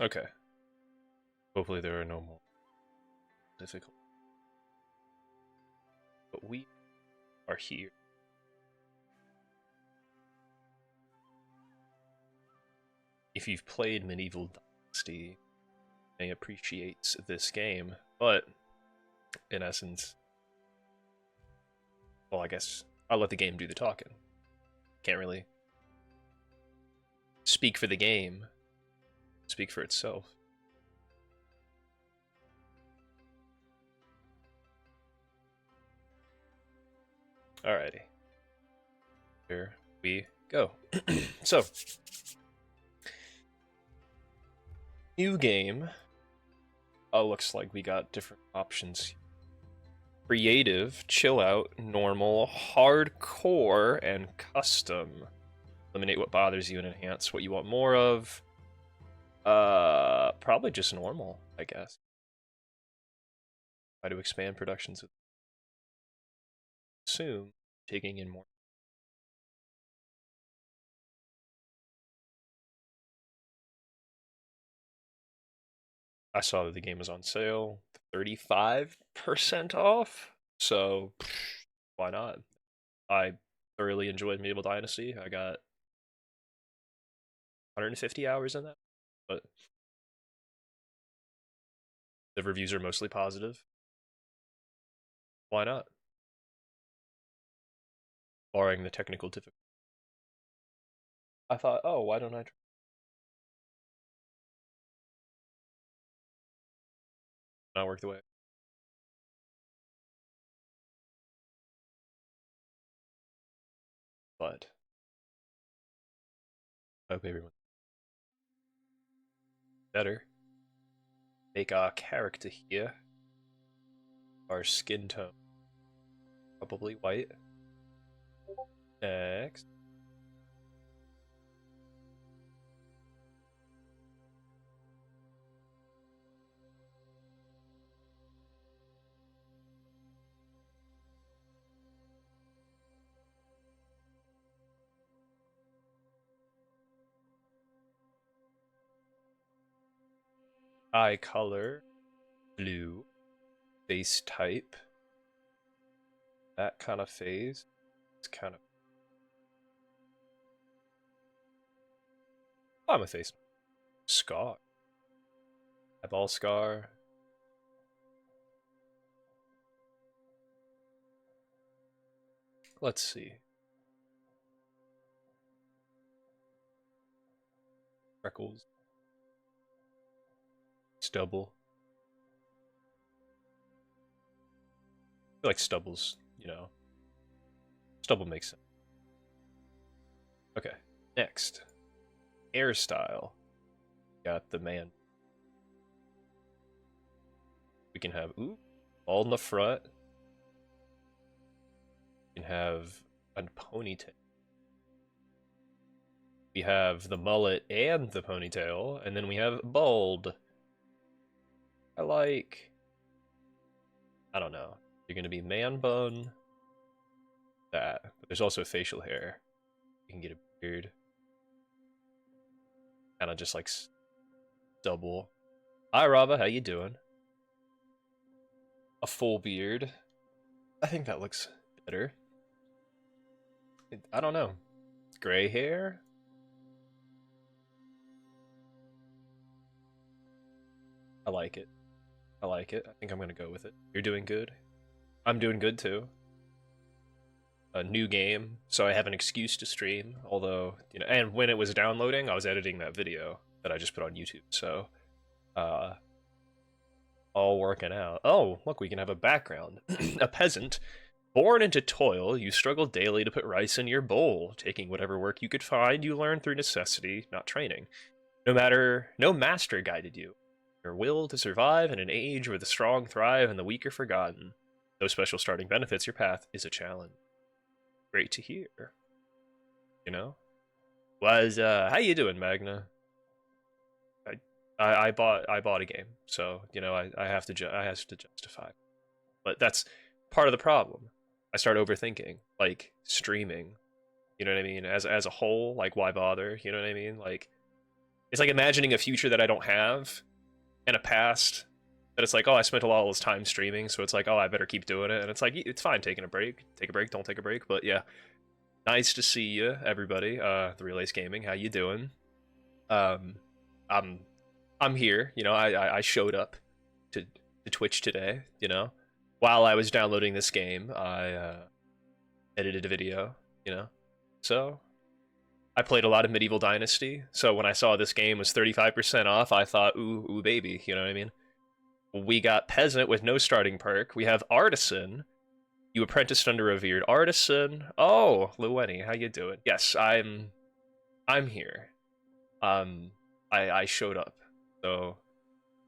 Okay. Hopefully there are no more difficult. But we are here. If you've played Medieval Dynasty, may appreciates this game, but in essence, well, I guess I'll let the game do the talking. Can't really speak for the game, speak for itself. Alrighty. Here we go. So, new game. Oh, looks like we got different options. Creative, chill out, normal, hardcore, and custom. Eliminate what bothers you and enhance what you want more of. Probably just normal, I guess. Try to expand productions. Assume taking in more. I saw that the game was on sale, 35% off. So why not? I thoroughly enjoyed Medieval Dynasty. I got 150 hours in that, but the reviews are mostly positive. Why not? Barring the technical difficulty. I thought, oh, why don't I try? Not work the way. But I hope everyone better. Make our character here. Our skin tone. Probably white. Next. Eye color. Blue. Face type. That kind of phase. It's kind of. I'm a face. Scar. Eyeball scar. Let's see. Freckles. Stubble. I feel like stubble's, stubble makes sense. Okay, next. Hairstyle. Got the man. We can have, bald in the front. We can have a ponytail. We have the mullet and the ponytail, and then we have bald. I don't know. You're gonna be man bun. That. But there's also facial hair. You can get a beard. Kinda just like double. Hi Rava, how you doing? A full beard. I think that looks better. I don't know. Gray hair? I like it. I like it. I think I'm gonna go with it. You're doing good. I'm doing good too. A new game, so I have an excuse to stream. Although, and when it was downloading, I was editing that video that I just put on YouTube. So, all working out. Oh, look, we can have a background. A peasant. Born into toil, you struggle daily to put rice in your bowl, taking whatever work you could find. You learn through necessity, not training. No master guided you. Your will to survive in an age where the strong thrive and the weak are forgotten. No special starting benefits, your path is a challenge. Great to hear. How you doing, Magna? I bought a game, so I have to justify. But that's part of the problem. I start overthinking, like streaming. You know what I mean? As a whole, like why bother? You know what I mean? Like It's like imagining a future that I don't have and a past that it's like, oh, I spent a lot of this time streaming, so it's like, oh, I better keep doing it. And it's like, it's fine taking a break. Take a break, don't take a break. But yeah, nice to see you, everybody. The Relays Gaming, how you doing? I'm I'm here. You know, I showed up to Twitch today. You know, while I was downloading this game, I edited a video. You know, so I played a lot of Medieval Dynasty. So when I saw this game was 35% off, I thought, ooh, baby. You know what I mean? We got Peasant with no starting perk. We have Artisan. You apprenticed under Revered Artisan. Oh, Luweni, how you doing? Yes, I'm here. I showed up. So,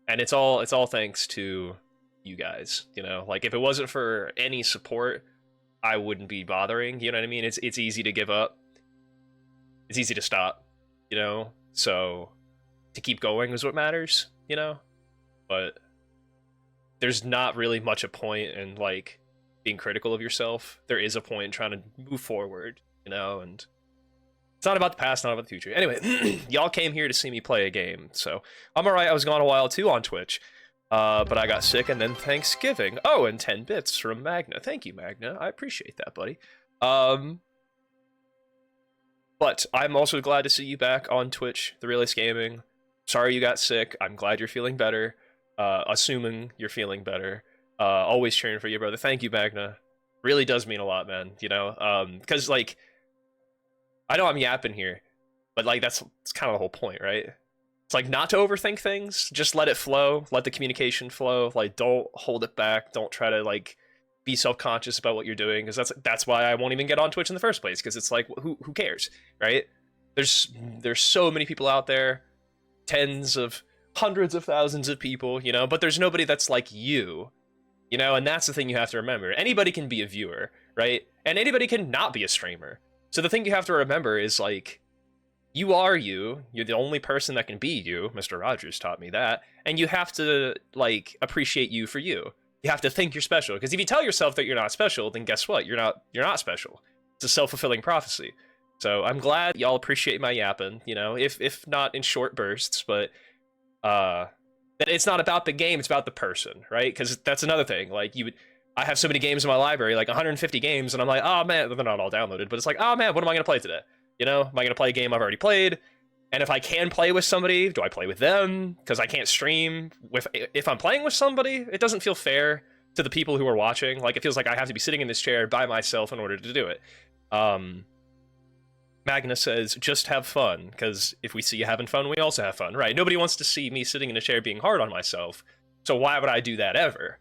and it's all thanks to you guys. You know, like if it wasn't for any support, I wouldn't be bothering. You know what I mean? It's easy to give up. It's easy to stop. You know, so to keep going is what matters. You know, but there's not really much a point in like being critical of yourself. There is a point in trying to move forward, you know, and it's not about the past, not about the future. Anyway, y'all came here to see me play a game, so I'm alright. I was gone a while too on Twitch, but I got sick, and then Thanksgiving. Oh, and 10 bits from Magna. Thank you, Magna. I appreciate that, buddy. But I'm also glad to see you back on Twitch, The Relays Gaming. Sorry you got sick. I'm glad you're feeling better. Assuming you're feeling better. Always cheering for you, brother. Thank you, Magna. Really does mean a lot, man. You know, because like, I know I'm yapping here, but like that's kind of the whole point, right? It's like not to overthink things. Just let it flow. Let the communication flow. Like, don't hold it back. Don't try to like be self-conscious about what you're doing, because that's why I won't even get on Twitch in the first place. Because it's like, who cares, right? There's so many people out there, hundreds of thousands of people, you know, but there's nobody that's like you know, and that's the thing you have to remember. Anybody can be a viewer, right? And anybody can not be a streamer. So the thing you have to remember is like, you are you. You're the only person that can be you. Mr. Rogers taught me that. And you have to like appreciate you for you. You have to think you're special, because if you tell yourself that you're not special, then guess what? You're not special. It's a self-fulfilling prophecy. So I'm glad y'all appreciate my yapping, you know, if not in short bursts, but that it's not about the game, it's about the person, right? Because that's another thing. Like I have so many games in my library, like 150 games, and I'm like, oh man, they're not all downloaded, but it's like, oh man, what am I gonna play today? You know, am I gonna play a game I've already played? And if I can play with somebody, do I play with them? Because I can't stream if I'm playing with somebody, it doesn't feel fair to the people who are watching. Like, it feels like I have to be sitting in this chair by myself in order to do it. Magna says, just have fun, because if we see you having fun, we also have fun, right? Nobody wants to see me sitting in a chair being hard on myself, so why would I do that ever?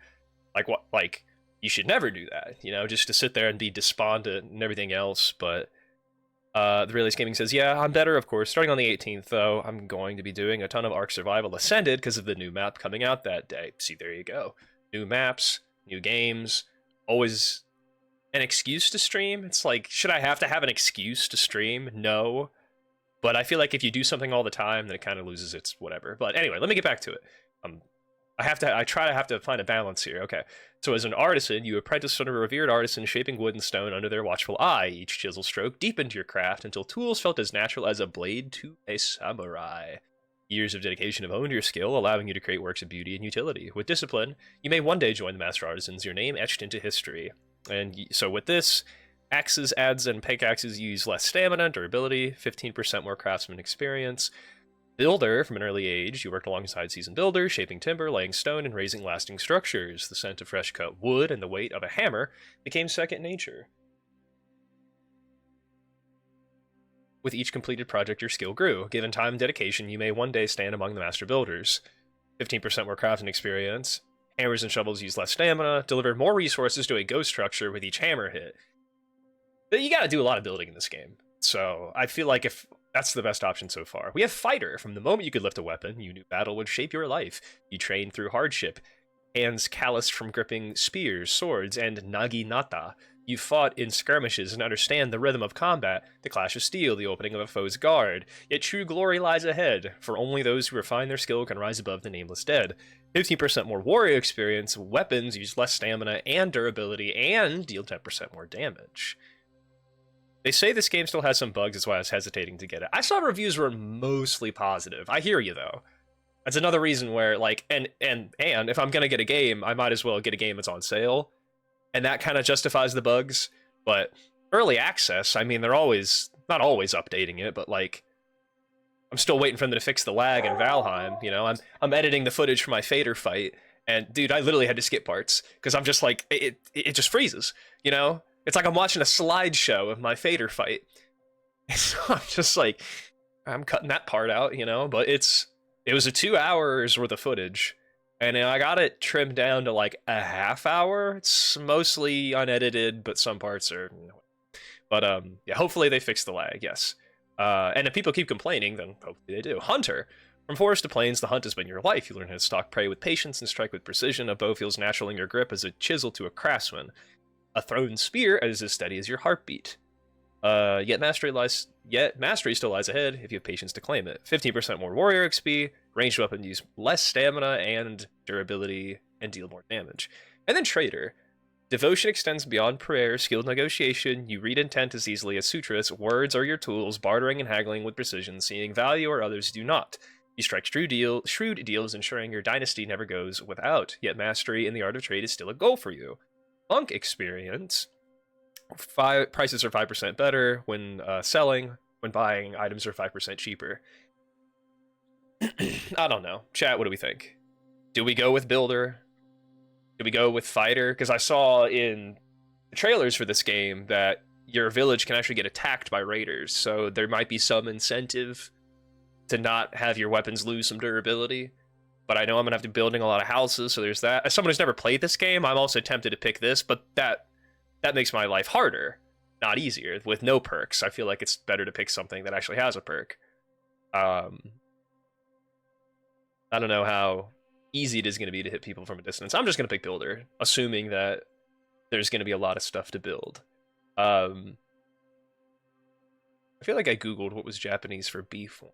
Like, what? Like, you should never do that, you know, just to sit there and be despondent and everything else. But the Relays Gaming says, yeah, I'm better, of course. Starting on the 18th, though, I'm going to be doing a ton of Ark Survival Ascended because of the new map coming out that day. See, there you go. New maps, new games, always an excuse to stream. It's like, should I have to have an excuse to stream? No. But I feel like if you do something all the time, then it kind of loses its whatever. But anyway, let me get back to it. I try to find a balance here. Okay. So as an artisan, you apprentice under a revered artisan, shaping wood and stone under their watchful eye. Each chisel stroke deepened your craft until tools felt as natural as a blade to a samurai. Years of dedication have honed your skill, allowing you to create works of beauty and utility. With discipline, you may one day join the Master Artisans, your name etched into history. And so with this, axes, adze, and pickaxes use less stamina, durability, 15% more craftsman experience. Builder, from an early age, you worked alongside seasoned builders, shaping timber, laying stone, and raising lasting structures. The scent of fresh cut wood and the weight of a hammer became second nature. With each completed project, your skill grew. Given time and dedication, you may one day stand among the master builders. 15% more craftsman experience. Hammers and shovels use less stamina, deliver more resources to a ghost structure with each hammer hit. But you gotta do a lot of building in this game. So I feel like if that's the best option so far. We have Fighter. From the moment you could lift a weapon, you knew battle would shape your life. You trained through hardship. Hands calloused from gripping spears, swords, and naginata. You fought in skirmishes and understand the rhythm of combat, the clash of steel, the opening of a foe's guard. Yet true glory lies ahead, for only those who refine their skill can rise above the nameless dead. 15% more warrior experience, weapons use less stamina and durability, and deal 10% more damage. They say this game still has some bugs, that's why I was hesitating to get it. I saw reviews were mostly positive. I hear you though. That's another reason where like and if I'm gonna get a game, I might as well get a game that's on sale. And that kind of justifies the bugs. But early access, I mean, they're always not always updating it, but like I'm still waiting for them to fix the lag in Valheim, you know. I'm editing the footage for my Fader fight, and dude, I literally had to skip parts because I'm just like it just freezes, you know? It's like I'm watching a slideshow of my Fader fight. So I'm just like, I'm cutting that part out, you know, but it was a 2 hours worth of footage, and I got it trimmed down to like a half hour. It's mostly unedited, but some parts are. But yeah, hopefully they fix the lag. Yes, and if people keep complaining, then hopefully they do. Hunter. From forest to plains, the hunt has been your life. You learn how to stalk prey with patience and strike with precision. A bow feels natural in your grip as a chisel to a craftsman. A thrown spear is as steady as your heartbeat. Yet mastery still lies ahead if you have patience to claim it. 15% more warrior XP, ranged weapons use less stamina and durability and deal more damage. And then trader. Devotion extends beyond prayer, skilled negotiation, you read intent as easily as sutras, words are your tools, bartering and haggling with precision, seeing value where others do not. You strike shrewd deals, ensuring your dynasty never goes without, yet mastery in the art of trade is still a goal for you. Monk experience. Prices are 5% better when selling. When buying, items are 5% cheaper. I don't know. Chat, what do we think? Do we go with builder? Do we go with fighter? Because I saw in the trailers for this game that your village can actually get attacked by raiders, so there might be some incentive to not have your weapons lose some durability. But I know I'm going to have to be building a lot of houses, so there's that. As someone who's never played this game, I'm also tempted to pick this, but that makes my life harder, not easier, with no perks. I feel like it's better to pick something that actually has a perk. I don't know how easy it is going to be to hit people from a distance. I'm just going to pick builder, assuming that there's going to be a lot of stuff to build. I feel like I googled what was Japanese for beef.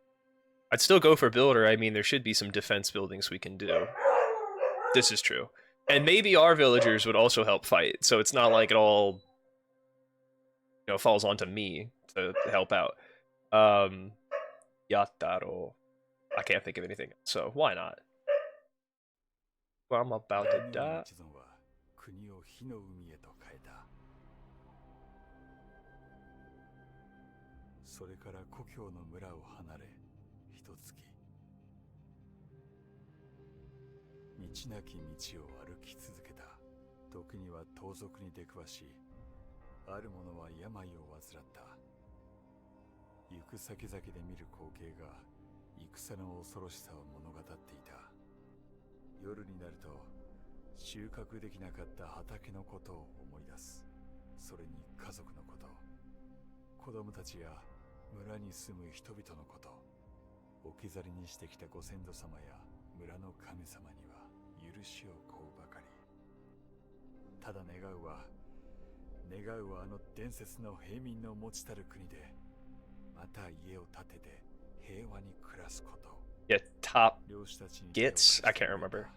I'd still go for builder. I mean, there should be some defense buildings we can do. This is true. And maybe our villagers would also help fight, so it's not like it all, you know, falls onto me to help out. Yataro. I can't think of anything, so why not? Well, I'm about to die. Yeah, top gets? I can't remember.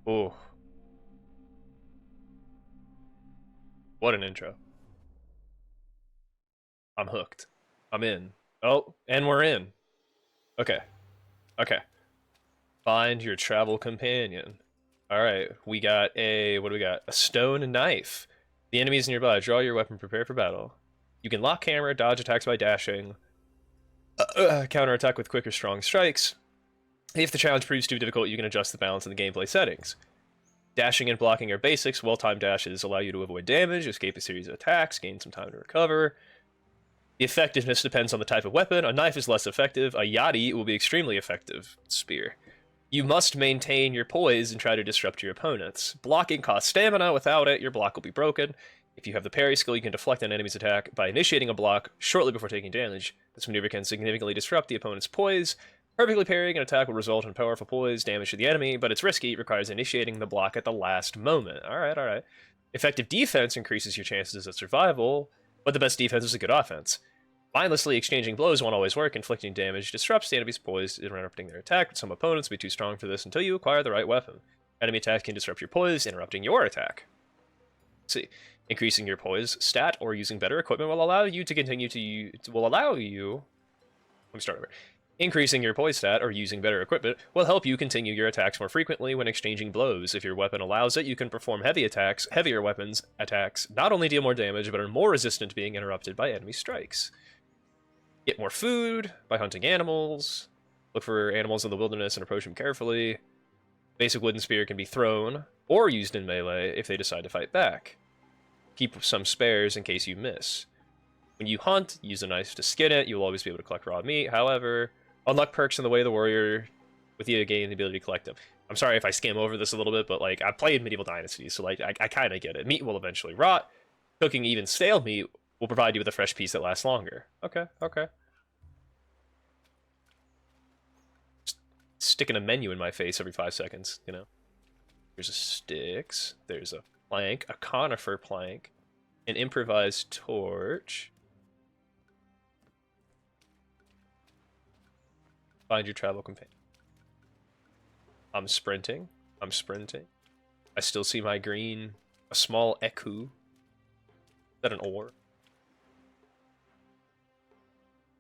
Oh. What an intro. I'm hooked. I'm in. Oh, and we're in. Okay. Okay. Find your travel companion. Alright, we got a... what do we got? A stone and knife. The enemy is nearby. Draw your weapon, prepare for battle. You can lock camera, dodge attacks by dashing. Counterattack with quick or strong strikes. If the challenge proves too difficult, you can adjust the balance in the gameplay settings. Dashing and blocking are basics. Well-timed dashes allow you to avoid damage, escape a series of attacks, gain some time to recover. The effectiveness depends on the type of weapon. A knife is less effective. A yari will be extremely effective. Spear. You must maintain your poise and try to disrupt your opponents. Blocking costs stamina. Without it, your block will be broken. If you have the parry skill, you can deflect an enemy's attack by initiating a block shortly before taking damage. This maneuver can significantly disrupt the opponent's poise. Perfectly parrying an attack will result in powerful poise damage to the enemy, but it's risky. It requires initiating the block at the last moment. Alright, alright. Effective defense increases your chances of survival. But the best defense is a good offense. Mindlessly exchanging blows won't always work. Inflicting damage disrupts the enemy's poise, interrupting their attack, but some opponents will be too strong for this until you acquire the right weapon. Enemy attack can disrupt your poise, interrupting your attack. Let's see. Increasing your poise stat or using better equipment will allow you to continue to let me start over. Increasing your poise stat or using better equipment will help you continue your attacks more frequently when exchanging blows. If your weapon allows it, you can perform heavy attacks. Heavier weapons attacks not only deal more damage, but are more resistant to being interrupted by enemy strikes. Get more food by hunting animals. Look for animals in the wilderness and approach them carefully. Basic wooden spear can be thrown or used in melee if they decide to fight back. Keep some spares in case you miss. When you hunt, use a knife to skin it. You'll always be able to collect raw meat. However, unlock perks in the way of the warrior with you gain the ability to collect them. I'm sorry if I skim over this a little bit, but like I played medieval dynasty, so like I kind of get it. Meat will eventually rot. Cooking even stale meat will provide you with a fresh piece that lasts longer. Okay. Just sticking a menu in my face every 5 seconds, you know. There's a sticks. There's a plank, a conifer plank, an improvised torch. Find your travel companion. I'm sprinting. I still see my green, a small eku. Is that an ore?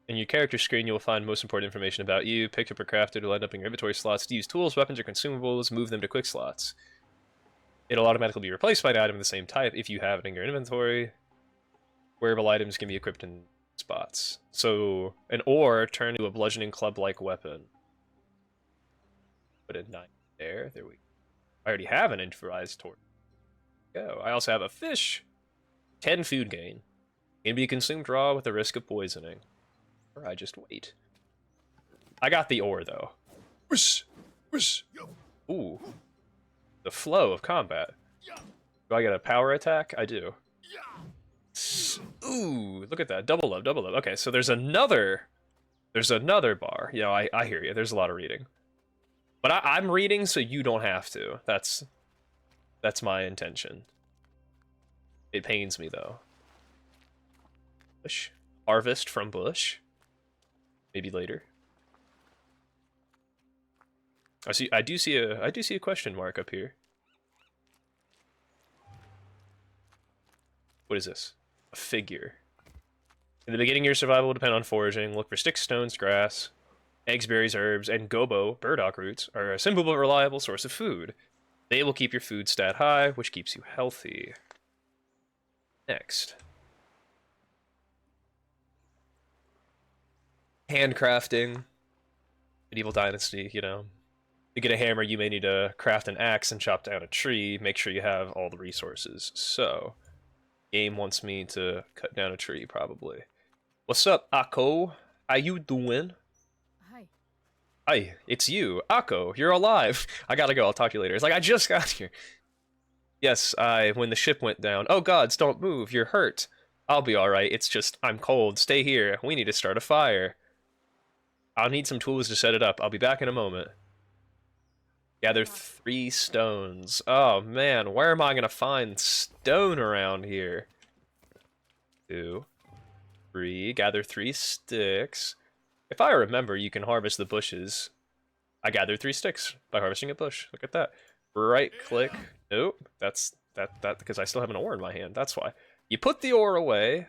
In your character screen, you will find most important information about you. Picked up or crafted or lined up in your inventory slots to use tools, weapons, or consumables. Move them to quick slots. It'll automatically be replaced by an item of the same type if you have it in your inventory. Wearable items can be equipped in spots. So, an ore turned to a bludgeoning club-like weapon. Put a 9 there. There we go. I already have an improvised torch. Go. I also have a fish. 10 food gain. Can be consumed raw with the risk of poisoning. Or I just wait. I got the ore, though. Whoosh! Whoosh! Ooh. The flow of combat. Do I get a power attack? I do. Ooh, look at that. Double up, double up. Okay, so there's another bar. Yeah, I hear you. There's a lot of reading. But I'm reading so you don't have to. That's my intention. It pains me, though. Bush. Harvest from bush. Maybe later. I do see a question mark up here. What is this? A figure. In the beginning, your survival will depend on foraging. Look for sticks, stones, grass, eggs, berries, herbs, and gobo, burdock roots, are a simple but reliable source of food. They will keep your food stat high, which keeps you healthy. Next. Handcrafting. Medieval Dynasty, you know. To get a hammer, you may need to craft an axe and chop down a tree. Make sure you have all the resources. So, game wants me to cut down a tree, probably. What's up, Akko? How you doing? Hi. Hi, it's you. Akko, you're alive. I gotta go, I'll talk to you later. It's like, I just got here. Yes, when the ship went down. Oh gods, don't move, you're hurt. I'll be alright, it's just, I'm cold. Stay here, we need to start a fire. I'll need some tools to set it up. I'll be back in a moment. Gather 3 stones. Oh man, where am I gonna find stone around here? 2, 3. Gather 3 sticks. If I remember, you can harvest the bushes. I gathered 3 sticks by harvesting a bush. Look at that. Right click. Nope. That's because I still have an ore in my hand. That's why. You put the ore away.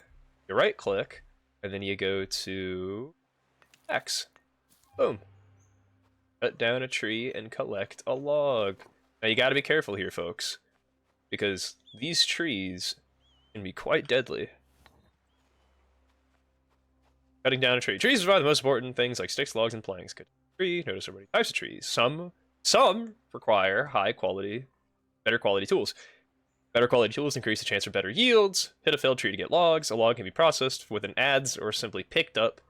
You right click, and then you go to X. Boom. Cut down a tree and collect a log. Now you gotta be careful here, folks, because these trees can be quite deadly. Cutting down a tree. Trees provide the most important things like sticks, logs, and planks. Cut tree. Notice there are many types of trees. Some require better quality tools. Better quality tools increase the chance for better yields. Hit a felled tree to get logs. A log can be processed with an adze or simply picked up.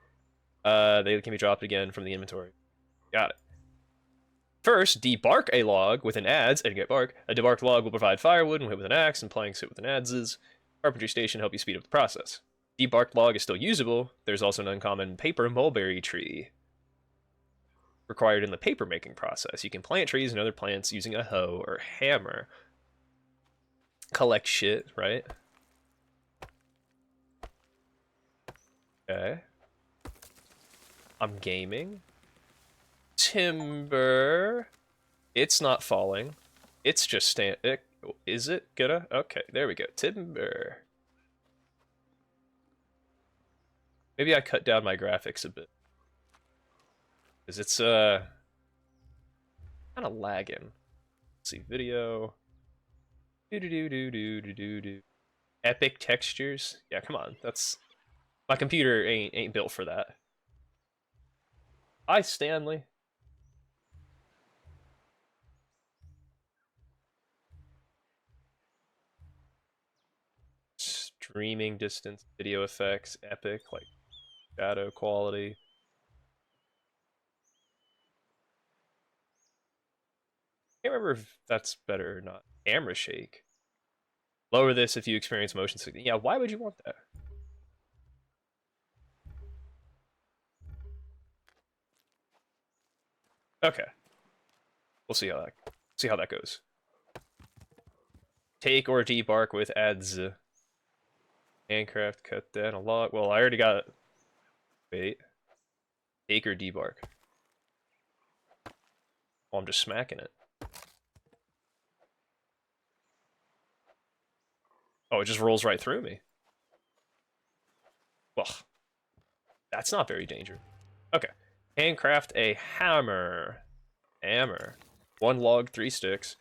They can be dropped again from the inventory. Got it. First, debark a log with an adze and get bark. A debarked log will provide firewood and hit with an axe, and planks hit with an adzes. Carpentry station help you speed up the process. Debarked log is still usable. There's also an uncommon paper mulberry tree required in the paper making process. You can plant trees and other plants using a hoe or hammer. Collect shit, right? Okay. I'm gaming. Timber. It's not falling. It's just is it gonna? Okay, there we go. Timber. Maybe I cut down my graphics a bit. Because it's kind of lagging. Let's see, video. Do do do do do do do do. Epic textures. Yeah, come on. That's my computer ain't built for that. Hi, Stanley. Streaming distance, video effects, epic, like shadow quality. Can't remember if that's better or not. Camera shake. Lower this if you experience motion sickness. Yeah, why would you want that? Okay, we'll see how that goes. Take or debark with adds. Handcraft, cut down a log. Well, I already got. Wait. Take or debark. Oh, I'm just smacking it. Oh, it just rolls right through me. Well, that's not very dangerous. Okay. Handcraft a hammer. Hammer. 1 log, 3 sticks.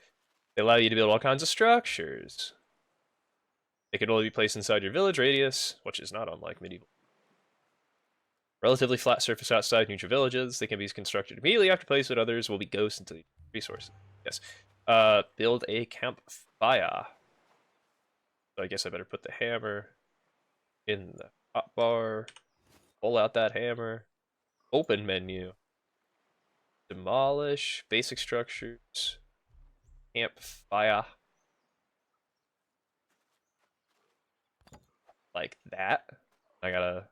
They allow you to build all kinds of structures. They can only be placed inside your village radius, which is not unlike medieval. Relatively flat surface outside neutral villages. They can be constructed immediately after placement. Others will be ghosts until you resources. Yes. Build a campfire. So I guess I better put the hammer in the hotbar. Pull out that hammer. Open menu. Demolish. Basic structures. Campfire. Like that. I gotta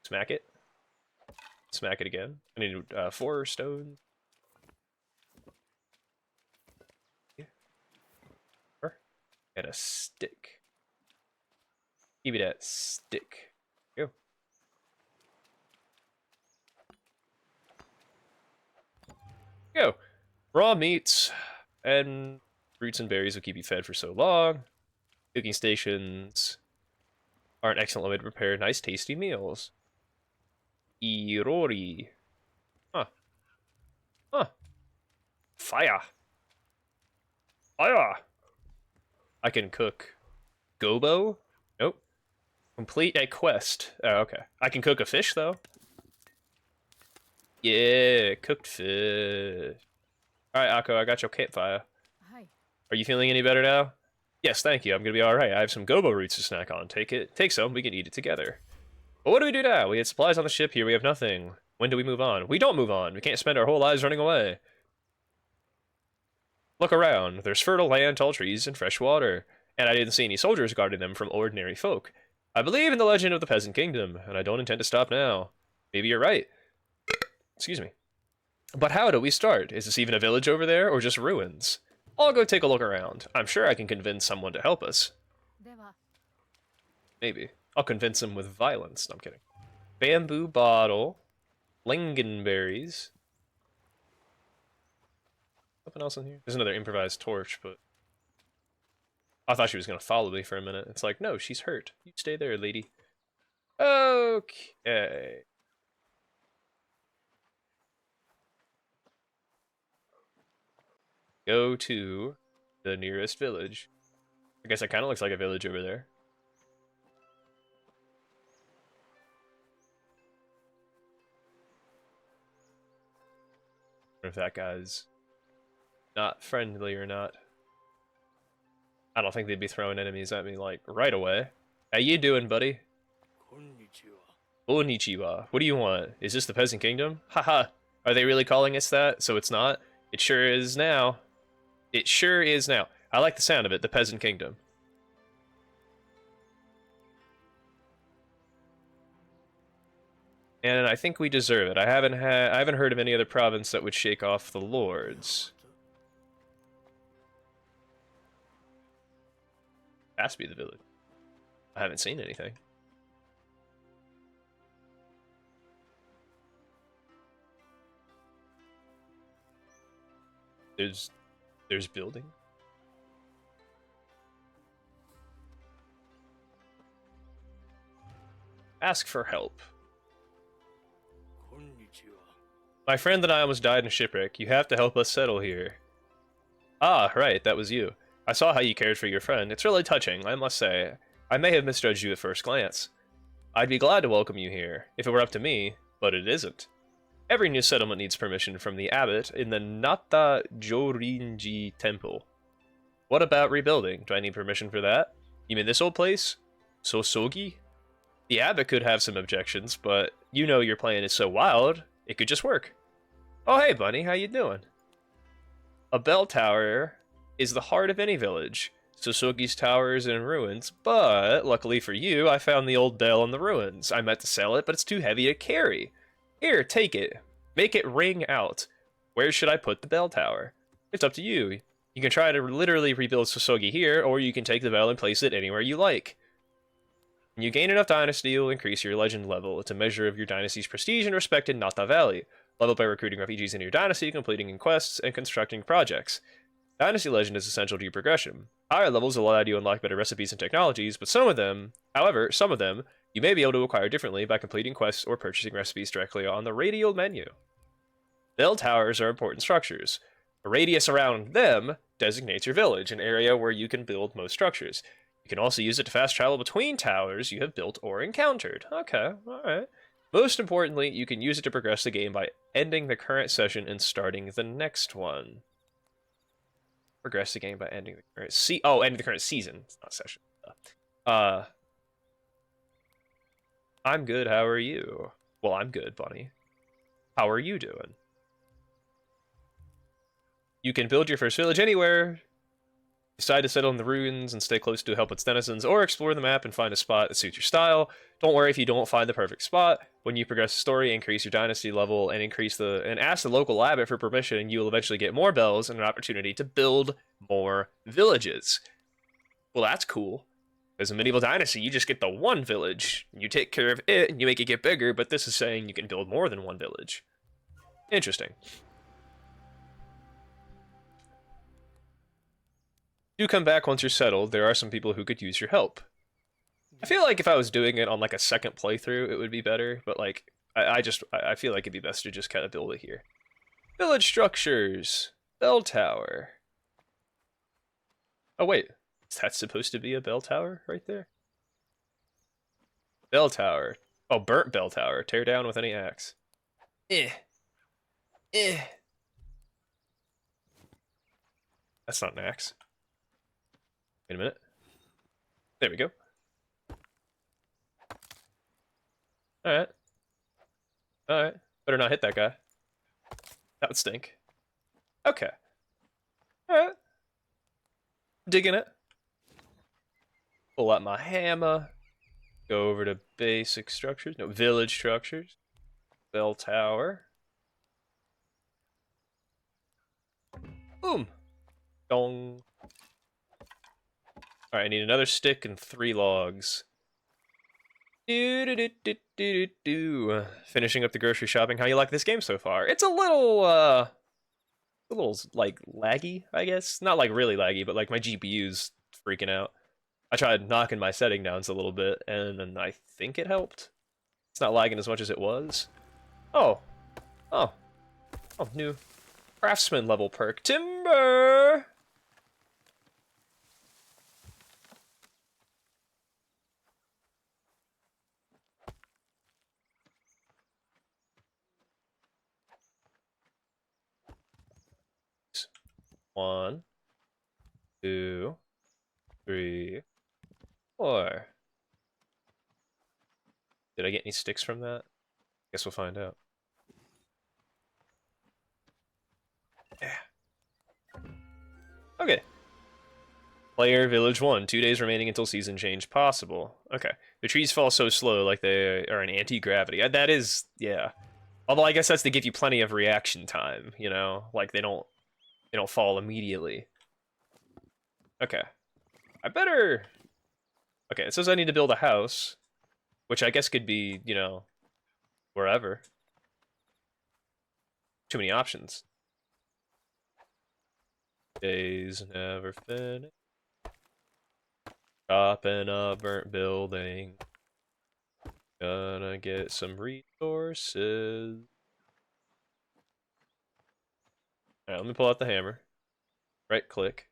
smack it. Smack it again. I need 4 stone. And a stick. Give me that stick. Go. Go. Raw meats and fruits and berries will keep you fed for so long. Cooking stations are an excellent way to prepare nice, tasty meals. Irori. Huh. Huh. Fire. Fire. I can cook gobo? Nope. Complete a quest. Oh, okay. I can cook a fish, though. Yeah, cooked fish. Alright, Akko, I got your campfire. Hi. Are you feeling any better now? Yes, thank you. I'm gonna be alright. I have some gobo roots to snack on. Take some. We can eat it together. But what do we do now? We had supplies on the ship. Here we have nothing. When do we move on? We don't move on. We can't spend our whole lives running away. Look around. There's fertile land, tall trees, and fresh water. And I didn't see any soldiers guarding them from ordinary folk. I believe in the legend of the peasant kingdom, and I don't intend to stop now. Maybe you're right. Excuse me. But how do we start? Is this even a village over there, or just ruins? I'll go take a look around. I'm sure I can convince someone to help us. Maybe. I'll convince him with violence. No, I'm kidding. Bamboo bottle. Lingonberries. Something else in here? There's another improvised torch, but... I thought she was going to follow me for a minute. It's like, no, she's hurt. You stay there, lady. Okay. Go to the nearest village. I guess it kind of looks like a village over there. I wonder if that guy's not friendly or not. I don't think they'd be throwing enemies at me, like, right away. How you doing, buddy? Konnichiwa. What do you want? Is this the Peasant Kingdom? Haha. Are they really calling us that? So it's not? It sure is now. It sure is now. I like the sound of it, the Peasant Kingdom. And I think we deserve it. I haven't heard of any other province that would shake off the lords. Has to be the village. I haven't seen anything. There's building. Ask for help. My friend and I almost died in a shipwreck. You have to help us settle here. Ah, right, that was you. I saw how you cared for your friend. It's really touching, I must say. I may have misjudged you at first glance. I'd be glad to welcome you here, if it were up to me, but it isn't. Every new settlement needs permission from the abbot in the Nata Jorinji temple. What about rebuilding? Do I need permission for that? You mean this old place? Sosogi? The abbot could have some objections, but you know your plan is so wild, it could just work. Oh hey buddy, how you doing? A bell tower is the heart of any village. Sosogi's tower is in ruins, but luckily for you, I found the old bell in the ruins. I meant to sell it, but it's too heavy to carry. Here, take it. Make it ring out. Where should I put the bell tower? It's up to you. You can try to literally rebuild Sosogi here, or you can take the bell and place it anywhere you like. When you gain enough dynasty, you'll increase your legend level. It's a measure of your dynasty's prestige and respect in Nata Valley. Leveled by recruiting refugees into your dynasty, completing quests, and constructing projects. Dynasty legend is essential to your progression. Higher levels allow you to unlock better recipes and technologies, but some of them, you may be able to acquire differently by completing quests or purchasing recipes directly on the radial menu. Bell towers are important structures. A radius around them designates your village, an area where you can build most structures. You can also use it to fast travel between towers you have built or encountered. Okay, alright. Most importantly, you can use it to progress the game by ending the current session and starting the next one. Progress the game by ending the current ending the current season. It's not session. I'm good, how are you? Well, I'm good, Bunny. How are you doing? You can build your first village anywhere. Decide to settle in the ruins and stay close to help its denizens, or explore the map and find a spot that suits your style. Don't worry if you don't find the perfect spot. When you progress the story, increase your dynasty level and ask the local abbot for permission, and you will eventually get more bells and an opportunity to build more villages. Well, that's cool. As a medieval dynasty, you just get the one village. You take care of it and you make it get bigger, but this is saying you can build more than one village. Interesting. Do come back once you're settled. There are some people who could use your help. I feel like if I was doing it on like a second playthrough, it would be better, but like I feel like it'd be best to just kind of build it here. Village structures. Bell tower. Oh wait, is that supposed to be a bell tower right there? Bell tower. Oh, burnt bell tower. Tear down with any axe. That's not an axe. Wait a minute. There we go. Alright. Alright. Better not hit that guy. That would stink. Okay. Alright. Digging it. Pull out my hammer. Go over to basic structures. No, village structures. Bell tower. Boom. Dong. Alright, I need another stick and 3 logs. Finishing up the grocery shopping. How you like this game so far? It's a little like laggy, I guess. Not like really laggy, but like my GPU's freaking out. I tried knocking my setting down a little bit, and I think it helped. It's not lagging as much as it was. Oh, new craftsman level perk. Timber! One, 2, 3, 4. Did I get any sticks from that? Guess we'll find out. Yeah. Okay. Player Village 1. 2 days remaining until season change possible. Okay. The trees fall so slow like they are in anti-gravity. That is, yeah. Although I guess that's to give you plenty of reaction time, you know? Like they don't fall immediately. Okay. I better... Okay, it says I need to build a house. Which I guess could be, you know, wherever. Too many options. Days never finish. Chopping up burnt building. Gonna get some resources. Alright, let me pull out the hammer. Right click.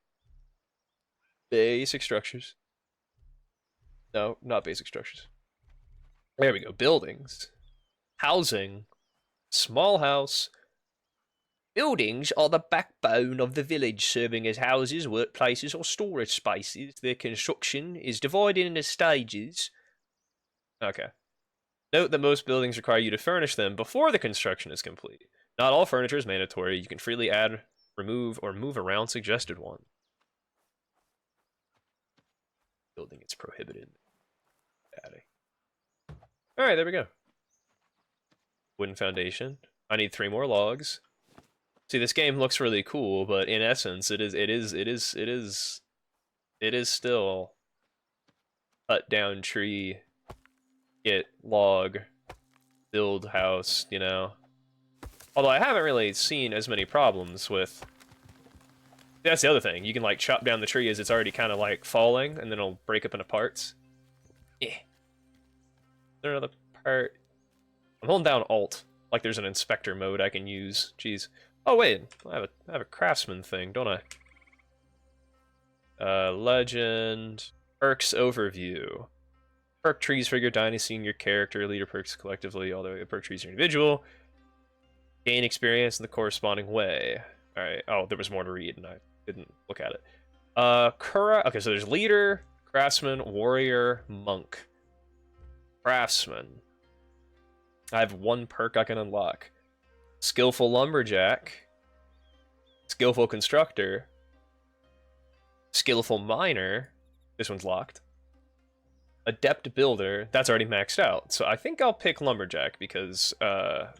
Basic structures. No, not basic structures. There we go. Buildings. Housing. Small house. Buildings are the backbone of the village, serving as houses, workplaces, or storage spaces. Their construction is divided into stages. Okay. Note that most buildings require you to furnish them before the construction is complete. Not all furniture is mandatory. You can freely add, remove, or move around suggested ones. Building is prohibited. Adding. Alright, there we go. Wooden foundation. I need 3 more logs. See, this game looks really cool, but in essence, it is still cut down tree, get log, build house, you know. Although I haven't really seen as many problems with. That's the other thing. You can like chop down the tree as it's already kind of like falling, and then it'll break up into parts. Yeah. Is there another part? I'm holding down Alt, like there's an inspector mode I can use. Jeez. Oh wait, I have a craftsman thing, don't I? Legend, perks overview. Perk trees for your dynasty and your character. Leader perks collectively, although the perk trees are individual. Gain experience in the corresponding way. All right. Oh, there was more to read, and I didn't look at it. Okay, so there's leader, craftsman, warrior, monk. Craftsman. I have 1 perk I can unlock. Skillful lumberjack, skillful constructor, skillful miner. This one's locked. Adept builder. That's already maxed out. So I think I'll pick lumberjack because I'm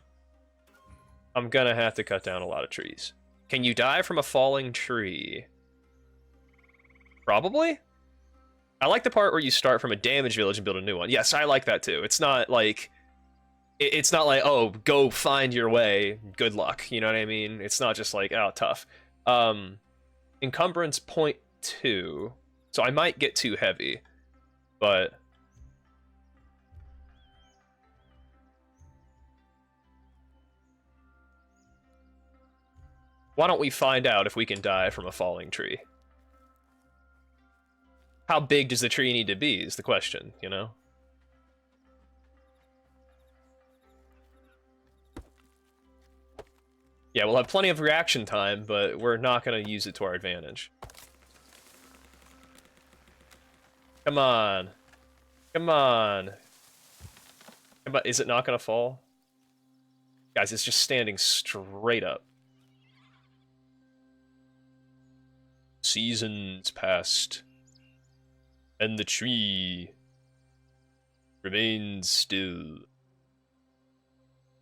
gonna have to cut down a lot of trees. Can you die from a falling tree? Probably. I like the part where you start from a damaged village and build a new one. Yes, I like that too. It's not like oh, go find your way, good luck, you know what I mean? It's not just like, oh, tough. Encumbrance 0.2, so I might get too heavy, but why don't we find out if we can die from a falling tree? How big does the tree need to be is the question, you know? Yeah, we'll have plenty of reaction time, but we're not going to use it to our advantage. Come on. Come on. Is it not going to fall? Guys, it's just standing straight up. Seasons passed, and the tree remains still.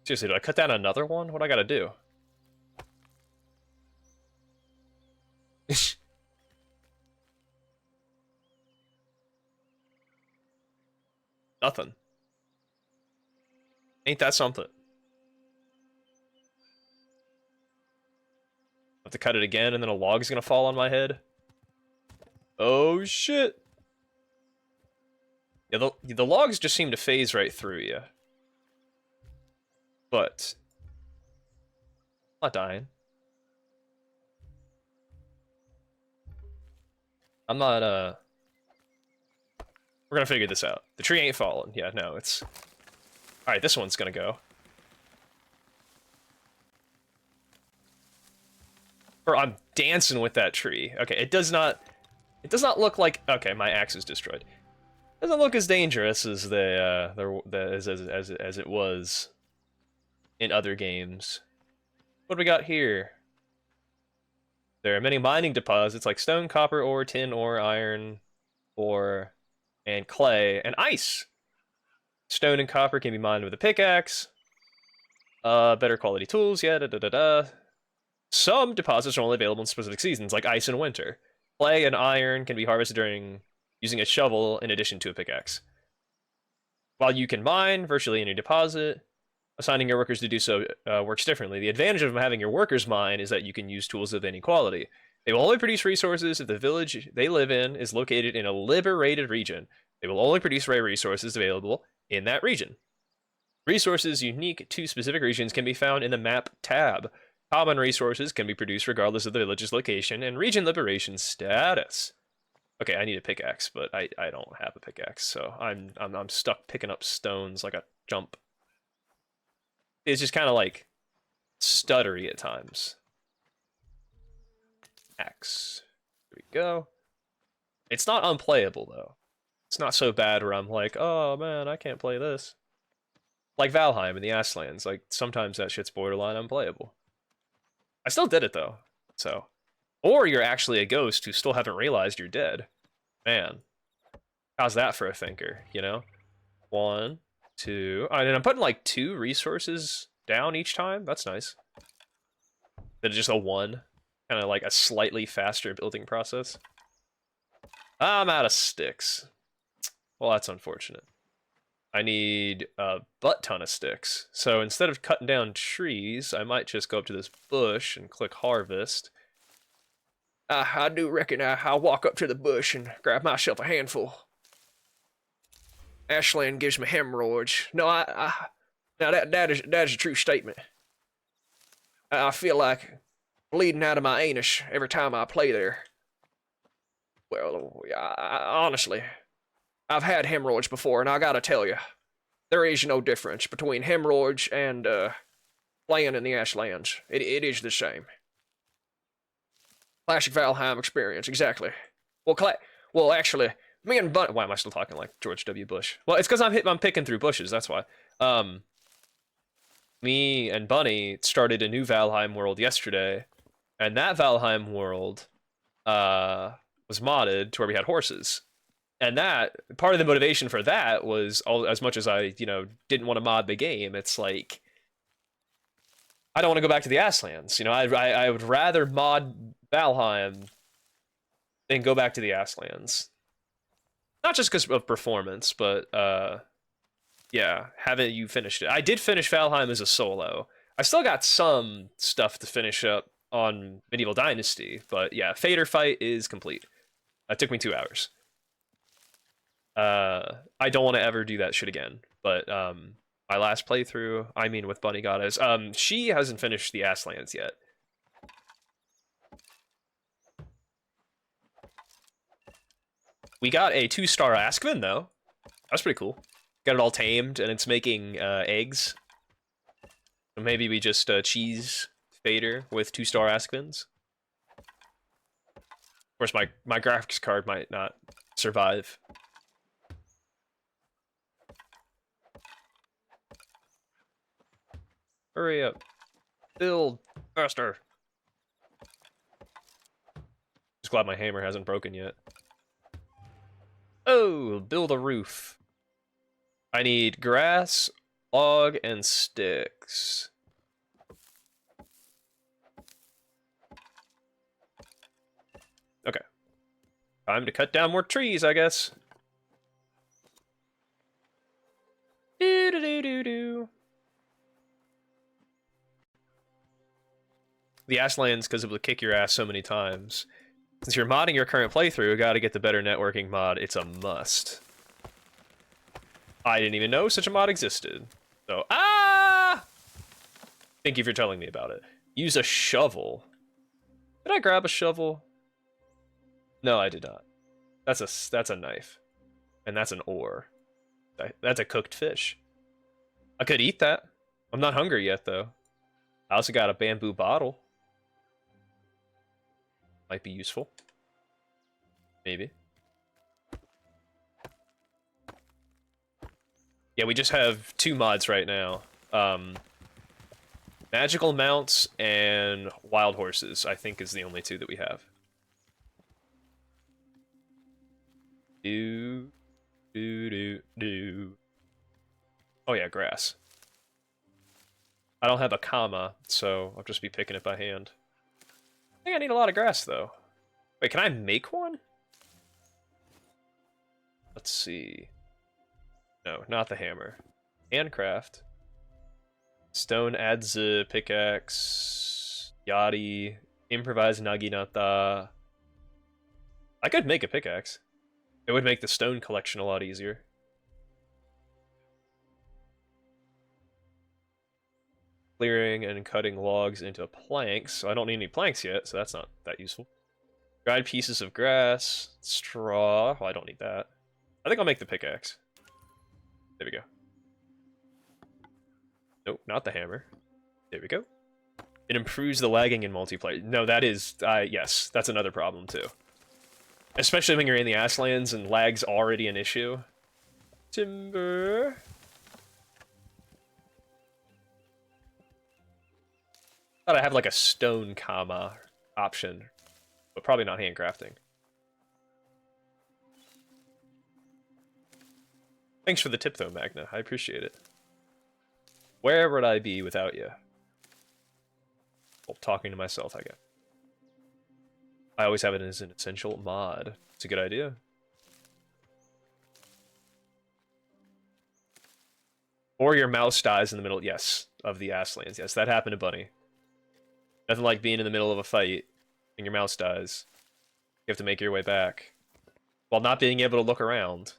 Seriously, do I cut down another one? What do I gotta do? Nothing. Ain't that something? Have to cut it again, and then a log's gonna fall on my head. Oh shit! Yeah, the logs just seem to phase right through you. But I'm not dying. I'm not we're gonna figure this out. The tree ain't falling. Yeah, no, it's alright, this one's gonna go. Or I'm dancing with that tree. Okay, it does not look like, okay, my axe is destroyed. It doesn't look as dangerous as as it was in other games. What do we got here? There are many mining deposits like stone, copper ore, tin ore, iron ore, and clay, and ice. Stone and copper can be mined with a pickaxe. Better quality tools, yeah, Some deposits are only available in specific seasons, like ice in winter. Clay and iron can be harvested during using a shovel in addition to a pickaxe. While you can mine virtually any deposit, assigning your workers to do so works differently. The advantage of having your workers mine is that you can use tools of any quality. They will only produce resources if the village they live in is located in a liberated region. They will only produce rare resources available in that region. Resources unique to specific regions can be found in the map tab. Common resources can be produced regardless of the village's location and region liberation status. Okay, I need a pickaxe, but I don't have a pickaxe, so I'm stuck picking up stones like a jump. It's just kind of like stuttery at times. Axe. Here we go. It's not unplayable though. It's not so bad where I'm like, oh man, I can't play this. Like Valheim in the Ashlands, like sometimes that shit's borderline unplayable. I still did it though, so. Or you're actually a ghost who still haven't realized you're dead. Man, how's that for a thinker, you know? 1, 2, and I'm putting like 2 resources down each time. That's nice. Than just a 1, kind of like a slightly faster building process. I'm out of sticks. Well, that's unfortunate. I need a butt ton of sticks. So instead of cutting down trees, I might just go up to this bush and click harvest. I do reckon I'll walk up to the bush and grab myself a handful. Ashland gives me hemorrhoids. No, now that is a true statement. I feel like bleeding out of my anus every time I play there. Well, honestly, I've had hemorrhoids before, and I gotta tell you, there is no difference between hemorrhoids and playing in the Ashlands. It is the same. Classic Valheim experience, exactly. Well, actually, me and Bunny. Why am I still talking like George W. Bush? Well, it's because I'm picking through bushes. That's why. Me and Bunny started a new Valheim world yesterday, and that Valheim world was modded to where we had horses. And that part of the motivation for that was as much as I, didn't want to mod the game. It's like I don't want to go back to the Ashlands. I would rather mod Valheim than go back to the Ashlands. Not just because of performance, but yeah, haven't you finished it? I did finish Valheim as a solo. I still got some stuff to finish up on Medieval Dynasty, but yeah, Fader Fight is complete. That took me 2 hours. I don't want to ever do that shit again, but my last playthrough, I mean with Bunny Goddess, she hasn't finished the Ashlands yet. We got a 2-star Askman though. That's pretty cool. Got it all tamed and it's making eggs. So maybe we just cheese Fader with 2-star Askmans. Of course, my graphics card might not survive. Hurry up. Build faster. Just glad my hammer hasn't broken yet. Oh, build a roof. I need grass, log, and sticks. Okay. Time to cut down more trees, I guess. Do-do-do-do-do. The Ashlands, because it will kick your ass so many times. Since you're modding your current playthrough, you gotta get the better networking mod. It's a must. I didn't even know such a mod existed. So, thank you for telling me about it. Use a shovel. Did I grab a shovel? No, I did not. That's a knife. And that's an oar. That's a cooked fish. I could eat that. I'm not hungry yet, though. I also got a bamboo bottle. Might be useful. Maybe. Yeah, we just have 2 mods right now. Magical mounts and wild horses, I think, is the only 2 that we have. Do. Oh yeah, grass. I don't have a comma, so I'll just be picking it by hand. I think I need a lot of grass, though. Wait, can I make one? Let's see. No, not the hammer. Handcraft. Stone adds a pickaxe. Yachty. Improvise Naginata. I could make a pickaxe. It would make the stone collection a lot easier. Clearing and cutting logs into planks. So I don't need any planks yet, so that's not that useful. Dried pieces of grass. Straw. Well, I don't need that. I think I'll make the pickaxe. There we go. Nope, not the hammer. There we go. It improves the lagging in multiplayer. No, that is... yes, that's another problem, too. Especially when you're in the Asslands and lag's already an issue. Timber. Thought I have like a stone comma option, but probably not handcrafting. Thanks for the tip though, Magna. I appreciate it. Where would I be without you? Well, talking to myself, I guess. I always have it as an essential mod. It's a good idea. Or your mouse dies in the middle, yes, of the Asslands. Yes, that happened to Bunny. Nothing like being in the middle of a fight and your mouse dies. You have to make your way back while not being able to look around.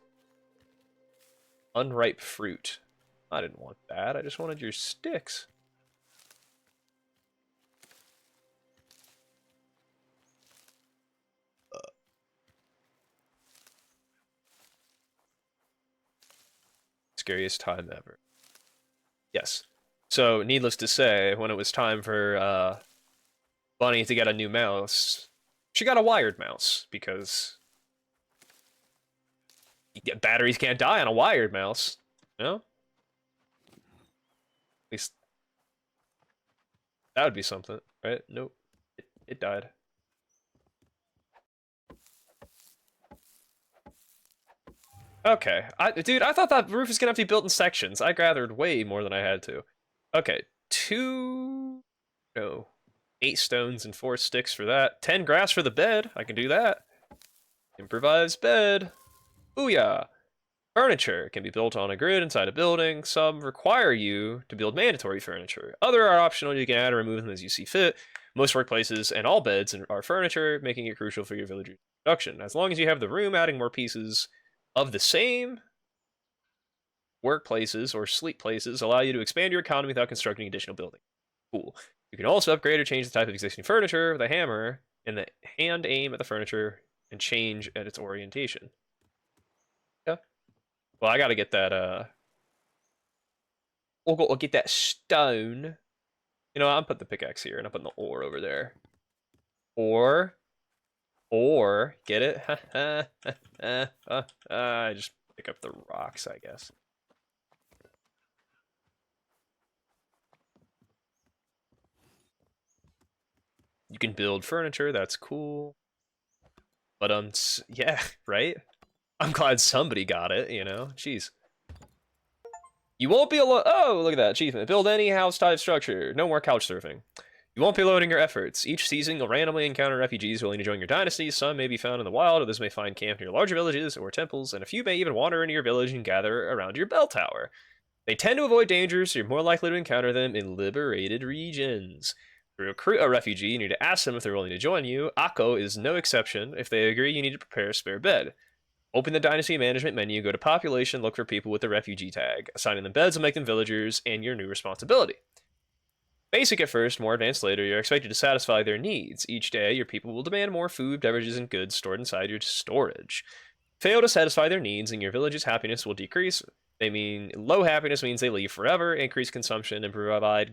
Unripe fruit. I didn't want that. I just wanted your sticks. Scariest time ever. Yes. So, needless to say, when it was time for Bunny to get a new mouse, she got a wired mouse, because batteries can't die on a wired mouse, you know? At least that would be something, right? Nope. It died. Okay. Dude, I thought that roof was gonna have to be built in sections. I gathered way more than I had to. Okay. 8 stones and 4 sticks for that. 10 grass for the bed. I can do that. Improvised bed. Booyah! Furniture can be built on a grid inside a building. Some require you to build mandatory furniture. Other are optional. You can add or remove them as you see fit. Most workplaces and all beds are furniture, making it crucial for your villager's production. As long as you have the room, adding more pieces of the same workplaces or sleep places allow you to expand your economy without constructing additional buildings. Cool. You can also upgrade or change the type of existing furniture with a hammer and the hand aim at the furniture and change at its orientation. Yeah. Well, I gotta get that, we'll get that stone. You know, I'll put the pickaxe here and I'll put the ore over there. Or, get it? I just pick up the rocks, I guess. You can build furniture, that's cool. But, yeah, right? I'm glad somebody got it, you know? Jeez. You won't be alone. Oh, look at that achievement. Build any house-type structure. No more couch surfing. You won't be loading your efforts. Each season, you'll randomly encounter refugees willing to join your dynasty. Some may be found in the wild, others may find camp near larger villages or temples, and a few may even wander into your village and gather around your bell tower. They tend to avoid danger, so you're more likely to encounter them in liberated regions. To recruit a refugee, you need to ask them if they're willing to join you. Akko is no exception. If they agree, you need to prepare a spare bed. Open the Dynasty Management menu, go to Population, look for people with the refugee tag. Assigning them beds will make them villagers and your new responsibility. Basic at first, more advanced later, you're expected to satisfy their needs. Each day, your people will demand more food, beverages, and goods stored inside your storage. Fail to satisfy their needs, and your village's happiness will decrease. Low happiness means they leave forever, increase consumption, and provide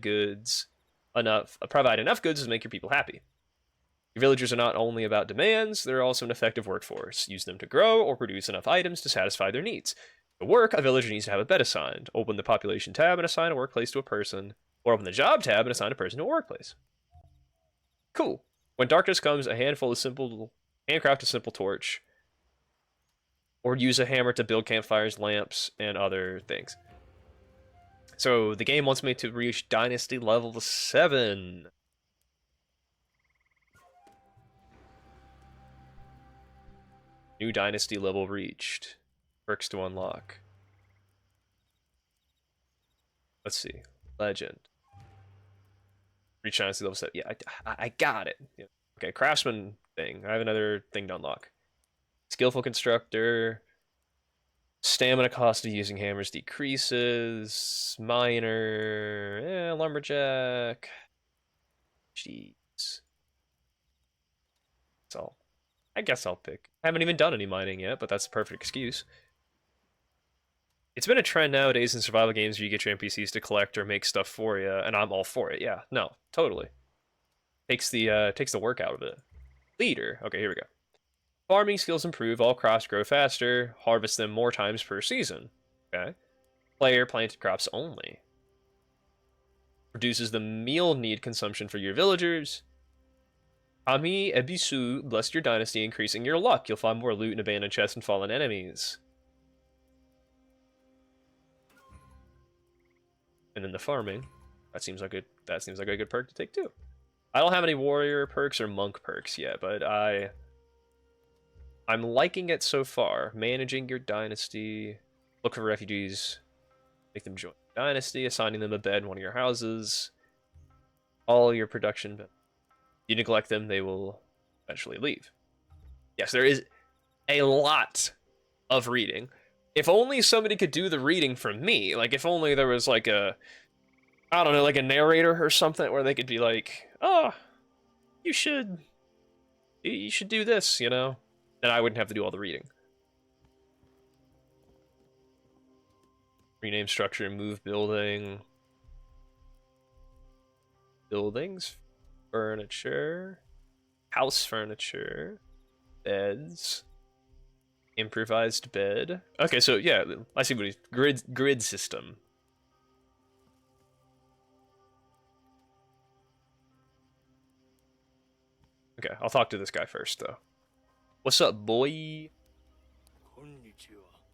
enough goods to make your people happy. Your villagers are not only about demands, they're also an effective workforce. Use them to grow or produce enough items to satisfy their needs. To work, a villager needs to have a bed assigned. Open the Population tab and assign a workplace to a person. Or open the Job tab and assign a person to a workplace. Cool. When darkness comes, handcraft a simple torch. Or use a hammer to build campfires, lamps, and other things. So, the game wants me to reach Dynasty level 7. New Dynasty level reached. Perks to unlock. Let's see. Legend. Reach dynasty level 7. Yeah, I got it. Yeah. Okay, craftsman thing. I have another thing to unlock. Skillful constructor. Stamina cost of using hammers decreases. Miner. Lumberjack. Jeez. So I guess I'll pick. I haven't even done any mining yet, but that's the perfect excuse. It's been a trend nowadays in survival games where you get your NPCs to collect or make stuff for you, and I'm all for it. Yeah, no, totally. Takes the work out of it. Leader. Okay, here we go. Farming skills improve, all crops grow faster, harvest them more times per season. Okay. Player planted crops only. Reduces the meal need consumption for your villagers. Ami Ebisu, bless your dynasty, increasing your luck. You'll find more loot in abandoned chests and fallen enemies. And then the farming. That seems like a good perk to take too. I don't have any warrior perks or monk perks yet, but I'm liking it so far. Managing your dynasty, look for refugees, make them join the dynasty, assigning them a bed in one of your houses. All your production, but you neglect them, they will eventually leave. Yes, there is a lot of reading. If only somebody could do the reading for me. Like, if only there was like a, I don't know, like a narrator or something where they could be like, oh, you should do this, you know? Then I wouldn't have to do all the reading. Rename structure, move building. Buildings, furniture, house furniture, beds, improvised bed. Okay, so yeah, I see what he's grid system. Okay, I'll talk to this guy first though. What's up, boy?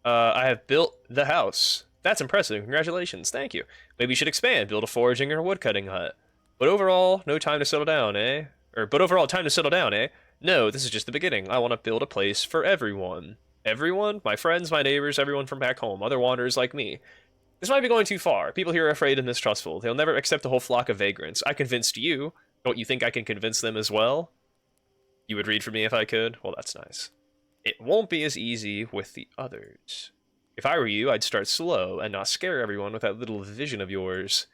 I have built the house. That's impressive. Congratulations. Thank you. Maybe you should expand, build a foraging or woodcutting hut. But overall, no time to settle down, eh? But overall, time to settle down, eh? No, this is just the beginning. I want to build a place for everyone. Everyone? My friends, my neighbors, everyone from back home, other wanderers like me. This might be going too far. People here are afraid and mistrustful. They'll never accept a whole flock of vagrants. I convinced you. Don't you think I can convince them as well? You would read for me if I could? Well, that's nice. It won't be as easy with the others. If I were you, I'd start slow and not scare everyone with that little vision of yours.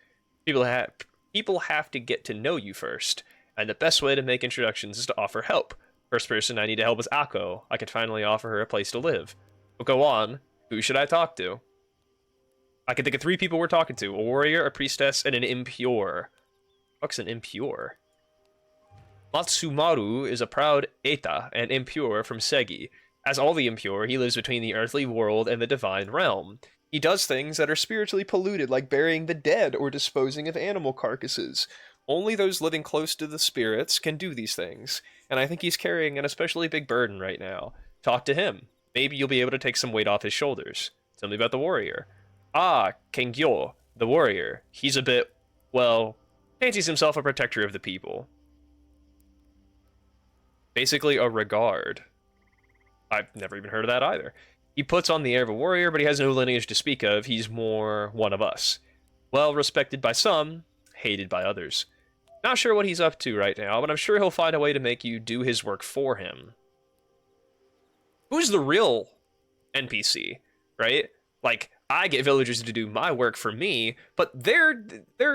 People have to get to know you first, and the best way to make introductions is to offer help. First person I need to help is Akko. I could finally offer her a place to live. But go on. Who should I talk to? I can think of 3 people we're talking to. A warrior, a priestess, and an impure. What's an impure? Matsumaru is a proud Eta, and impure from Segi. As all the impure, he lives between the earthly world and the divine realm. He does things that are spiritually polluted, like burying the dead or disposing of animal carcasses. Only those living close to the spirits can do these things, and I think he's carrying an especially big burden right now. Talk to him. Maybe you'll be able to take some weight off his shoulders. Tell me about the warrior. Ah, Kengyo, the warrior. He's a bit, well, fancies himself a protector of the people. Basically a regard. I've never even heard of that either. He puts on the air of a warrior, but he has no lineage to speak of. He's more one of us. Well respected by some, hated by others. Not sure what he's up to right now, but I'm sure he'll find a way to make you do his work for him. Who's the real NPC, right? Like, I get villagers to do my work for me, but they're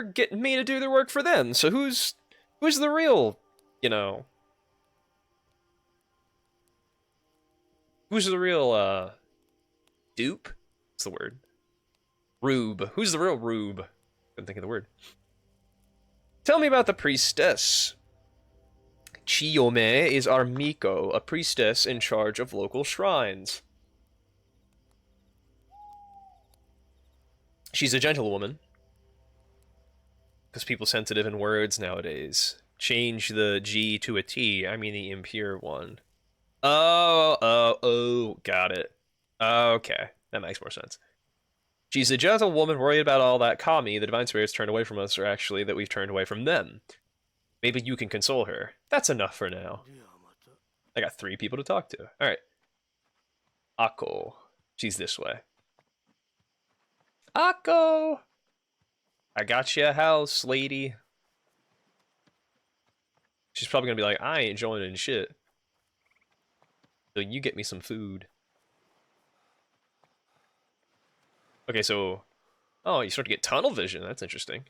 getting me to do their work for them. So who's the real, you know? Who's the real, dupe? What's the word? Rube. Who's the real Rube? Couldn't think of the word. Tell me about the priestess. Chiyome is our Miko, a priestess in charge of local shrines. She's a gentlewoman. Because people sensitive in words nowadays. Change the G to a T, I mean the impure one. Oh, got it. Okay, that makes more sense. She's a gentle woman worried about all that kami the divine spirits turned away from us, or actually that we've turned away from them. Maybe you can console her. That's enough for now. I got 3 people to talk to. Alright. Akko. She's this way. Akko! I got you a house, lady. She's probably gonna be like, I ain't joining shit. So you get me some food. Okay, so... Oh, you start to get tunnel vision. That's interesting.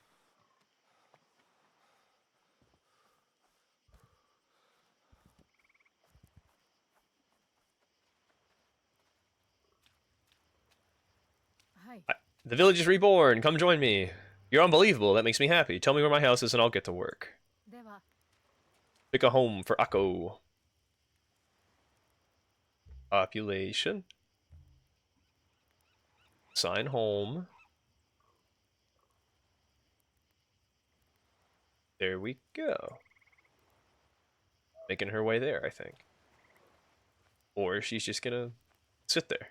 The village is reborn. Come join me. You're unbelievable. That makes me happy. Tell me where my house is and I'll get to work. Pick a home for Akko. Population. Sign home. There we go. Making her way there, I think. Or she's just gonna sit there.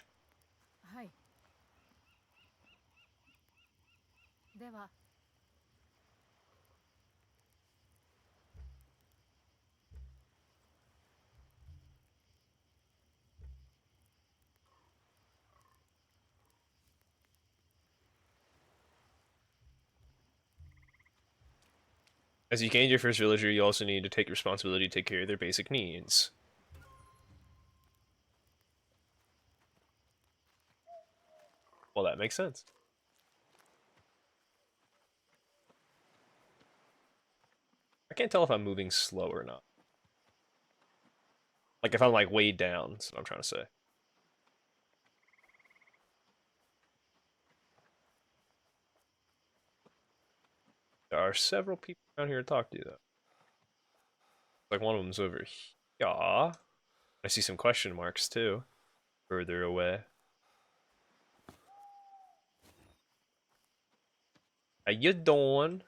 As you gain your first villager, you also need to take responsibility to take care of their basic needs. Well, that makes sense. I can't tell if I'm moving slow or not. Like if I'm like way down, that's what I'm trying to say. There are several people around here to talk to, though. Like one of them's over here. I see some question marks, too. Further away. How you doing?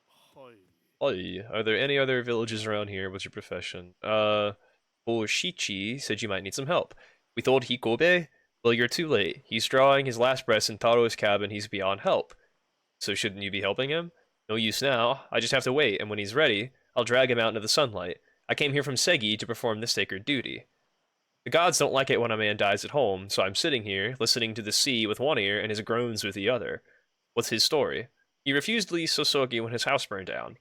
Hi. Are there any other villages around here? What's your profession? Oshichi said you might need some help. We told Hikobe? Well, you're too late. He's drawing his last breaths in Taro's cabin. He's beyond help. So shouldn't you be helping him? No use now. I just have to wait, and when he's ready, I'll drag him out into the sunlight. I came here from Segi to perform this sacred duty. The gods don't like it when a man dies at home, so I'm sitting here, listening to the sea with one ear and his groans with the other. What's his story? He refused to leave Sosogi when his house burned down.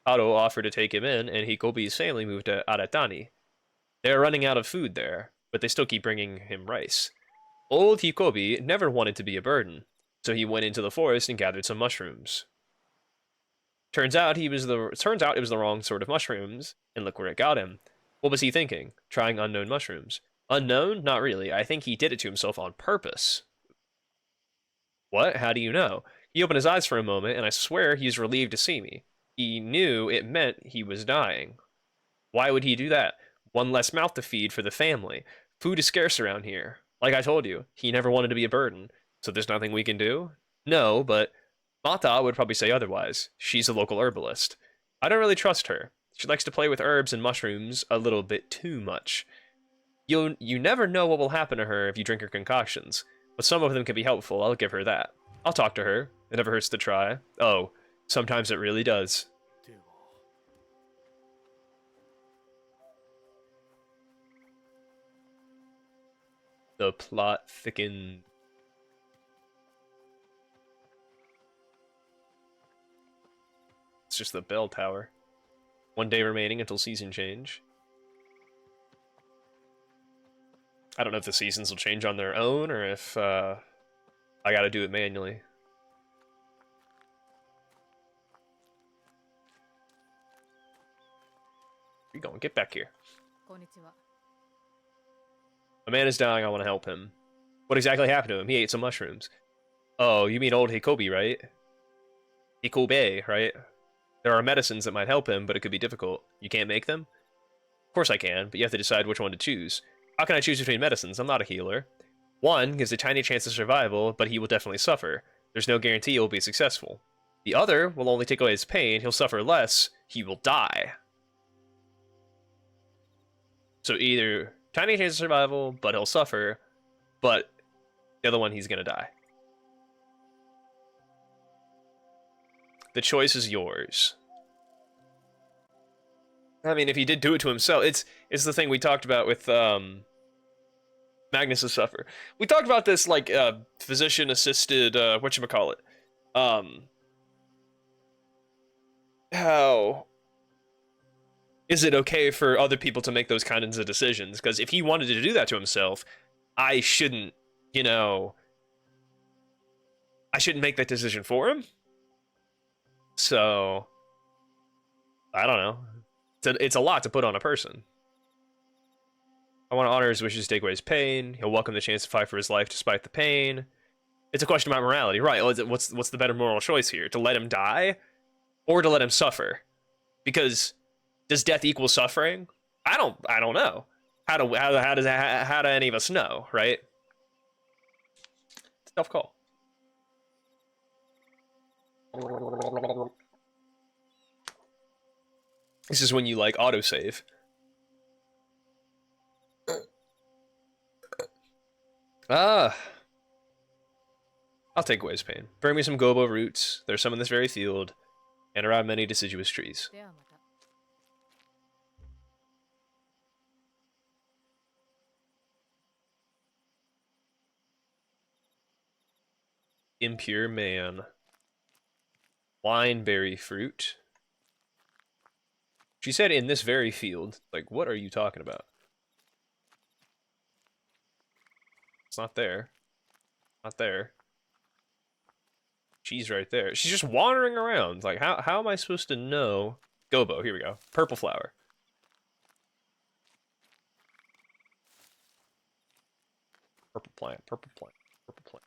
Taro offered to take him in, and Hikobi's family moved to Aratani. They are running out of food there, but they still keep bringing him rice. Old Hikobi never wanted to be a burden, so he went into the forest and gathered some mushrooms. Turns out it was the wrong sort of mushrooms, and look where it got him. What was he thinking? Trying unknown mushrooms. Unknown? Not really. I think he did it to himself on purpose. What? How do you know? He opened his eyes for a moment, and I swear he was relieved to see me. He knew it meant he was dying. Why would he do that? One less mouth to feed for the family. Food is scarce around here. Like I told you, he never wanted to be a burden. So there's nothing we can do? No, but Mata would probably say otherwise. She's a local herbalist. I don't really trust her. She likes to play with herbs and mushrooms a little bit too much. You never know what will happen to her if you drink her concoctions, but some of them can be helpful, I'll give her that. I'll talk to her. It never hurts to try. Oh, sometimes it really does. The plot thickened. It's just the bell tower. 1 day remaining until season change. I don't know if the seasons will change on their own or if I gotta do it manually. Where you going? Get back here. A man is dying, I want to help him. What exactly happened to him? He ate some mushrooms. Oh, you mean old Hikobi, right? Hikobe, right? There are medicines that might help him, but it could be difficult. You can't make them? Of course I can, but you have to decide which one to choose. How can I choose between medicines? I'm not a healer. One gives a tiny chance of survival, but he will definitely suffer. There's no guarantee he will be successful. The other will only take away his pain, he'll suffer less, he will die. So either tiny chance of survival, but he'll suffer, but the other one he's gonna die. The choice is yours. I mean, if he did do it to himself, it's the thing we talked about with Magnus's suffer. We talked about this like physician-assisted whatchamacallit. How Is it okay for other people to make those kinds of decisions? Because if he wanted to do that to himself, I shouldn't, you know, I shouldn't make that decision for him. So, I don't know. It's a lot to put on a person. I want to honor his wishes, take away his pain. He'll welcome the chance to fight for his life despite the pain. It's a question about morality, right? What's the better moral choice here? To let him die, or to let him suffer? Because does death equal suffering? I don't know. How do any of us know, right? It's a tough call. This is when you like autosave. Ah, I'll take away his pain. Bring me some gobo roots. There's some in this very field, and around many deciduous trees. Impure man. Wineberry fruit. She said in this very field. Like, what are you talking about? It's not there. Not there. She's right there. She's just wandering around. Like, how am I supposed to know? Gobo, here we go. Purple flower. Purple plant, purple plant, purple plant.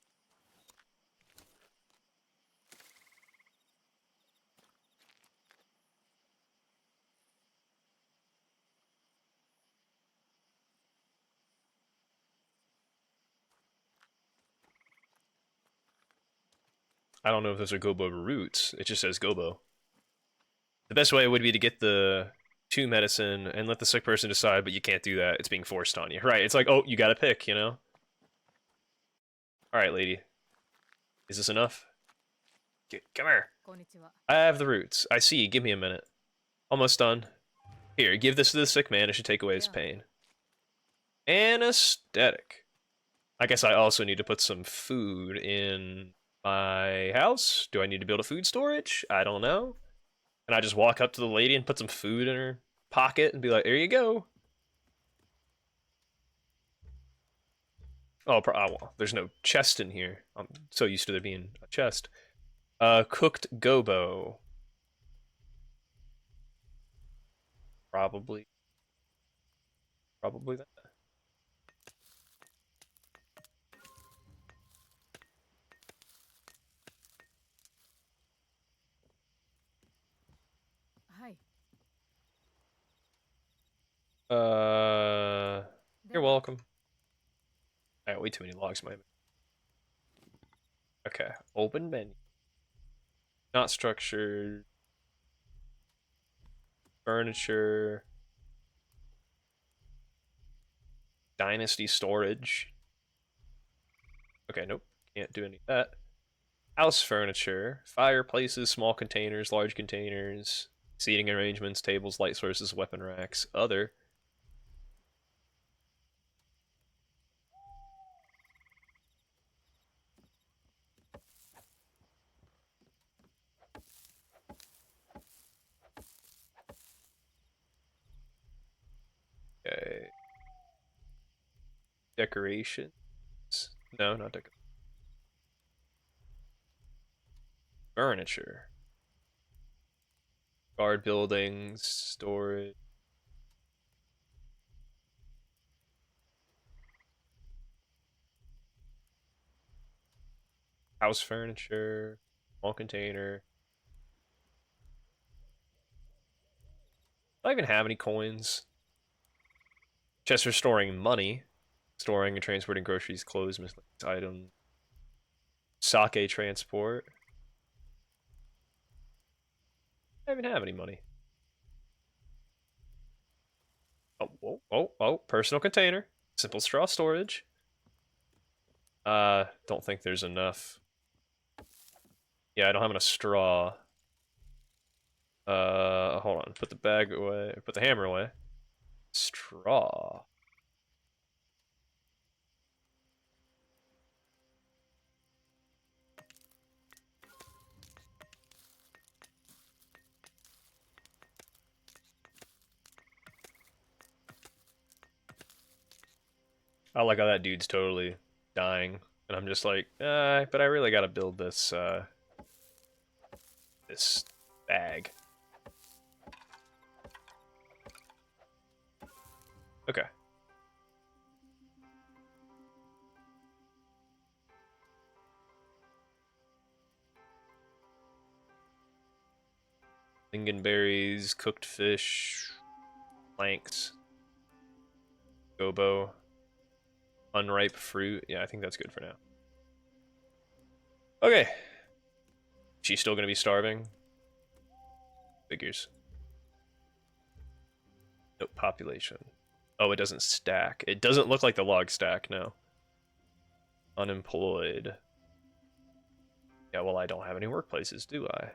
I don't know if those are gobo roots. It just says gobo. The best way would be to get the 2 medicine and let the sick person decide, but you can't do that. It's being forced on you. Right, it's like, oh, you gotta pick, you know? Alright, lady. Is this enough? Come here. I have the roots. I see. Give me a minute. Almost done. Here, give this to the sick man. It should take away his pain. Anesthetic. I guess I also need to put some food in my house. Do I need to build a food storage? I don't know. Can I just walk up to the lady and put some food in her pocket and be like, there you go? Oh, well, there's no chest in here. I'm so used to there being a chest. Cooked gobo. Probably that. You're welcome. I got way too many logs in my. Okay, open menu. Not structured. Furniture. Dynasty storage. Okay, nope. Can't do any of that. House furniture. Fireplaces, small containers, large containers. Seating arrangements, tables, light sources, weapon racks. Other. Okay. Decorations. No, not decorations. Furniture. Guard buildings, storage. House furniture. Small container. Do I even have any coins? Chest for storing money. Storing and transporting groceries, clothes, miscellaneous items. Sake transport. I don't even have any money. Oh, personal container. Simple straw storage. Don't think there's enough. Yeah, I don't have enough straw. Hold on. Put the bag away. Put the hammer away. Straw. I like how that dude's totally dying, and I'm just like, but I really gotta build this, this bag. Okay. Lingonberries, cooked fish, planks, gobo, unripe fruit. Yeah, I think that's good for now. Okay. She's still gonna be starving. Figures. Nope, population. Oh, it doesn't stack. It doesn't look like the log stack, no. Unemployed. Yeah, well, I don't have any workplaces, do I?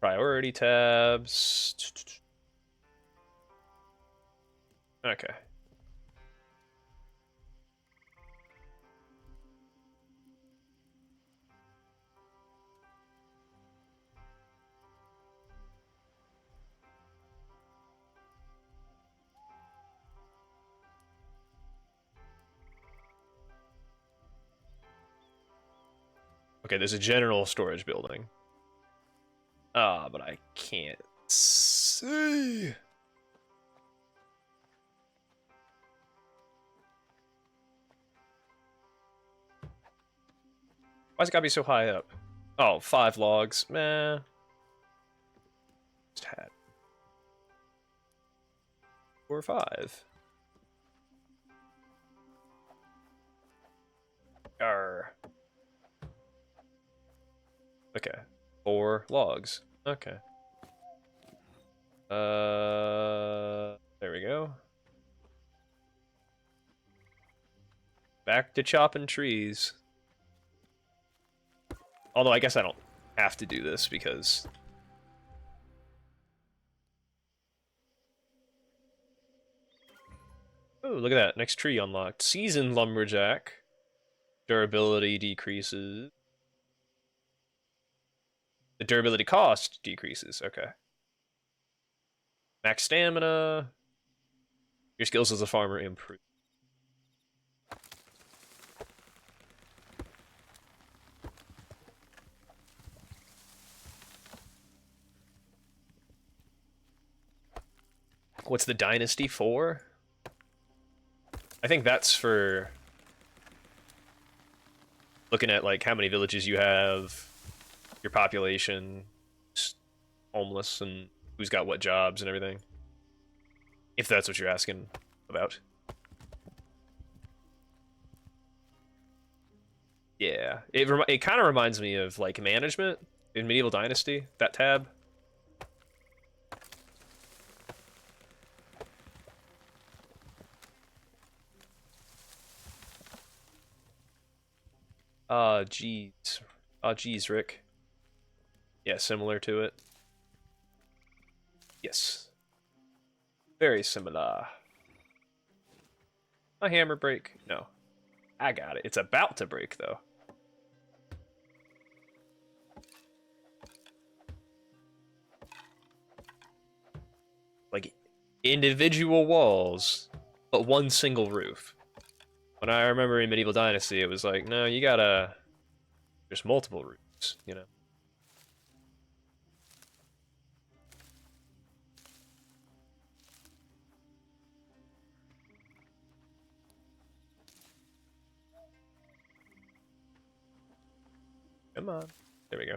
Priority tabs. Okay. Okay, there's a general storage building. Ah, but I can't see. Why's it gotta be so high up? Oh, 5 logs. Meh. Just had 4 or 5. Arr. Okay. 4 logs. Okay. There we go. Back to chopping trees. Although I guess I don't have to do this because... Oh, look at that. Next tree unlocked. Seasoned lumberjack. Durability decreases. The durability cost decreases. Okay. Max stamina. Your skills as a farmer improve. What's the dynasty for? I think that's for looking at like how many villages you have, your population, homeless, and who's got what jobs and everything. If that's what you're asking about. Yeah, it kind of reminds me of like management in Medieval Dynasty, that tab. Jeez. Jeez, Rick. Yeah, similar to it. Yes. Very similar. My hammer break? No. I got it. It's about to break, though. Like, individual walls, but one single roof. When I remember in Medieval Dynasty, it was like, no, you gotta... There's multiple roofs, you know? Come on. There we go.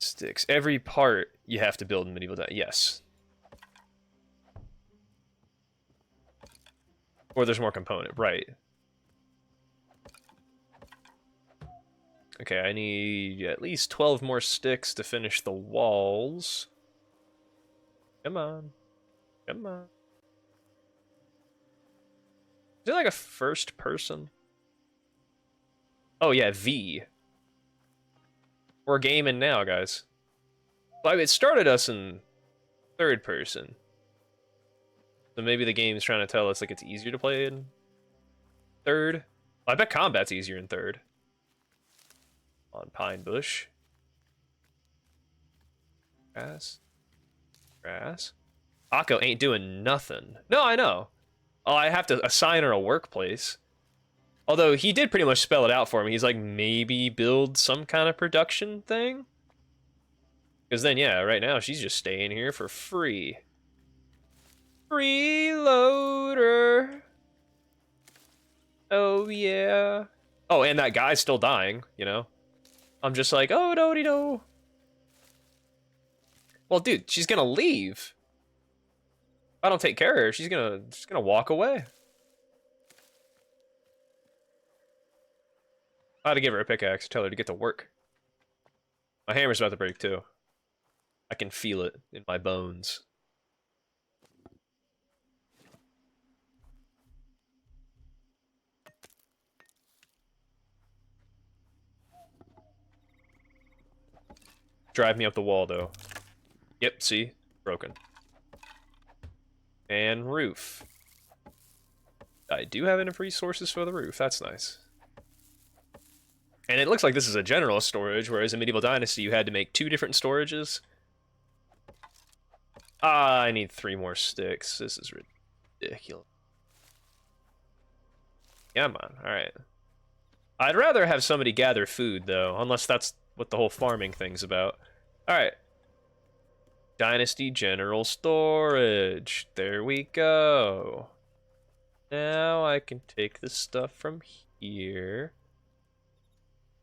Sticks. Every part you have to build in Medieval Dynasty. Yes. Or there's more component, right. Okay, I need at least 12 more sticks to finish the walls. Come on. Come on. Is it like a first person? Oh yeah, V. We're gaming now, guys. Well, it started us in third person. So maybe the game's trying to tell us like it's easier to play in third. I bet combat's easier in third. On pine bush. Grass. Grass. Akko ain't doing nothing. No, I know. Oh, I have to assign her a workplace. Although he did pretty much spell it out for me. He's like, maybe build some kind of production thing? Because then, yeah, right now she's just staying here for free. Freeloader. Oh, yeah. Oh, and that guy's still dying, you know? I'm just like, oh, do-de-do. Well, dude, she's gonna leave. If I don't take care of her, she's gonna walk away. I had to give her a pickaxe, tell her to get to work. My hammer's about to break, too. I can feel it in my bones. Drive me up the wall, though. Yep, see? Broken. And roof. I do have enough resources for the roof. That's nice. And it looks like this is a general storage, whereas in Medieval Dynasty you had to make 2 different storages. Ah, I need 3 more sticks. This is ridiculous. Come on, alright. I'd rather have somebody gather food, though, unless that's what the whole farming thing's about. Alright. Dynasty General Storage. There we go. Now I can take the stuff from here.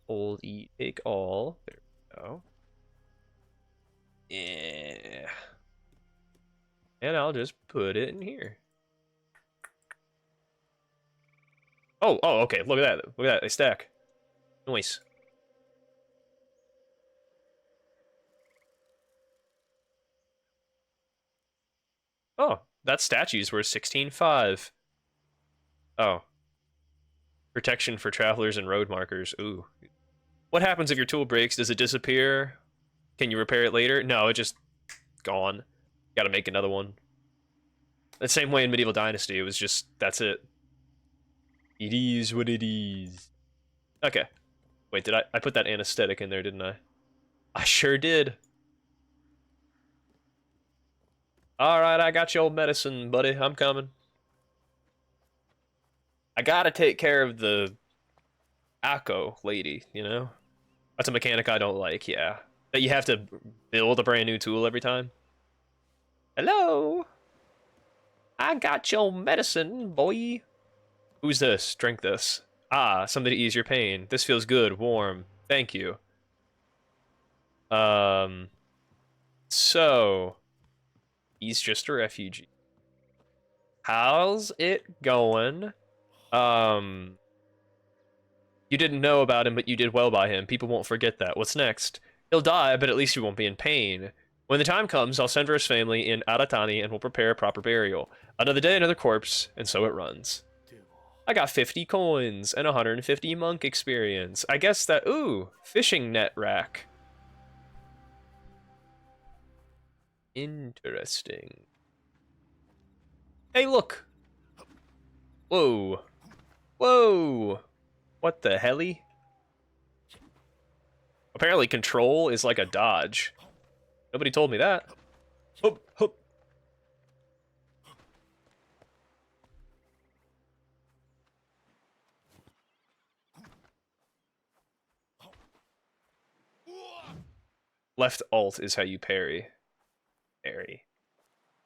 Hold, eat, take all. There we go. Yeah. And I'll just put it in here. Oh, okay. Look at that. Look at that. They stack. Nice. Oh, that statue's worth 16.5. Oh. Protection for travelers and road markers. Ooh. What happens if your tool breaks? Does it disappear? Can you repair it later? No, it just gone. Gotta make another one. The same way in Medieval Dynasty, it was just, that's it. It is what it is. Okay. Wait, did I put that anesthetic in there, didn't I? I sure did. Alright, I got your old medicine, buddy. I'm coming. I gotta take care of the Akko lady, you know? That's a mechanic I don't like, yeah. That you have to build a brand new tool every time. Hello? I got your medicine, boy. Who's this? Drink this. Ah, something to ease your pain. This feels good, warm. Thank you. So... he's just a refugee. How's it going? You didn't know about him, but you did well by him. People won't forget that. What's next? He'll die, but at least he won't be in pain. When the time comes, I'll send for his family in Aratani and we'll prepare a proper burial. Another day, another corpse, and so it runs. I got 50 coins and 150 monk experience. I guess that... ooh, fishing net rack. Interesting. Hey, look! Whoa. Whoa! What the helly? Apparently control is like a dodge. Nobody told me that. Hup, hup. Left alt is how you parry. Parry.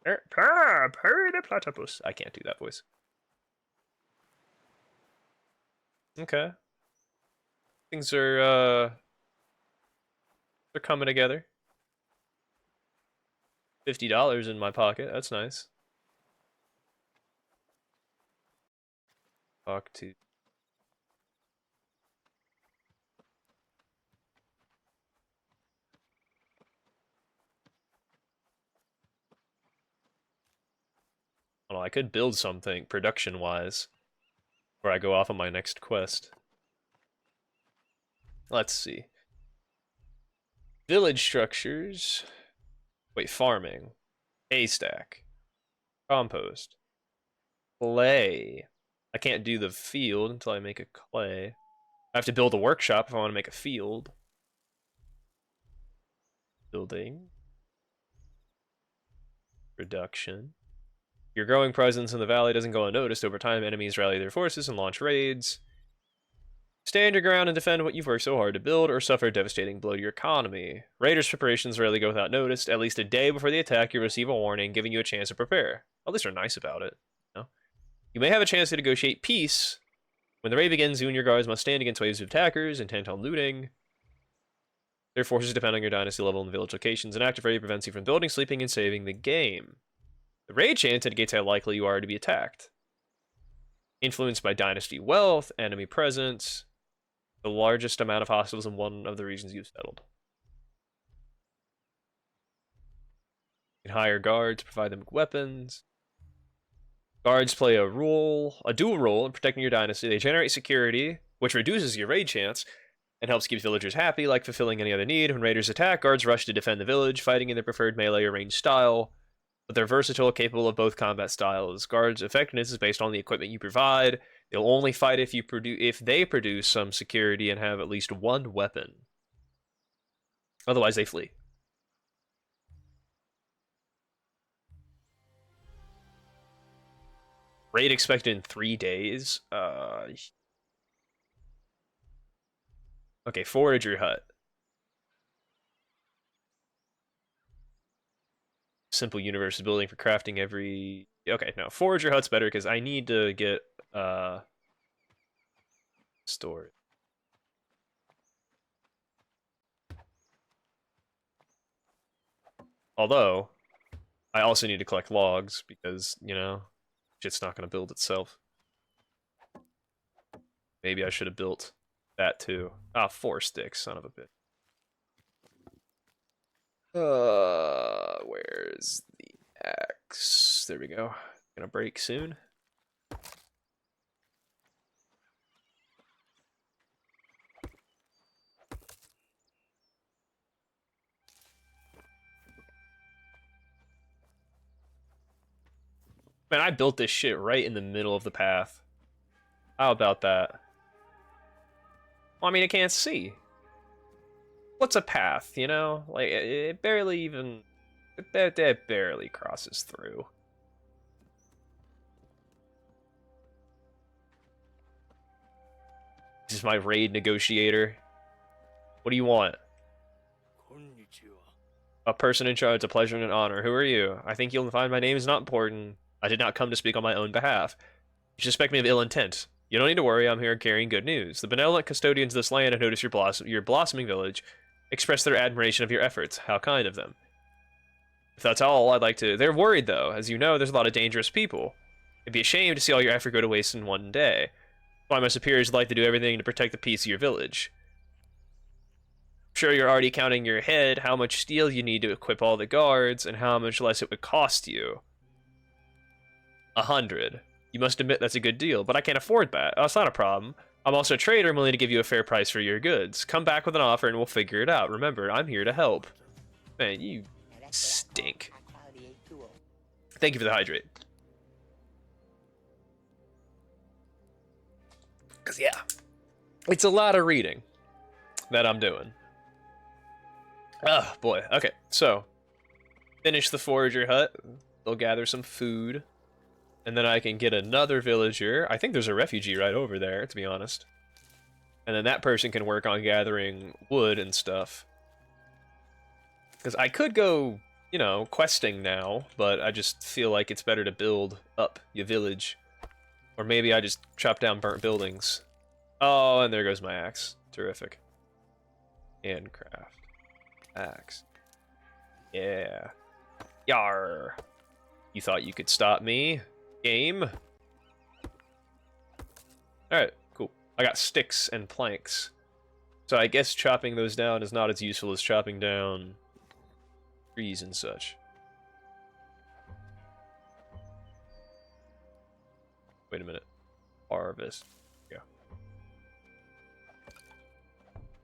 Parry the platypus. I can't do that voice. Okay. Things are, they're coming together. $50 in my pocket. That's nice. Talk to... well, I could build something production-wise before I go off on my next quest. Let's see. Village structures. Wait, farming. Haystack. Compost. Clay. I can't do the field until I make a clay. I have to build a workshop if I want to make a field. Building. Reduction. Your growing presence in the valley doesn't go unnoticed. Over time, enemies rally their forces and launch raids. Stand your ground and defend what you've worked so hard to build, or suffer a devastating blow to your economy. Raiders' preparations rarely go without notice. At least a day before the attack, you receive a warning, giving you a chance to prepare. At least they're nice about it. You may have a chance to negotiate peace. When the raid begins, you and your guards must stand against waves of attackers, intent on looting. Their forces depend on your dynasty level and village locations. An active raid prevents you from building, sleeping, and saving the game. The raid chance indicates how likely you are to be attacked. Influenced by dynasty wealth, enemy presence, the largest amount of hostiles in one of the regions you've settled. You can hire guards, provide them with weapons. Guards play a dual role in protecting your dynasty. They generate security, which reduces your raid chance, and helps keep villagers happy, like fulfilling any other need. When raiders attack, guards rush to defend the village, fighting in their preferred melee or ranged style. But they're versatile, capable of both combat styles. Guards' effectiveness is based on the equipment you provide. They'll only fight if they produce some security and have at least one weapon. Otherwise, they flee. Raid expected in 3 days. Okay, forage your hut. Simple universe building for crafting every... Okay, no, forage your hut's better because I need to get storage. Although, I also need to collect logs because, you know, shit's not going to build itself. Maybe I should have built that too. Ah, 4 sticks, son of a bitch. Where's the axe? There we go. Gonna break soon. Man, I built this shit right in the middle of the path. How about that? Well, I mean, I can't see. What's a path, you know? Like, it barely even... It barely crosses through. This is my raid negotiator. What do you want? A person in charge, a pleasure and an honor. Who are you? I think you'll find my name is not important. I did not come to speak on my own behalf. You suspect me of ill intent. You don't need to worry, I'm here carrying good news. The benevolent custodians of this land have noticed your blossoming village, express their admiration of your efforts. How kind of them. If that's all, I'd like to... They're worried, though. As you know, there's a lot of dangerous people. It'd be a shame to see all your effort go to waste in one day. Why my superiors would like to do everything to protect the peace of your village. I'm sure you're already counting in your head how much steel you need to equip all the guards, and how much less it would cost you. 100. You must admit that's a good deal, but I can't afford that. Oh, it's not a problem. I'm also a trader and willing to give you a fair price for your goods. Come back with an offer and we'll figure it out. Remember, I'm here to help. Man, you stink. Thank you for the hydrate. Because, yeah, it's a lot of reading that I'm doing. Oh, boy. Okay, so finish the forager hut. They'll gather some food. And then I can get another villager. I think there's a refugee right over there, to be honest. And then that person can work on gathering wood and stuff. Because I could go, you know, questing now, but I just feel like it's better to build up your village. Or maybe I just chop down burnt buildings. Oh, and there goes my axe. Terrific. Handcraft. Axe. Yeah. Yar. You thought you could stop me? Game. Alright, cool. I got sticks and planks. So I guess chopping those down is not as useful as chopping down trees and such. Wait a minute. Harvest. Yeah.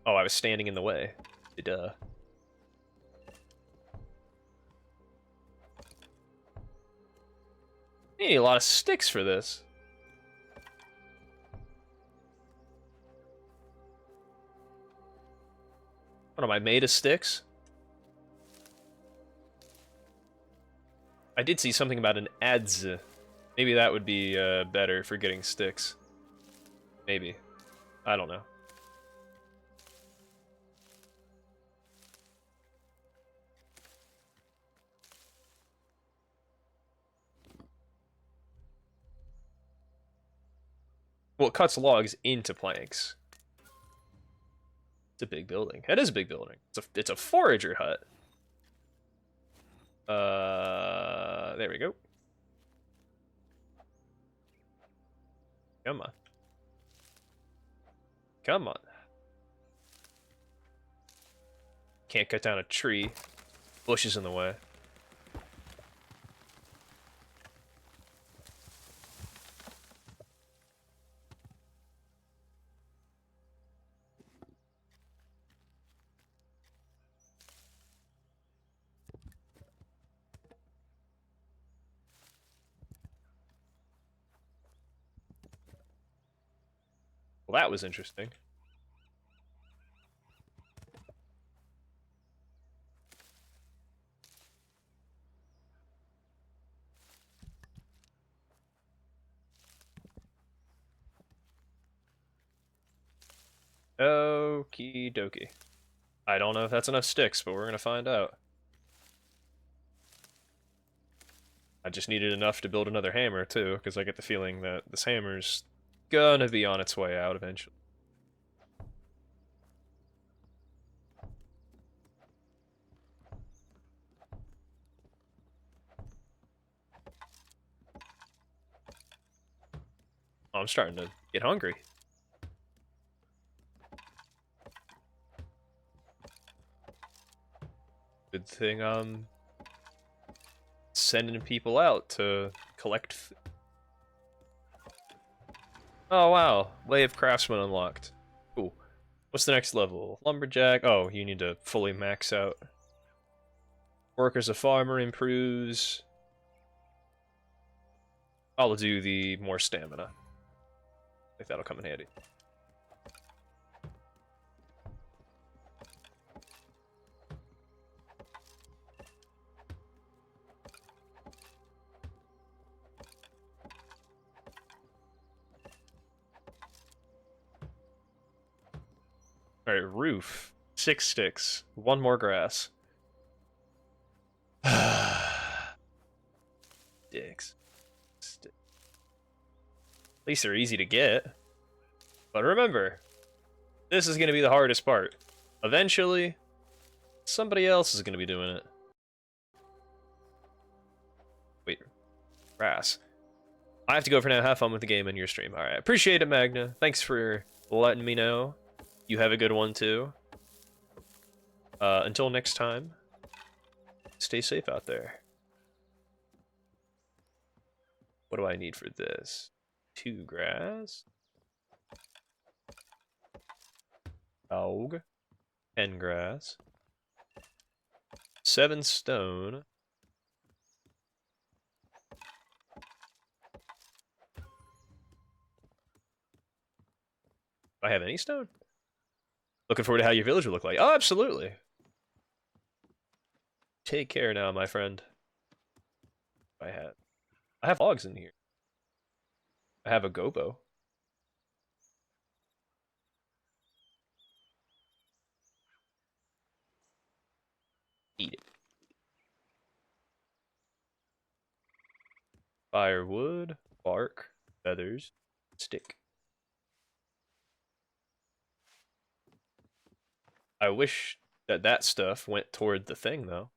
Oh, I was standing in the way. Duh. I need a lot of sticks for this. What am I made of sticks? I did see something about an adze. Maybe that would be better for getting sticks. Maybe. I don't know. Well, it cuts logs into planks. It's a big building. It is a big building. It's a forager hut. There we go. Come on. Come on. Can't cut down a tree. Bushes in the way. Well, that was interesting. Okie dokie. I don't know if that's enough sticks, but we're gonna find out. I just needed enough to build another hammer, too, because I get the feeling that this hammer's gonna be on its way out eventually. Oh, I'm starting to get hungry. Good thing I'm sending people out to collect. Oh wow, Way of Craftsman unlocked. Cool. What's the next level? Lumberjack. Oh, you need to fully max out. Work as a farmer improves. I'll do the more stamina. I think that'll come in handy. Alright, roof. 6 sticks. 1 more grass. Sticks. At least they're easy to get. But remember, this is going to be the hardest part. Eventually, somebody else is going to be doing it. Wait. Grass. I have to go for now. Have fun with the game and your stream. Alright, appreciate it, Magna. Thanks for letting me know. You have a good one, too. Until next time, stay safe out there. What do I need for this? 2 grass. Dog. 10 grass. 7 stone. Do I have any stone? Looking forward to how your village will look like. Oh, absolutely. Take care now, my friend. I have logs in here. I have a gobo. Eat it. Firewood, bark, feathers, stick. I wish that stuff went toward the thing, though.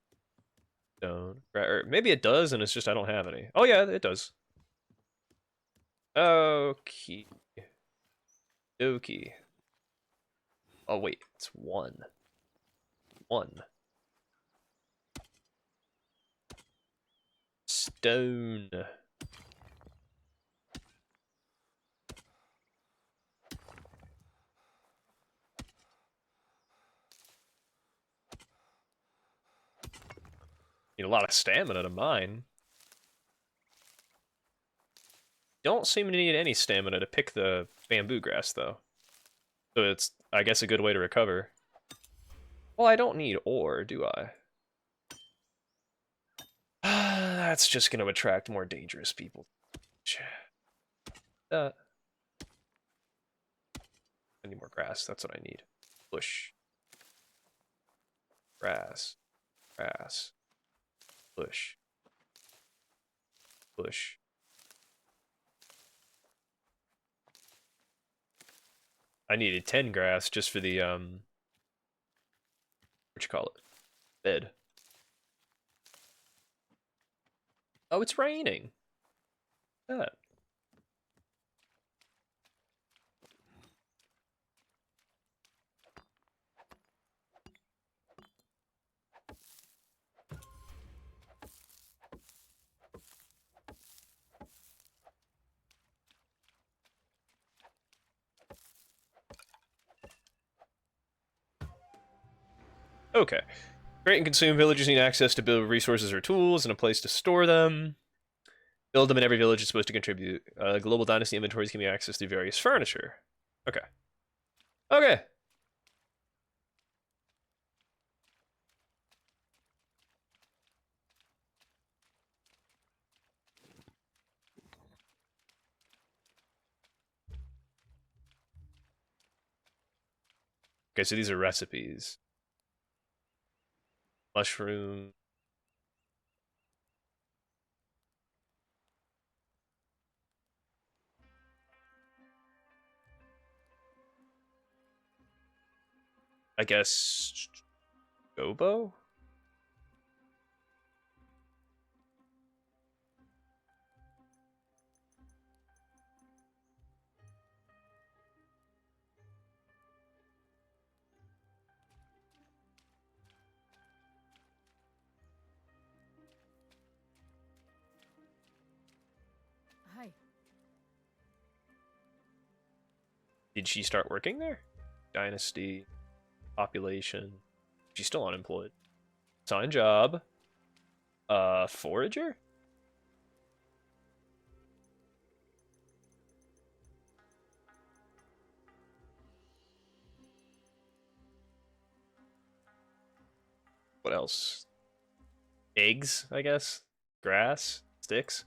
Stone. Or maybe it does, and it's just I don't have any. Oh, yeah, it does. Okay. Dokie. Oh, wait. It's 1. 1. Stone. Need a lot of stamina to mine. Don't seem to need any stamina to pick the bamboo grass, though. So it's, I guess, a good way to recover. Well, I don't need ore, do I? That's just going to attract more dangerous people. I need more grass. That's what I need. Bush. Grass. Grass. Bush. Bush. I needed 10 grass just for the, what you call it? Bed. Oh, it's raining. That. Okay. Create and consume villagers need access to build resources or tools and a place to store them. Build them in every village is supposed to contribute. Global dynasty inventories can be accessed through various furniture. Okay. Okay. Okay, so these are recipes. Mushroom. I guess gobo? Hi. Did she start working there? Dynasty, population. She's still unemployed. Sign job. Forager? What else? Eggs, I guess. Grass, sticks.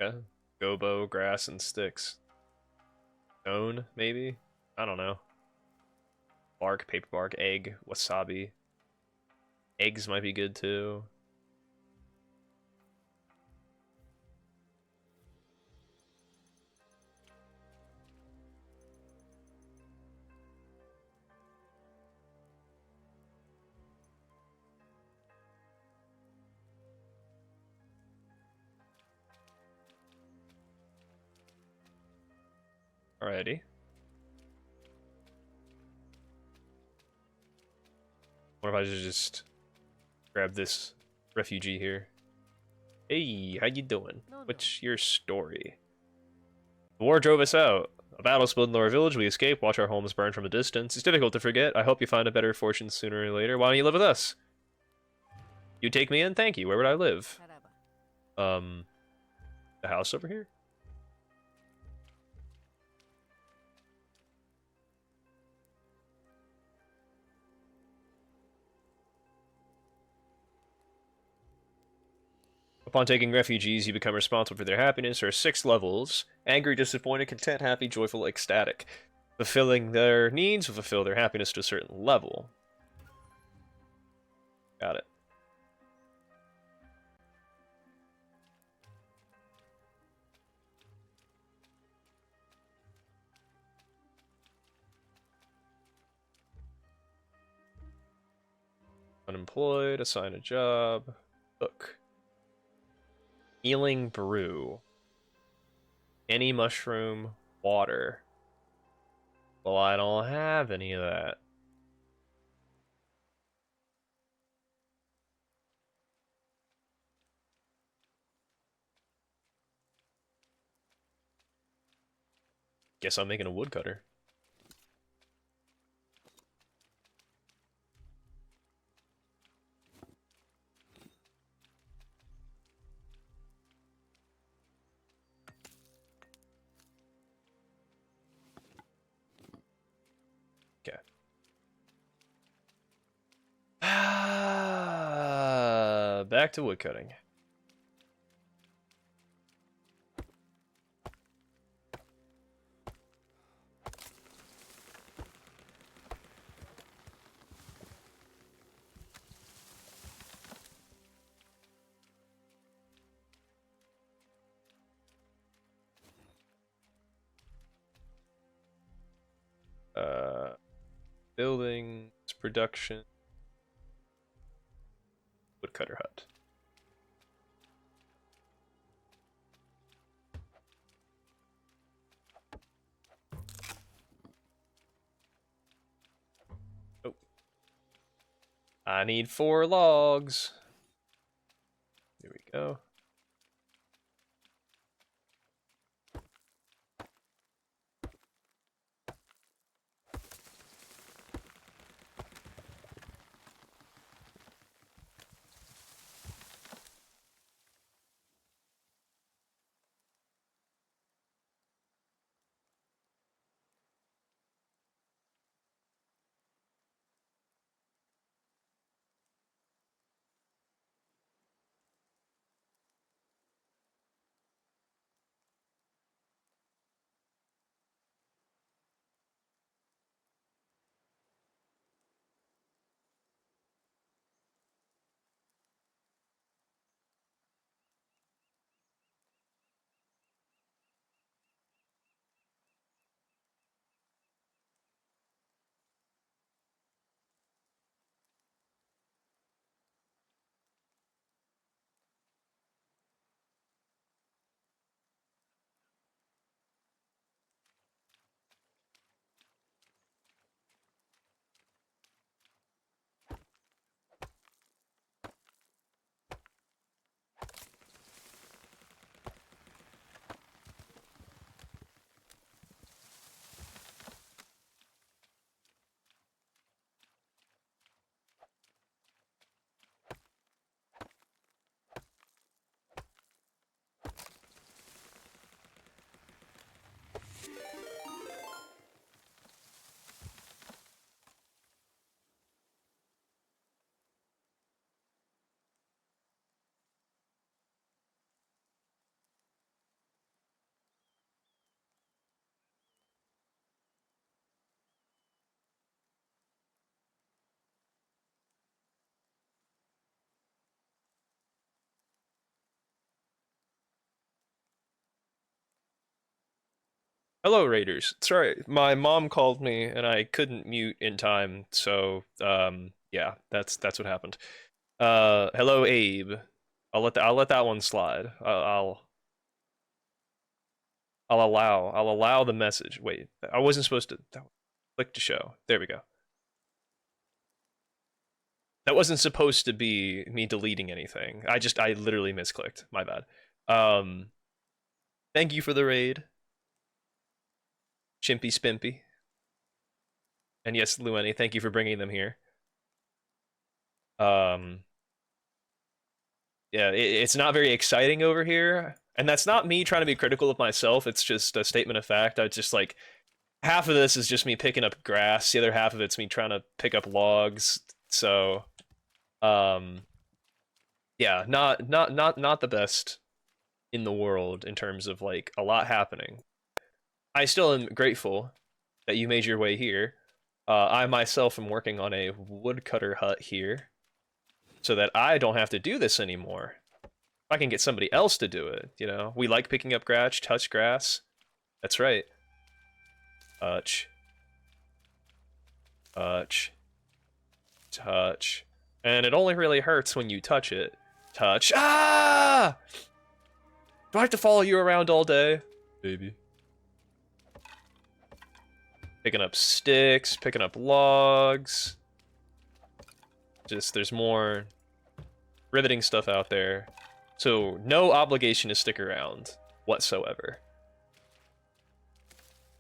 Yeah. Gobo, grass, and sticks. Stone, maybe? I don't know. Bark, paper bark, egg, wasabi. Eggs might be good too. Alrighty. What if I just grab this refugee here? Hey, how you doing? No, no. What's your story? The war drove us out. A battle split in our village. We escaped. Watch our homes burn from a distance. It's difficult to forget. I hope you find a better fortune sooner or later. Why don't you live with us? You take me in? Thank you. Where would I live? Caraba. The house over here? Upon taking refugees, you become responsible for their happiness. There are 6 levels. Angry, disappointed, content, happy, joyful, ecstatic. Fulfilling their needs will fulfill their happiness to a certain level. Got it. Unemployed, assign a job. Book. Healing brew. Any mushroom, water. Well, I don't have any of that. Guess I'm making a woodcutter. Okay. Back to woodcutting. Buildings, production, woodcutter hut. Oh. I need 4 logs. Here we go. Hello, Raiders. Sorry, my mom called me and I couldn't mute in time, so yeah, that's what happened. Hello, Abe. I'll let that one slide. I'll allow the message. Wait, I wasn't supposed to click to show. There we go. That wasn't supposed to be me deleting anything. I literally misclicked. My bad. Um, Thank you for the raid, Chimpy Spimpy. And yes, Lueni, thank you for bringing them here. Um, yeah, it's not very exciting over here, and that's not me trying to be critical of myself. It's just a statement of fact. I just like half of this is just me picking up grass. The other half of it's me trying to pick up logs. So, um, yeah, not the best in the world in terms of like a lot happening. I still am grateful that you made your way here. I myself am working on a woodcutter hut here so that I don't have to do this anymore. I can get somebody else to do it, you know? We like picking up grass, touch grass. That's right. Touch. Touch. Touch. And it only really hurts when you touch it. Touch. Ah! Do I have to follow you around all day? Baby. Picking up sticks, picking up logs. Just, there's more riveting stuff out there. So, no obligation to stick around whatsoever.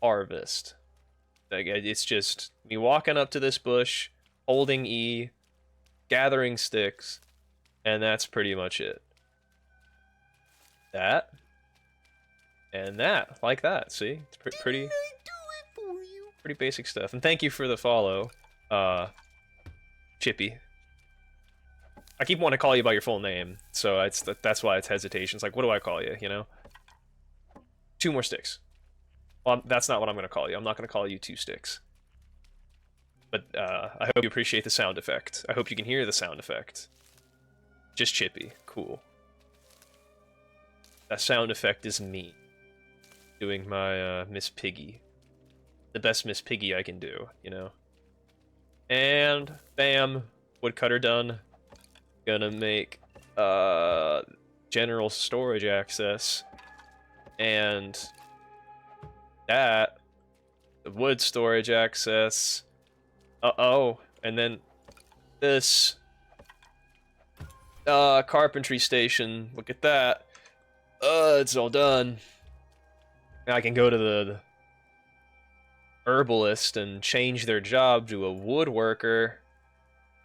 harvest. Like, it's just me walking up to this bush, holding E, gathering sticks, and that's pretty much it. That and that, like that. See, it's pretty basic stuff. And thank you for the follow, Chippy. I keep wanting to call you by your full name, so that's why it's hesitation. It's like, what do I call you? You know, 2 more sticks. Well, that's not what I'm gonna call you. I'm not gonna call you 2 sticks. But I hope you appreciate the sound effect. I hope you can hear the sound effect. Just Chippy. Cool. That sound effect is me doing my Miss Piggy. The best Miss Piggy I can do, you know? And bam, woodcutter done. Gonna make general storage access. And that, the wood storage access. Uh-oh, and then this carpentry station. Look at that. It's all done. Now I can go to the herbalist and change their job to a woodworker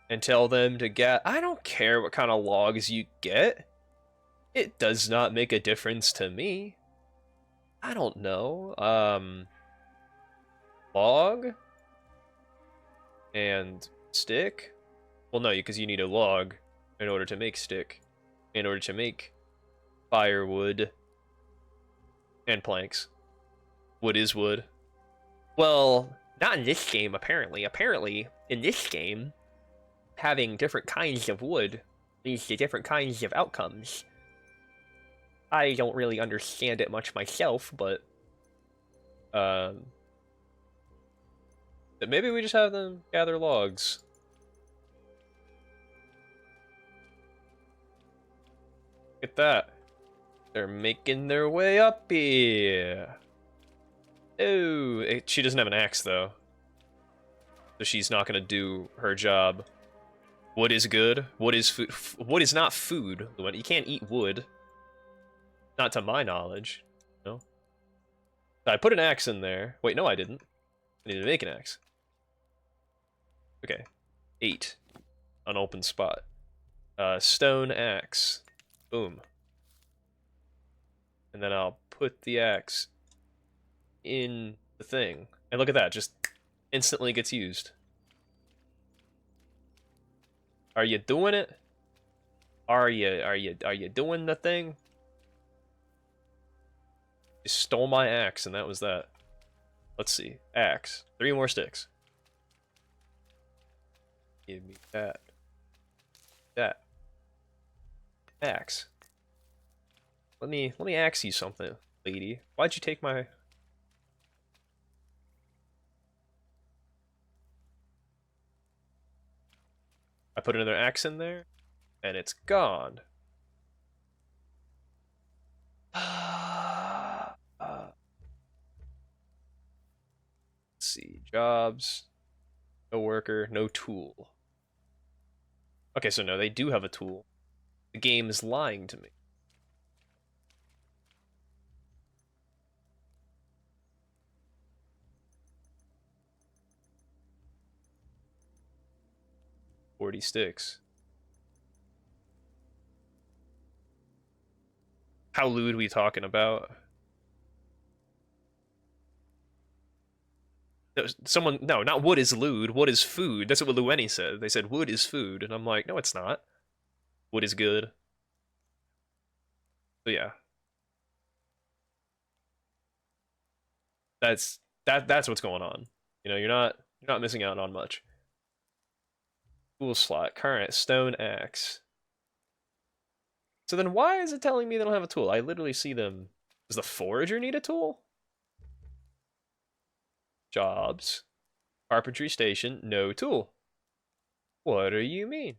and tell them to get... I don't care what kind of logs you get. It does not make a difference to me. I don't know. Log? And stick? Well, no, because you need a log in order to make stick. In order to make firewood and planks. Wood is wood. Well, not in this game, apparently. Apparently, in this game, having different kinds of wood leads to different kinds of outcomes. I don't really understand it much myself, but maybe we just have them gather logs. Look at that. They're making their way up here. Oh, she doesn't have an axe, though. So she's not going to do her job. Wood is good. Wood is food. Wood is not food. You can't eat wood. Not to my knowledge. No. I put an axe in there. Wait, no, I didn't. I need to make an axe. Okay. 8. Unopened spot. Stone axe. Boom. And then I'll put the axe in the thing. And look at that, just instantly gets used. Are you doing it? Are you doing the thing? You stole my axe and that was that. Let's see. Axe. 3 more sticks. Give me that. That. Axe. Let me ask you something, lady. Why'd you take my... I put another axe in there, and it's gone. Let's see. Jobs. No worker. No tool. Okay, so no, they do have a tool. The game is lying to me. $40. How lewd we talking about? Someone, no, not wood is lewd. Wood is food. That's what Lueni said. They said wood is food, and I'm like, no, it's not. Wood is good. So yeah, that's what's going on. You know, you're not missing out on much. Tool slot, current, stone axe. So then why is it telling me they don't have a tool? I literally see them. Does the forager need a tool? Jobs. Carpentry station, no tool. What do you mean?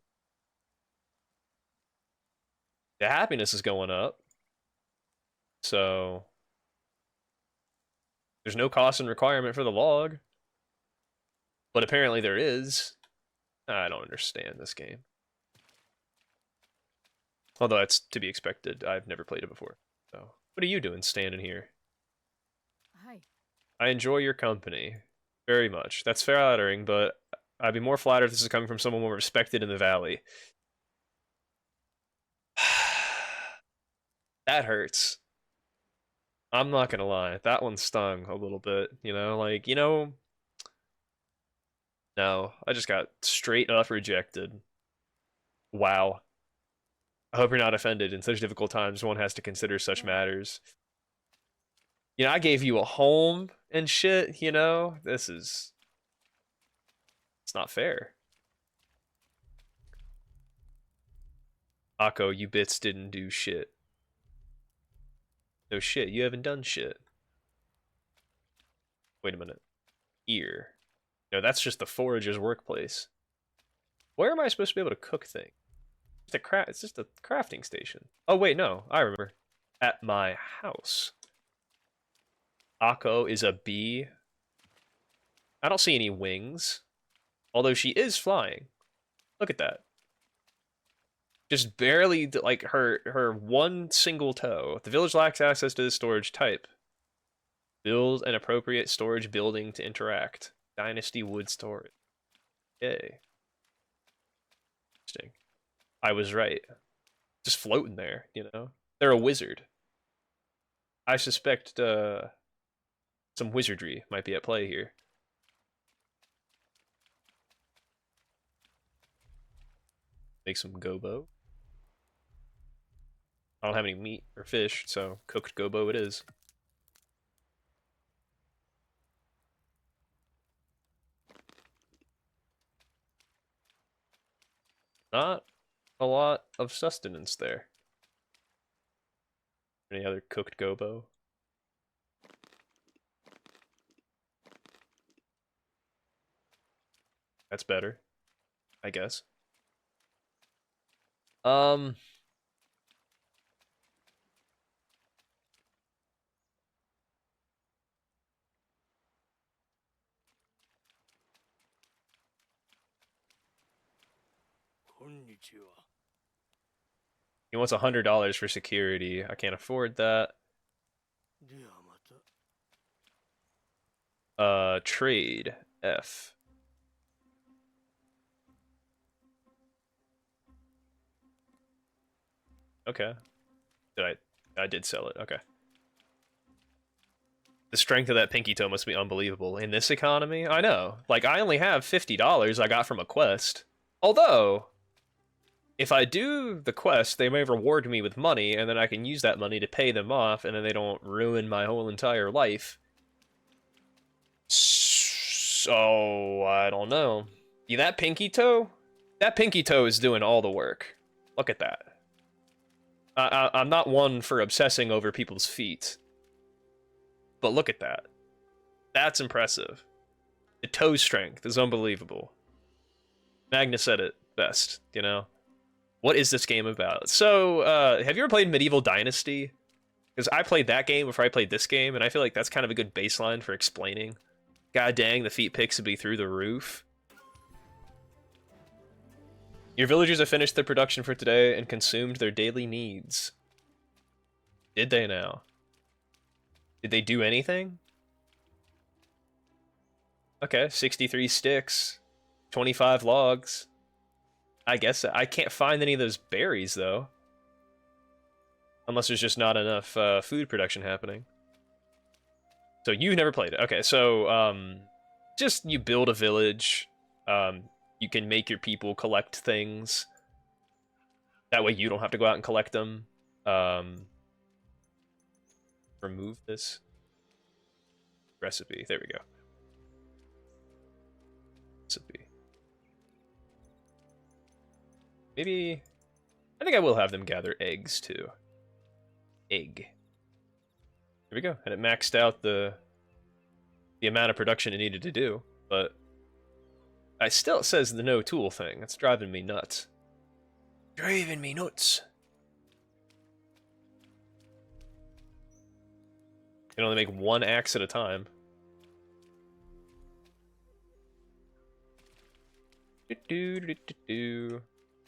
The happiness is going up. So there's no cost and requirement for the log. But apparently there is. I don't understand this game. Although that's to be expected. I've never played it before. So, what are you doing standing here? Hi. I enjoy your company very much. That's flattering, but I'd be more flattered if this is coming from someone more respected in the valley. That hurts. I'm not gonna lie. That one stung a little bit, you know? Like, no. I just got straight up rejected. Wow. I hope you're not offended. In such difficult times, one has to consider such matters. I gave you a home and shit, It's not fair. Akko, you bits didn't do shit. No shit, you haven't done shit. Wait a minute. Here. No, that's just the forager's workplace. Where am I supposed to be able to cook things? It's just a crafting station. Oh wait, no, I remember. At my house. Akko is a bee. I don't see any wings. Although she is flying. Look at that. Just barely, like, her one single toe. The village lacks access to this storage type. Build an appropriate storage building to interact. Dynasty wood storage. Yay. Interesting. I was right. Just floating there, They're a wizard. I suspect some wizardry might be at play here. Make some gobo. I don't have any meat or fish, so cooked gobo it is. Not a lot of sustenance there. Any other cooked gobo? That's better, I guess. He wants $100 for security. I can't afford that. Trade F. Okay. I did sell it. Okay. The strength of that pinky toe must be unbelievable. In this economy? I know. Like, I only have $50 I got from a quest. Although, if I do the quest, they may reward me with money, and then I can use that money to pay them off, and then they don't ruin my whole entire life. So, I don't know. See that pinky toe? That pinky toe is doing all the work. Look at that. I'm not one for obsessing over people's feet. But look at that. That's impressive. The toe strength is unbelievable. Magnus said it best, What is this game about? So, have you ever played Medieval Dynasty? Because I played that game before I played this game, and I feel like that's kind of a good baseline for explaining. God dang, the feet picks would be through the roof. Your villagers have finished their production for today and consumed their daily needs. Did they now? Did they do anything? Okay, 63 sticks, 25 logs. I guess I can't find any of those berries, though. Unless there's just not enough food production happening. So you've never played it. Okay, so just you build a village. You can make your people collect things. That way you don't have to go out and collect them. Remove this recipe. There we go. Recipe. Maybe I think I will have them gather eggs too. Egg. Here we go. And it maxed out the amount of production it needed to do, but it still says the no tool thing. That's driving me nuts. Driving me nuts. You can only make one axe at a time.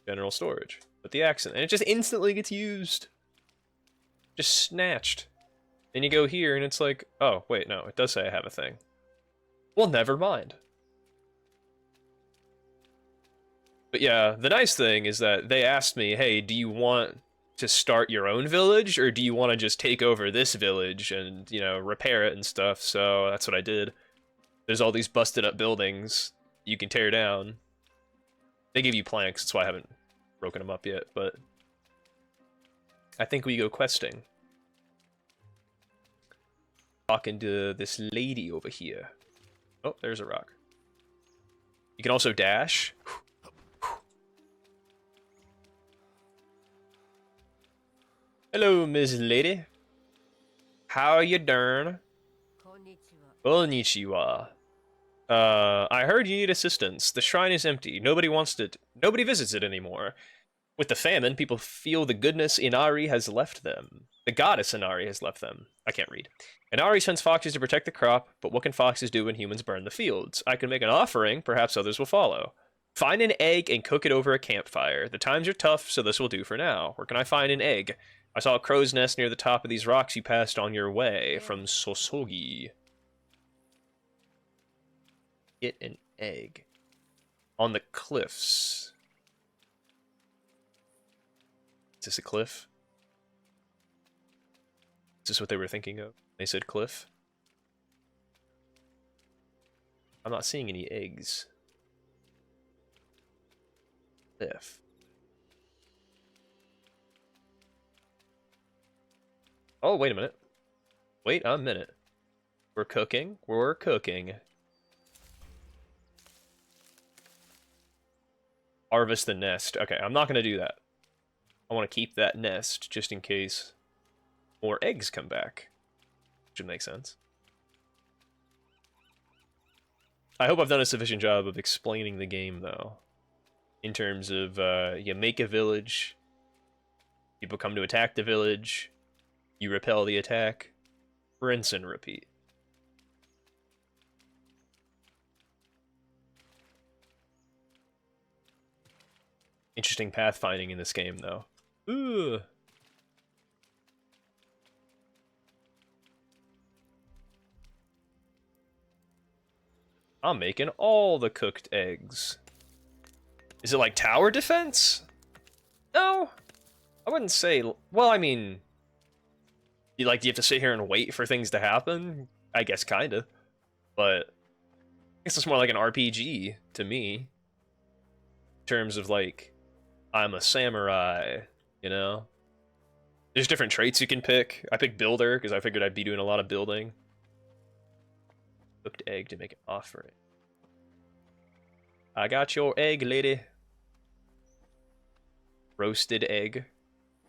General storage. Put the axe in, and it just instantly gets used. Just snatched. And you go here, and it's like, oh, wait, no, it does say I have a thing. Well, never mind. But yeah, the nice thing is that they asked me, hey, do you want to start your own village, or do you want to just take over this village and, you know, repair it and stuff? So that's what I did. There's all these busted up buildings you can tear down. They give you planks, that's why I haven't broken them up yet, but I think we go questing. Talking to this lady over here. Oh, there's a rock. You can also dash. Hello, Miss Lady. How are you doing? Konnichiwa. I heard you need assistance. The shrine is empty. Nobody visits it anymore. With the famine, people feel the goodness Inari has left them. The goddess Inari has left them. I can't read. Inari sends foxes to protect the crop, but what can foxes do when humans burn the fields? I can make an offering, perhaps others will follow. Find an egg and cook it over a campfire. The times are tough, so this will do for now. Where can I find an egg? I saw a crow's nest near the top of these rocks you passed on your way, from Sosogi. Get an egg. On the cliffs. Is this a cliff? Is this what they were thinking of? They said cliff? I'm not seeing any eggs. Cliff. Oh, wait a minute. Wait a minute. We're cooking. We're cooking. Harvest the nest. Okay, I'm not going to do that. I want to keep that nest just in case more eggs come back. Which would make sense. I hope I've done a sufficient job of explaining the game, though. In terms of, you make a village, people come to attack the village, you repel the attack, rinse and repeat. Interesting pathfinding in this game, though. Ooh. I'm making all the cooked eggs. Is it like tower defense? No. I wouldn't say... Well, I mean... Do you have to sit here and wait for things to happen? I guess kinda. But... I guess it's more like an RPG, to me. In terms of, like... I'm a samurai, you know? There's different traits you can pick. I picked builder, because I figured I'd be doing a lot of building. Cooked egg to make an offering. I got your egg, lady. Roasted egg.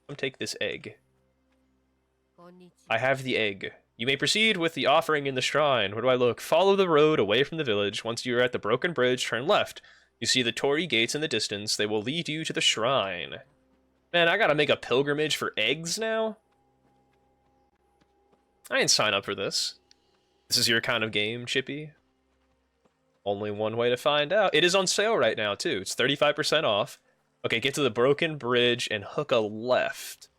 Come take this egg. I have the egg. You may proceed with the offering in the shrine. Where do I look? Follow the road away from the village. Once you are at the broken bridge, turn left. You see the torii gates in the distance. They will lead you to the shrine. Man, I gotta make a pilgrimage for eggs now? I didn't sign up for this. This is your kind of game, Chippy? Only one way to find out. It is on sale right now, too. It's 35% off. Okay, get to the broken bridge and hook a left.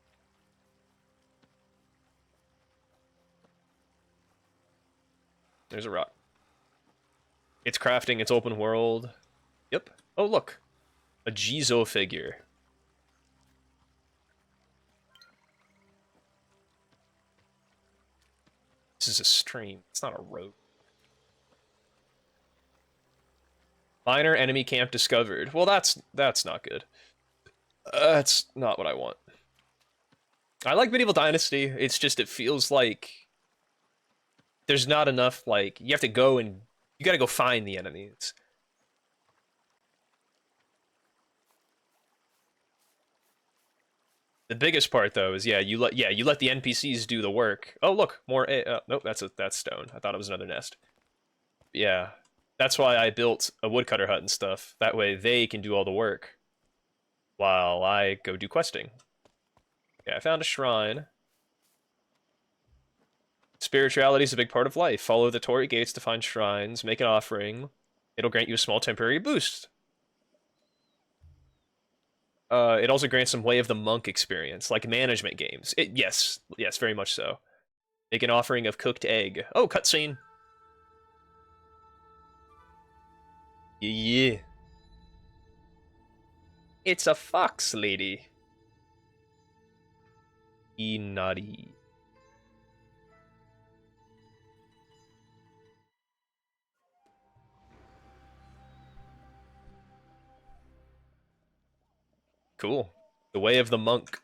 There's a rock. It's crafting, it's open world. Yep. Oh, look. A Jizo figure. This is a stream. It's not a road. Minor enemy camp discovered. Well, that's not good. That's not what I want. I like Medieval Dynasty. It's just, it feels like there's not enough, like, you have to go and you gotta go find the enemies. The biggest part, though, is you let the NPCs do the work. Oh, look, more. Nope, that's stone. I thought it was another nest. Yeah, that's why I built a woodcutter hut and stuff. That way they can do all the work while I go do questing. Yeah, I found a shrine. Spirituality is a big part of life. Follow the torii gates to find shrines. Make an offering. It'll grant you a small temporary boost. It also grants some Way of the Monk experience, like management games. Yes, very much so. Make an offering of cooked egg. Oh, cutscene. Yeah. It's a fox lady. Inari. Cool. The Way of the Monk.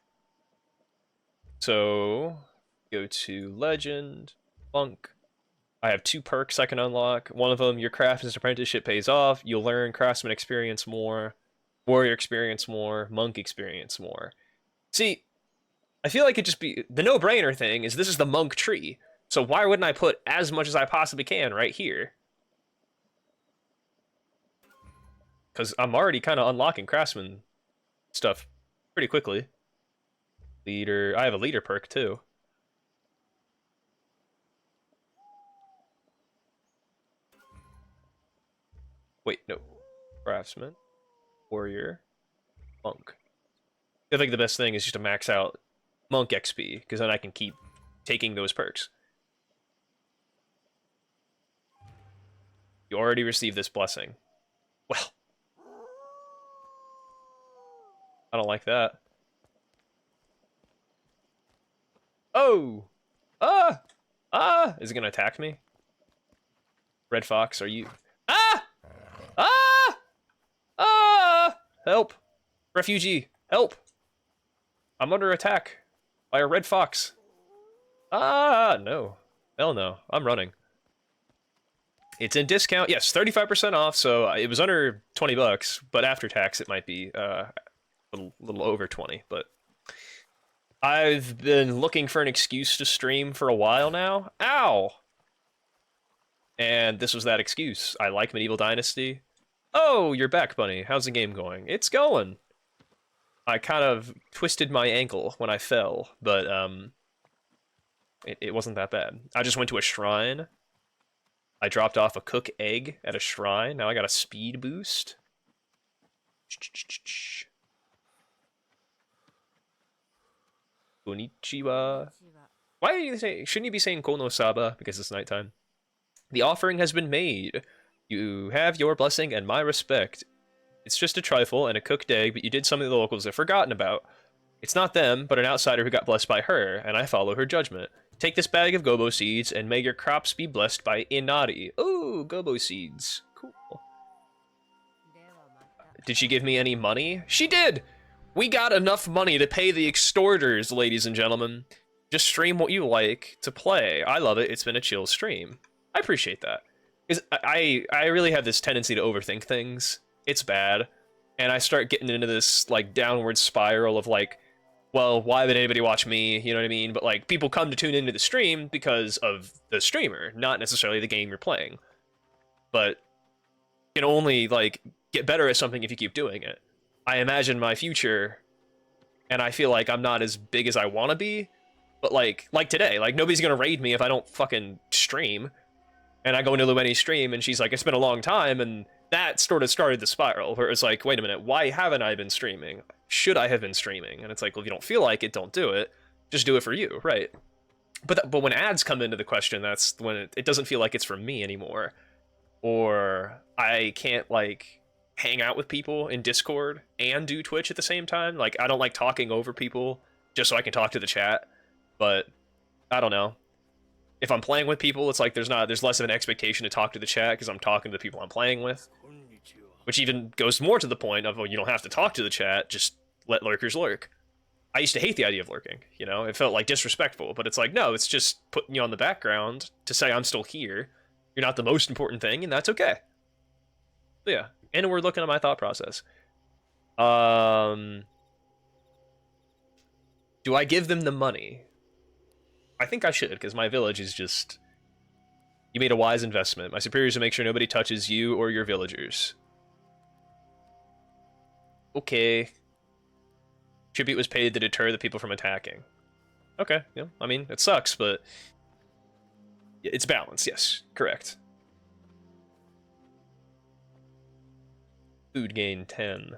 So, go to Legend, Monk. I have 2 perks I can unlock. One of them, your craftsman's apprenticeship pays off. You'll learn craftsman experience more, warrior experience more, monk experience more. See, I feel like it just be the no-brainer thing is this is the monk tree. So why wouldn't I put as much as I possibly can right here? Because I'm already kind of unlocking craftsman stuff pretty quickly. Leader, I have a leader perk too. Wait, no. Craftsman, warrior, monk. I think the best thing is just to max out monk XP, because then I can keep taking those perks. You already received this blessing. Well, I don't like that. Oh! Ah! Ah! Is it gonna attack me? Red Fox, are you... Ah! Ah! Ah! Help! Refugee, help! I'm under attack by a red fox. Ah, no. Hell no. I'm running. It's in discount. Yes, 35% off, so it was under 20 bucks, but after tax it might be a little over 20, but I've been looking for an excuse to stream for a while now. Ow! And this was that excuse. I like Medieval Dynasty. Oh, you're back, Bunny. How's the game going? It's going. I kind of twisted my ankle when I fell, but it wasn't that bad. I just went to a shrine. I dropped off a cook egg at a shrine. Now I got a speed boost. Konnichiwa. Why are you saying? Shouldn't you be saying Kono Saba because it's nighttime? The offering has been made. You have your blessing and my respect. It's just a trifle and a cooked egg, but you did something the locals have forgotten about. It's not them, but an outsider who got blessed by her, and I follow her judgment. Take this bag of gobo seeds, and may your crops be blessed by Inari. Ooh, gobo seeds. Cool. Did she give me any money? She did! We got enough money to pay the extorters, ladies and gentlemen. Just stream what you like to play. I love it. It's been a chill stream. I appreciate that. Because I really have this tendency to overthink things. It's bad. And I start getting into this, like, downward spiral of, like, well, why would anybody watch me? You know what I mean? But, like, people come to tune into the stream because of the streamer, not necessarily the game you're playing. But you can only, like, get better at something if you keep doing it. I imagine my future, and I feel like I'm not as big as I want to be, but, like today, like, nobody's gonna raid me if I don't fucking stream. And I go into Lueni's stream, and she's like, it's been a long time, and that sort of started the spiral, where it's like, wait a minute, why haven't I been streaming? Should I have been streaming? And it's like, well, if you don't feel like it, don't do it. Just do it for you, right? But when ads come into the question, that's when it doesn't feel like it's for me anymore. Or I can't, like, hang out with people in Discord and do Twitch at the same time. Like, I don't like talking over people just so I can talk to the chat. But I don't know. If I'm playing with people, it's like there's less of an expectation to talk to the chat because I'm talking to the people I'm playing with. Which even goes more to the point of, well, you don't have to talk to the chat, just let lurkers lurk. I used to hate the idea of lurking, you know? It felt like disrespectful, but it's like, no, it's just putting you on the background to say I'm still here. You're not the most important thing, and that's okay. So yeah, and we're looking at my thought process. Do I give them the money? I think I should, because my village is just... You made a wise investment. My superiors will make sure nobody touches you or your villagers. Okay. Tribute was paid to deter the people from attacking. Okay, yeah, I mean, it sucks, but... It's balanced, yes, correct. Food gain 10.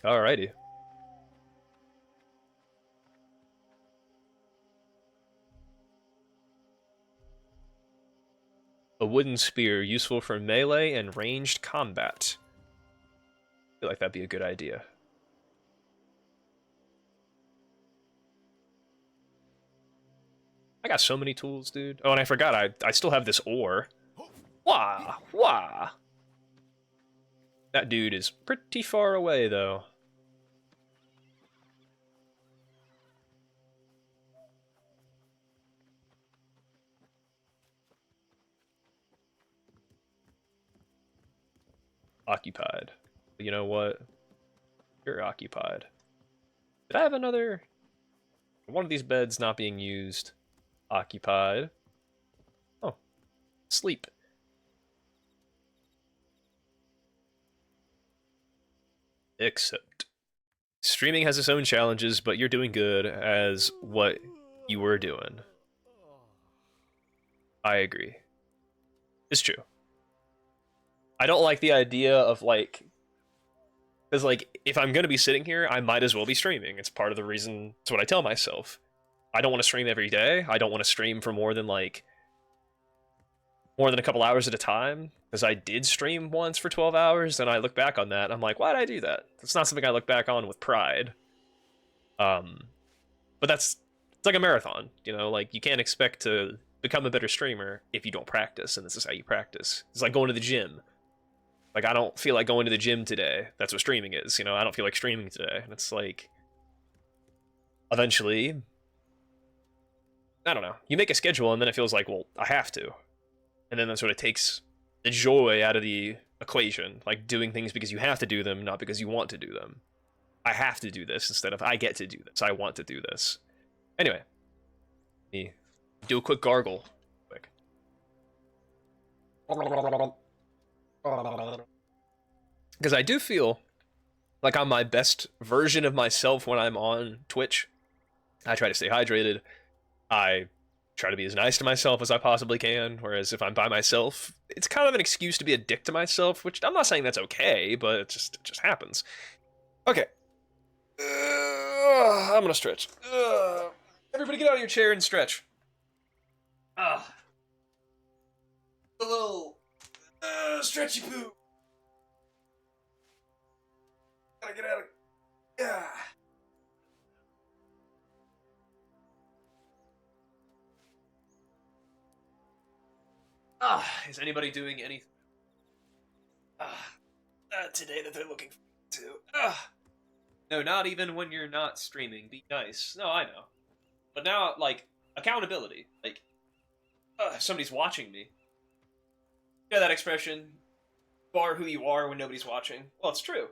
Alrighty. A wooden spear, useful for melee and ranged combat. I feel like that'd be a good idea. I got so many tools, dude. Oh, and I forgot, I still have this ore. Wah! Wah! That dude is pretty far away, though. Occupied. But you know what? You're occupied. Did I have another... One of these beds not being used. Occupied. Oh. Sleep. Except... Streaming has its own challenges, but you're doing good as what you were doing. I agree. It's true. I don't like the idea of, like... Because, like, if I'm going to be sitting here, I might as well be streaming. It's part of the reason... It's what I tell myself. I don't want to stream every day. I don't want to stream for more than, like... More than a couple hours at a time. Because I did stream once for 12 hours, and I look back on that, and I'm like, why did I do that? It's not something I look back on with pride. But that's... It's like a marathon, you know? Like, you can't expect to become a better streamer if you don't practice, and this is how you practice. It's like going to the gym. Like, I don't feel like going to the gym today. That's what streaming is, you know? I don't feel like streaming today. And it's like... Eventually... I don't know. You make a schedule, and then it feels like, well, I have to. And then that sort of takes the joy out of the equation. Like, doing things because you have to do them, not because you want to do them. I have to do this instead of I get to do this. I want to do this. Anyway. Let me do a quick gargle. Quick. Because I do feel like I'm my best version of myself when I'm on Twitch. I try to stay hydrated. I try to be as nice to myself as I possibly can, whereas if I'm by myself, it's kind of an excuse to be a dick to myself, which I'm not saying that's okay, but it just happens. Okay. I'm gonna stretch. Everybody get out of your chair and stretch. A little stretchy poo. Gotta get out of... Yeah. Is anybody doing anything today that they're looking forward to? No, not even when you're not streaming. Be nice. No, I know. But now, like, accountability. Like, if somebody's watching me. You know that expression? You are who you are when nobody's watching. Well, it's true.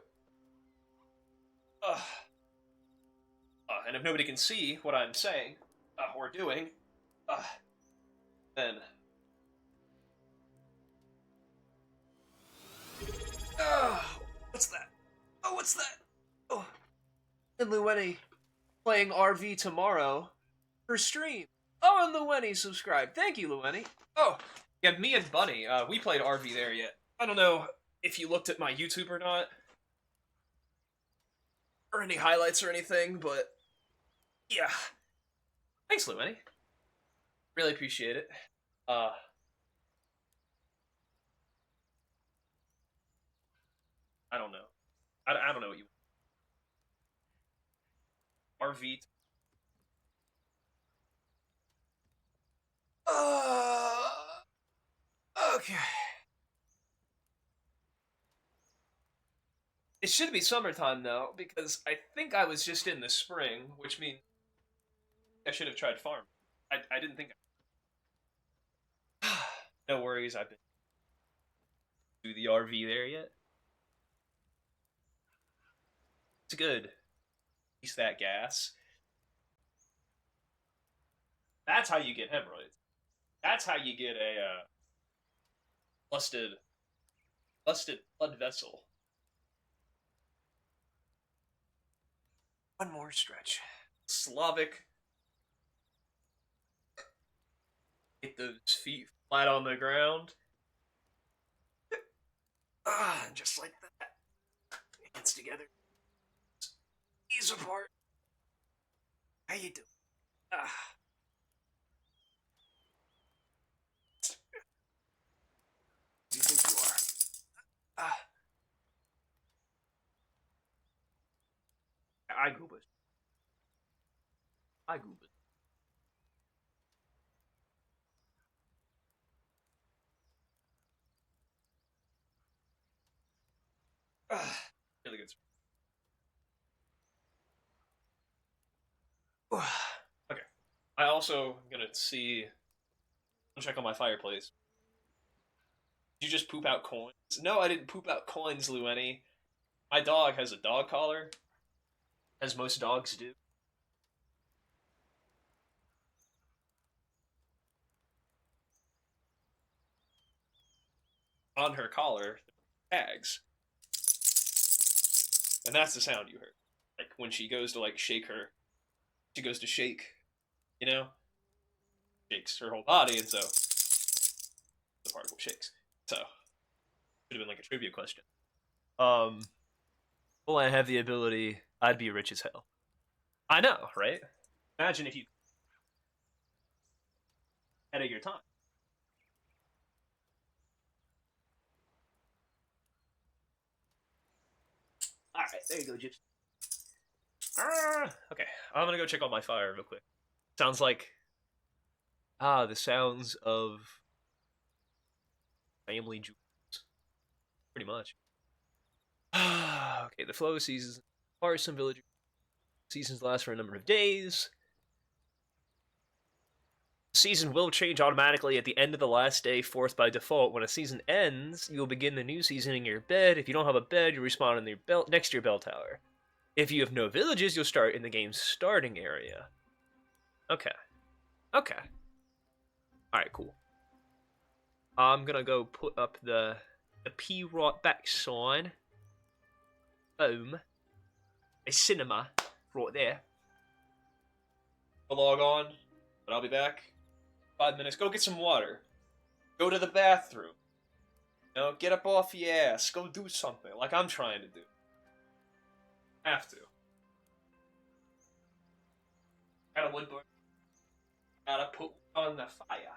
And if nobody can see what I'm saying, or doing, then... what's that? Oh, what's that? Oh, and Lueni playing RV tomorrow for stream. Oh, and Lueni subscribed. Thank you, Lueni. Oh, yeah, me and Bunny, we played RV there yet. I don't know if you looked at my YouTube or not, or any highlights or anything, but yeah. Thanks, Lueni. Really appreciate it. I don't know. I don't know what you... RV... Okay. It should be summertime, though, because I think I was just in the spring, which means I should have tried farm. I didn't think... No worries, I've been to the RV there yet. It's good. Use that gas. That's how you get hemorrhoids. That's how you get a busted blood vessel. One more stretch. Slavic. Get those feet flat on the ground. Just like that. Hands together. knees apart. How you doing? Ah. Who do you think you are? Ah. I Goobas. I Goobas. Ah. Really good. Okay. I also gonna see. Check on my fireplace. Did you just poop out coins? No, I didn't poop out coins, Lueni. My dog has a dog collar, as most dogs do. On her collar, tags, and that's the sound you heard. Like when she goes to shake her, she goes to shake, you know, shakes her whole body, and so the particle shakes. So should have been like a trivia question. Um, well, I have the ability. I'd be rich as hell. I know, right? Imagine if you ahead of your time. All right, there you go, Gypsy. Okay, I'm gonna go check on my fire real quick. Sounds like the sounds of family jewels, pretty much. Okay, the flow seasons are some village seasons last for a number of days. Season will change automatically at the end of the last day, fourth by default. When a season ends, you'll begin the new season in your bed. If you don't have a bed, you respawn in your next to your bell tower. If you have no villages, you'll start in the game's starting area. Okay. Okay. Alright, cool. I'm gonna go put up the P right back sign. Boom. A cinema right there. I'll log on, but I'll be back. 5 minutes. Go get some water. Go to the bathroom. You know, get up off your ass. Go do something like I'm trying to do. Have to. Got a wood burn. Gotta put on the fire.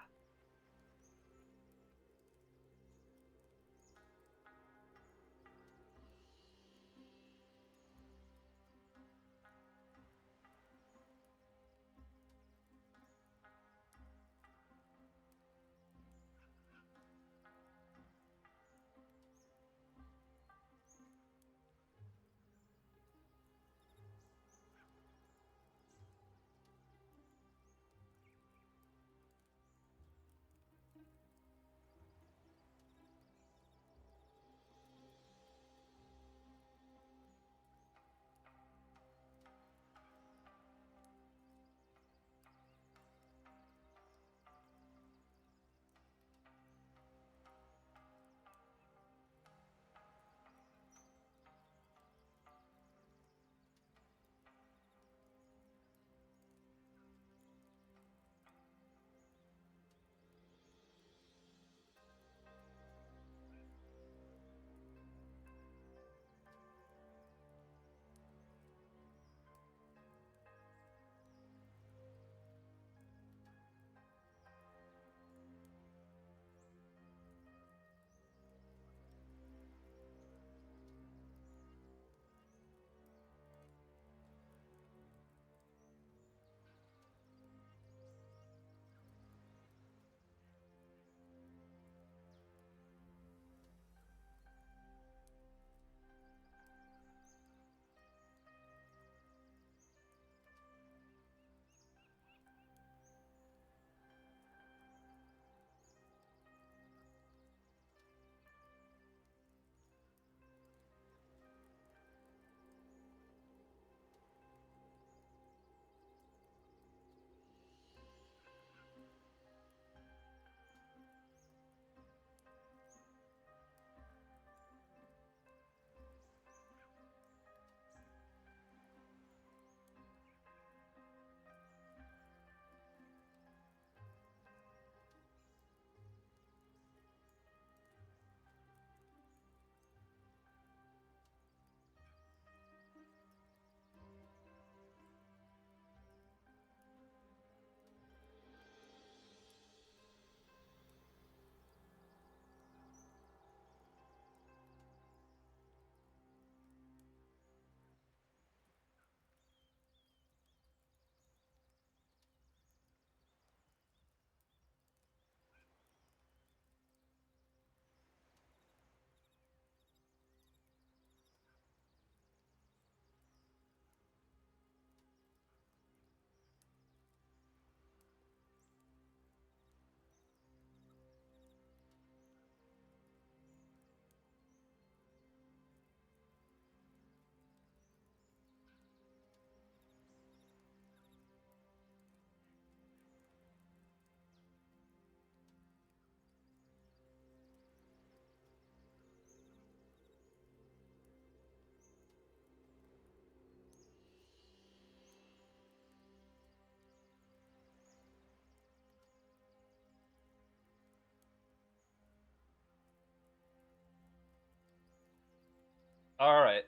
Alright.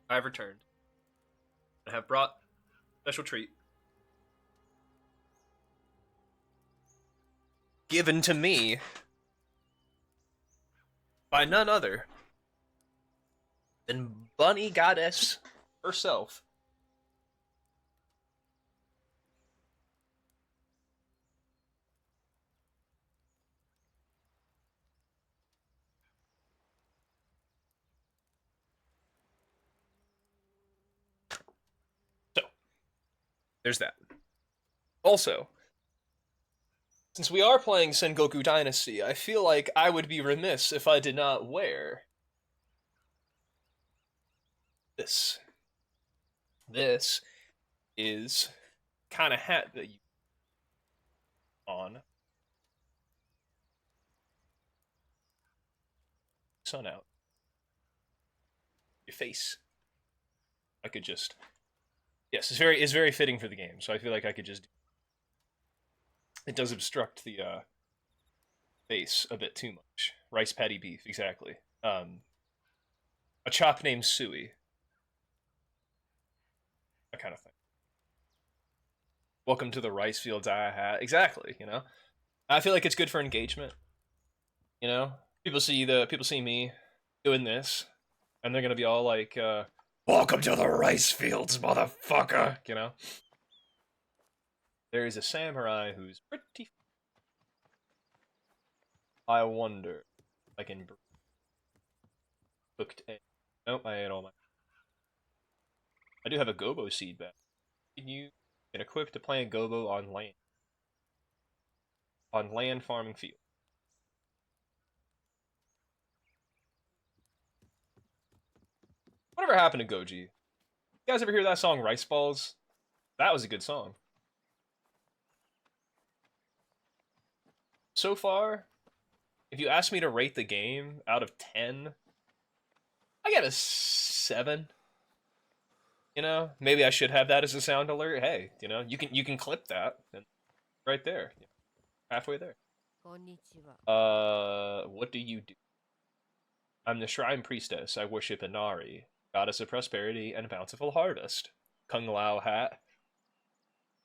I've returned. I have brought a special treat. Given to me by none other than Bunny Goddess herself. So, there's that. Also, since we are playing Sengoku Dynasty, I feel like I would be remiss if I did not wear this. This is kind of hat that you on. Sun out. Your face. I could just. Yes, it's very fitting for the game, so I feel like I could just. It does obstruct the face a bit too much. Rice patty beef, exactly. A chop named Sui. That kind of thing. Welcome to the rice fields I had. Exactly, you know. I feel like it's good for engagement. You know, people see me doing this, and they're gonna be all like, "Welcome to the rice fields, motherfucker." You know. There is a samurai who's pretty. I wonder if I can cooked egg. Nope, I ate all my. I do have a gobo seed bag. Can you get equipped to plant gobo on land? On land farming field. Whatever happened to Goji? You guys ever hear that song Rice Balls? That was a good song. So far, if you ask me to rate the game out of 10, I get a 7. You know, maybe I should have that as a sound alert. Hey, you know, you can clip that and right there, halfway there. What do you do? I'm the shrine priestess. I worship Inari, goddess of prosperity and bountiful harvest. Kung Lao hat.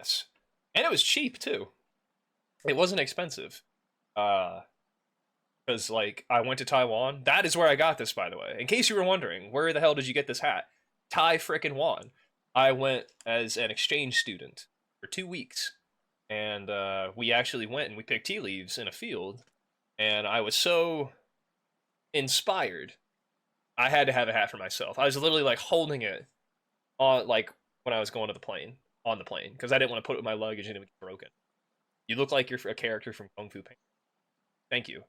Yes, and it was cheap too. It wasn't expensive. Because like I went to Taiwan. That is where I got this, by the way. In case you were wondering, where the hell did you get this hat? Tai frickin' Wan. I went as an exchange student for 2 weeks, and we actually went and we picked tea leaves in a field, and I was so inspired. I had to have a hat for myself. I was literally like holding it on like when I was going to the plane on the plane because I didn't want to put it with my luggage and it would get broken. You look like you're a character from Kung Fu Panda. Thank you.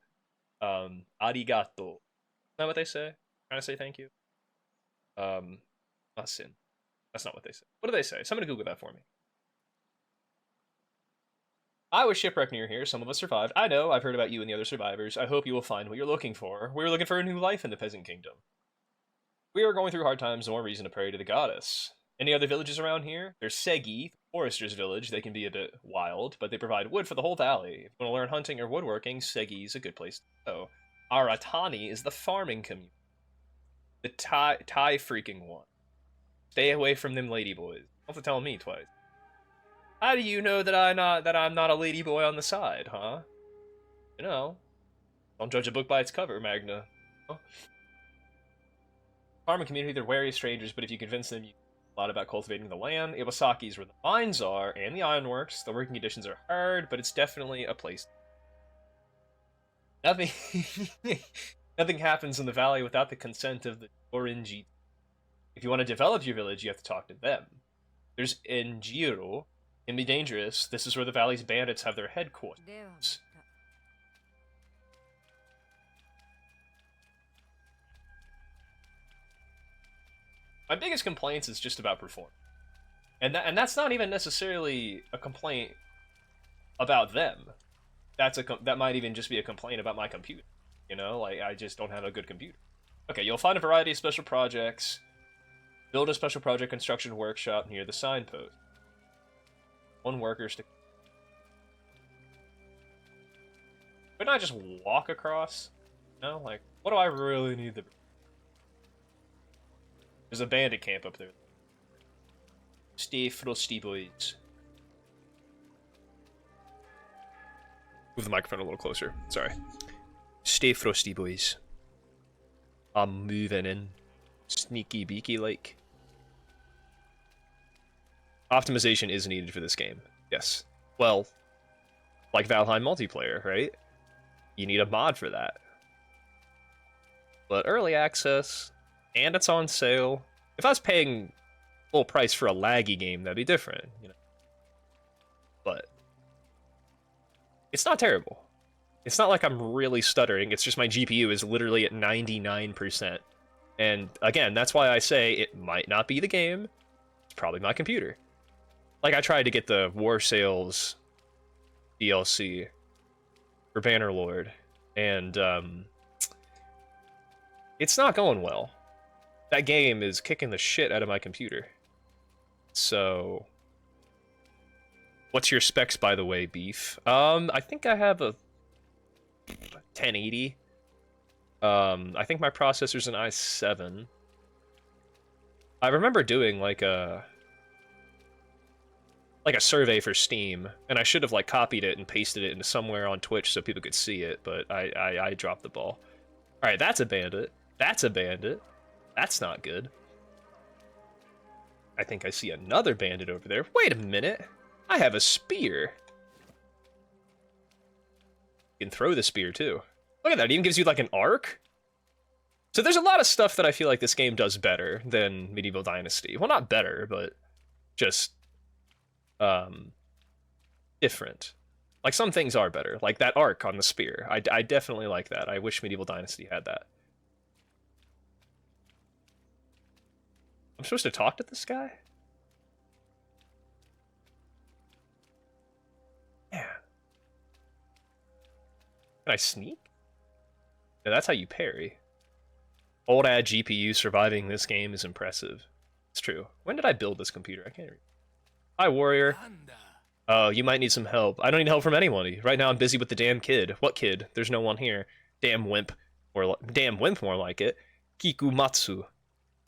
Arigato. Is that what they say? Trying to say thank you. Not sin. That's not what they say. What do they say? Somebody Google that for me. I was shipwrecked near here. Some of us survived. I know. I've heard about you and the other survivors. I hope you will find what you're looking for. We're looking for a new life in the Peasant Kingdom. We are going through hard times. More reason to pray to the goddess. Any other villages around here? There's Segi, Forester's village. They can be a bit wild, but they provide wood for the whole valley. If you want to learn hunting or woodworking, Segi's a good place to go. Aratani is the farming community. The Thai freaking one. Stay away from them ladyboys. You don't have to tell me twice. How do you know that I'm not a ladyboy on the side, huh? You know, don't judge a book by its cover, Magna. Oh. Farming community, they're wary of strangers, but if you convince them, you know a lot about cultivating the land. Iwasaki's where the mines are, and the ironworks. The working conditions are hard, but it's definitely a place. Nothing, nothing happens in the valley without the consent of the Orinji. If you want to develop your village, you have to talk to them. There's Enjiro. Can be dangerous. This is where the valley's bandits have their headquarters. My biggest complaints is just about performance. And that's not even necessarily a complaint about them. That might even just be a complaint about my computer. You know, like I just don't have a good computer. Okay, you'll find a variety of special projects. Build a special project construction workshop near the signpost. 1 worker to. Couldn't I just walk across? No, like, what do I really need the? There's a bandit camp up there. Stay frosty, boys. Move the microphone a little closer. Sorry. Stay frosty, boys. I'm moving in. Sneaky beaky like. Optimization is needed for this game. Yes. Well, like Valheim multiplayer, right? You need a mod for that. But early access, and it's on sale. If I was paying full price for a laggy game, that'd be different, you know. But it's not terrible. It's not like I'm really stuttering. It's just my GPU is literally at 99%. And again, that's why I say it might not be the game. It's probably my computer. Like, I tried to get the War Sales DLC for Bannerlord, and it's not going well. That game is kicking the shit out of my computer. So, what's your specs, by the way, Beef? I think I have a 1080. I think my processor's an i7. I remember doing like a survey for Steam, and I should have like copied it and pasted it into somewhere on Twitch so people could see it, but I dropped the ball. All right, that's a bandit. That's a bandit. That's not good. I think I see another bandit over there. Wait a minute. I have a spear. You can throw the spear too. Look at that. It even gives you like an arc. So there's a lot of stuff that I feel like this game does better than Medieval Dynasty. Well, not better, but just different. Like, some things are better, like that arc on the spear. I definitely like that. I wish Medieval Dynasty had that. I'm supposed to talk to this guy? Yeah. Can I sneak? Yeah, that's how you parry. Old ad GPU surviving this game is impressive. It's true. When did I build this computer? I can't read. Hi, warrior. Oh, you might need some help. I don't need help from anyone. Right now I'm busy with the damn kid. What kid? There's no one here. Damn wimp. Or damn wimp, more like it. Kikumatsu.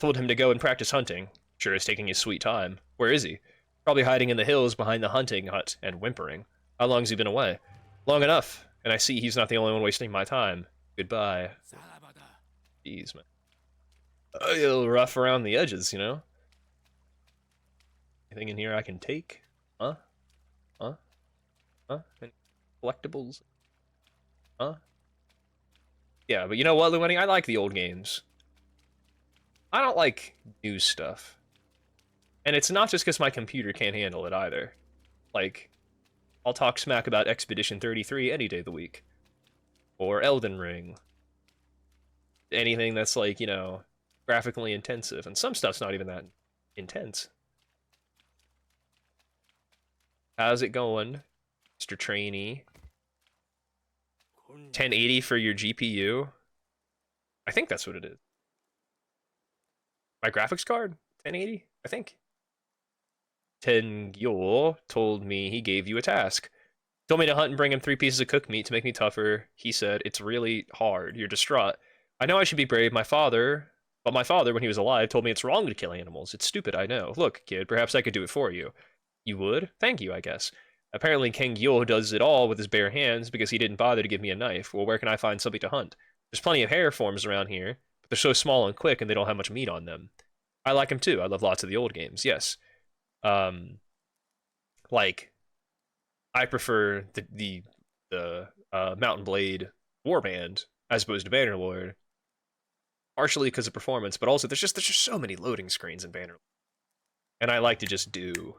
Told him to go and practice hunting. Sure is taking his sweet time. Where is he? Probably hiding in the hills behind the hunting hut and whimpering. How long's he been away? Long enough. And I see he's not the only one wasting my time. Goodbye. Jeez, man. A little rough around the edges, you know? Anything in here I can take? Huh? Huh? Huh? Any collectibles? Huh? Yeah, but you know what, Lueni? I like the old games. I don't like new stuff. And it's not just because my computer can't handle it either. Like, I'll talk smack about Expedition 33 any day of the week. Or Elden Ring. Anything that's like, you know, graphically intensive. And some stuff's not even that intense. How's it going, Mr. Trainee? 1080 for your GPU? I think that's what it is. My graphics card? 1080? I think. Tengyo told me he gave you a task. Told me to hunt and bring him 3 pieces of cooked meat to make me tougher. He said, it's really hard. You're distraught. I know I should be brave. My father, when he was alive, told me it's wrong to kill animals. It's stupid, I know. Look, kid, perhaps I could do it for you. You would? Thank you, I guess. Apparently King Gyo does it all with his bare hands because he didn't bother to give me a knife. Well, where can I find something to hunt? There's plenty of hare forms around here, but they're so small and quick and they don't have much meat on them. I like them too. I love lots of the old games, yes. Like, I prefer the Mountain Blade Warband as opposed to Bannerlord. Partially because of performance, but also there's just so many loading screens in Bannerlord. And I like to just do...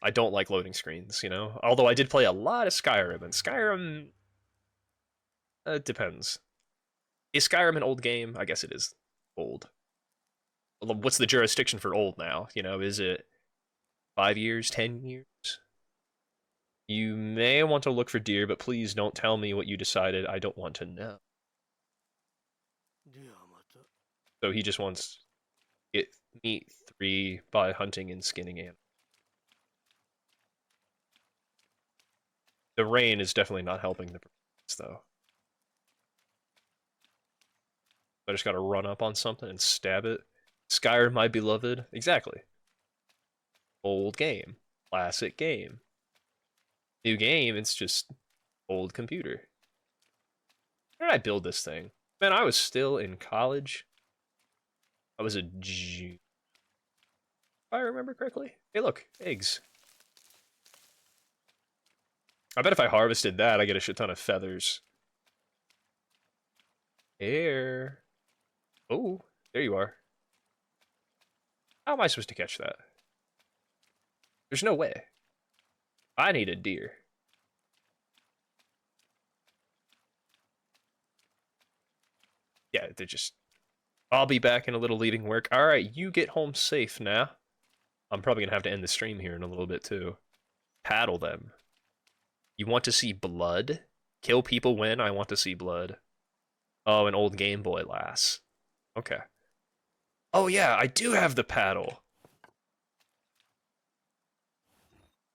I don't like loading screens, you know? Although I did play a lot of Skyrim, and Skyrim... depends. Is Skyrim an old game? I guess it is old. What's the jurisdiction for old now? You know, is it 5 years, 10 years? You may want to look for deer, but please don't tell me what you decided. I don't want to know. So he just wants it meat 3 by hunting and skinning animals. The rain is definitely not helping the performance, though. I just gotta run up on something and stab it. Skyrim, my beloved. Exactly. Old game. Classic game. New game, it's just old computer. How did I build this thing? Man, I was still in college. I was a G. If I remember correctly. Hey, look, eggs. I bet if I harvested that, I get a shit ton of feathers. Air. Oh, there you are. How am I supposed to catch that? There's no way. I need a deer. Yeah, they're just... I'll be back in a little leaving work. Alright, you get home safe now. I'm probably gonna have to end the stream here in a little bit, too. Paddle them. You want to see blood? Kill people when I want to see blood. Oh, an old Game Boy lass. Okay. Oh yeah, I do have the paddle.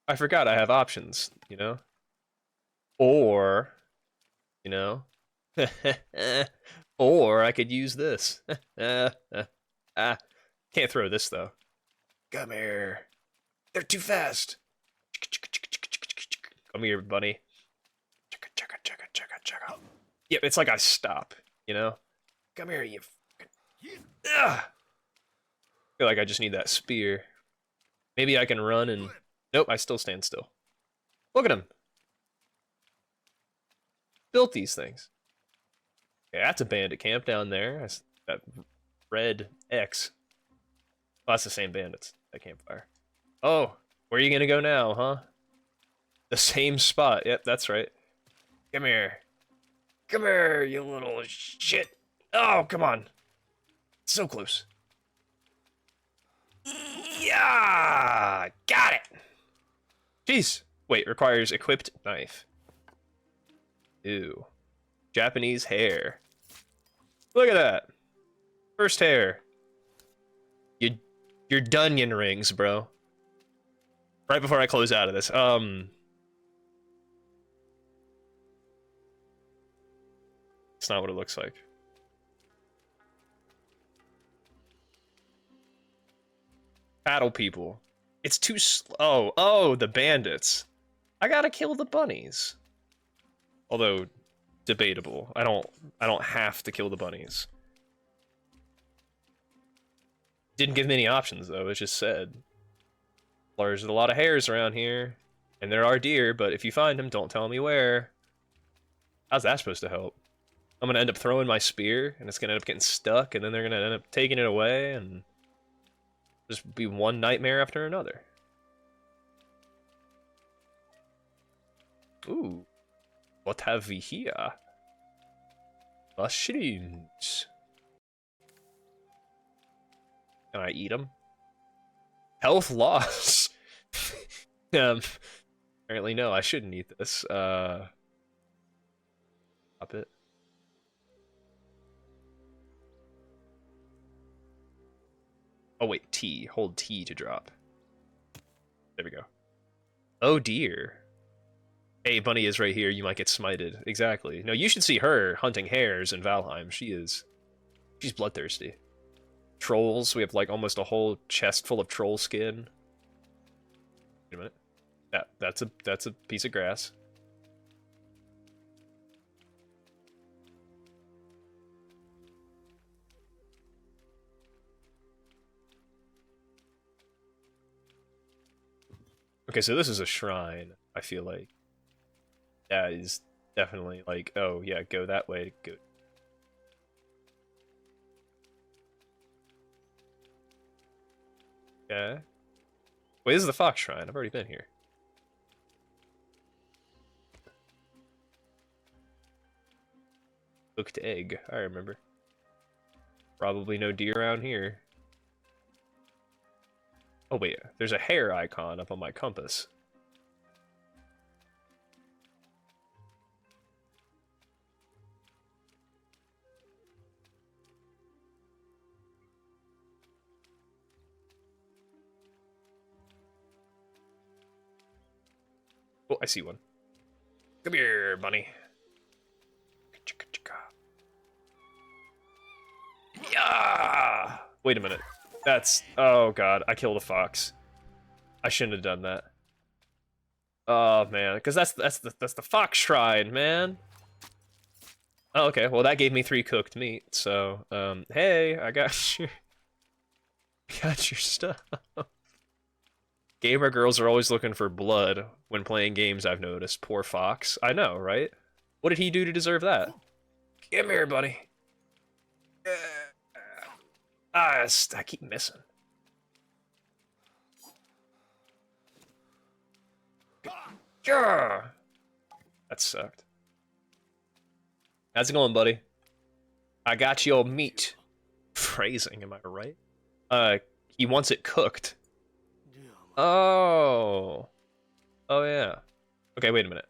I forgot I have options, you know? Or, you know? Or I could use this. Can't throw this, though. Come here. They're too fast. Come here, bunny. Yep, it's like I stop, you know? Come here, you. Ugh. I feel like I just need that spear. Maybe I can run and... Nope, I still stand still. Look at him. Built these things. Yeah, that's a bandit camp down there. That's that red X. Oh, that's the same bandits. That campfire. Oh, where are you gonna go now, huh? The same spot. Yep, that's right. Come here. Come here, you little shit. Oh, come on. So close. Yeah! Got it! Jeez. Wait, requires equipped knife. Ew. Japanese hair. Look at that. First hair. Your Dunyan rings, bro. Right before I close out of this. It's not what it looks like. Paddle people. It's too slow. Oh, the bandits. I gotta kill the bunnies. Although, debatable. I don't have to kill the bunnies. Didn't give me any options, though. It just said, there's a lot of hares around here. And there are deer, but if you find them, don't tell me where. How's that supposed to help? I'm gonna end up throwing my spear, and it's gonna end up getting stuck, and then they're gonna end up taking it away, and just be one nightmare after another. Ooh. What have we here? Mushrooms. Can I eat them? Health loss. Apparently no, I shouldn't eat this. Stop it. Oh wait, T. Hold T to drop. There we go. Oh dear. Hey, Bunny is right here. You might get smited. Exactly. No, you should see her hunting hares in Valheim. She's bloodthirsty. Trolls. We have like almost a whole chest full of troll skin. Wait a minute. That's a piece of grass. Okay, so this is a shrine, I feel like. That is definitely like, oh yeah, go that way, go. Yeah. Wait, this is the fox shrine. I've already been here. Cooked egg, I remember. Probably no deer around here. Oh wait, there's a hare icon up on my compass. Oh, I see one. Come here, bunny. Yeah! Wait a minute. That's... Oh, God. I killed a fox. I shouldn't have done that. Oh, man. Because that's the fox shrine, man. Oh, okay. Well, that gave me 3 cooked meat. So, hey, I got your... got your stuff. Gamer girls are always looking for blood when playing games, I've noticed. Poor fox. I know, right? What did he do to deserve that? Come here, buddy. I keep missing. That sucked. How's it going, buddy? I got your meat. Phrasing, am I right? He wants it cooked. Oh. Oh, yeah. Okay, wait a minute.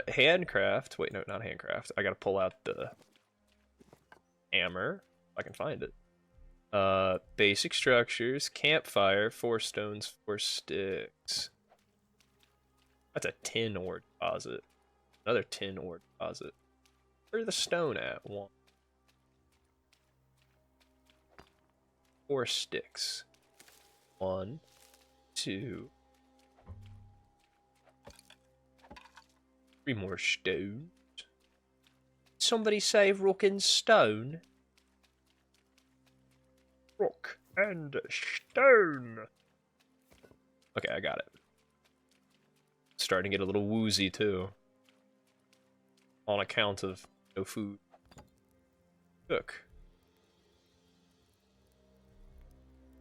Handcraft. Wait, no, not handcraft. I gotta pull out the hammer, if I can find it. Basic structures, campfire, 4 stones, 4 sticks. That's a tin ore deposit. Another tin ore deposit. Where's the stone at? 1. 4 sticks. 1, 2. 3 more stones. Somebody say rock and stone. Rock and stone. Okay, I got it. Starting to get a little woozy too. On account of no food. Cook.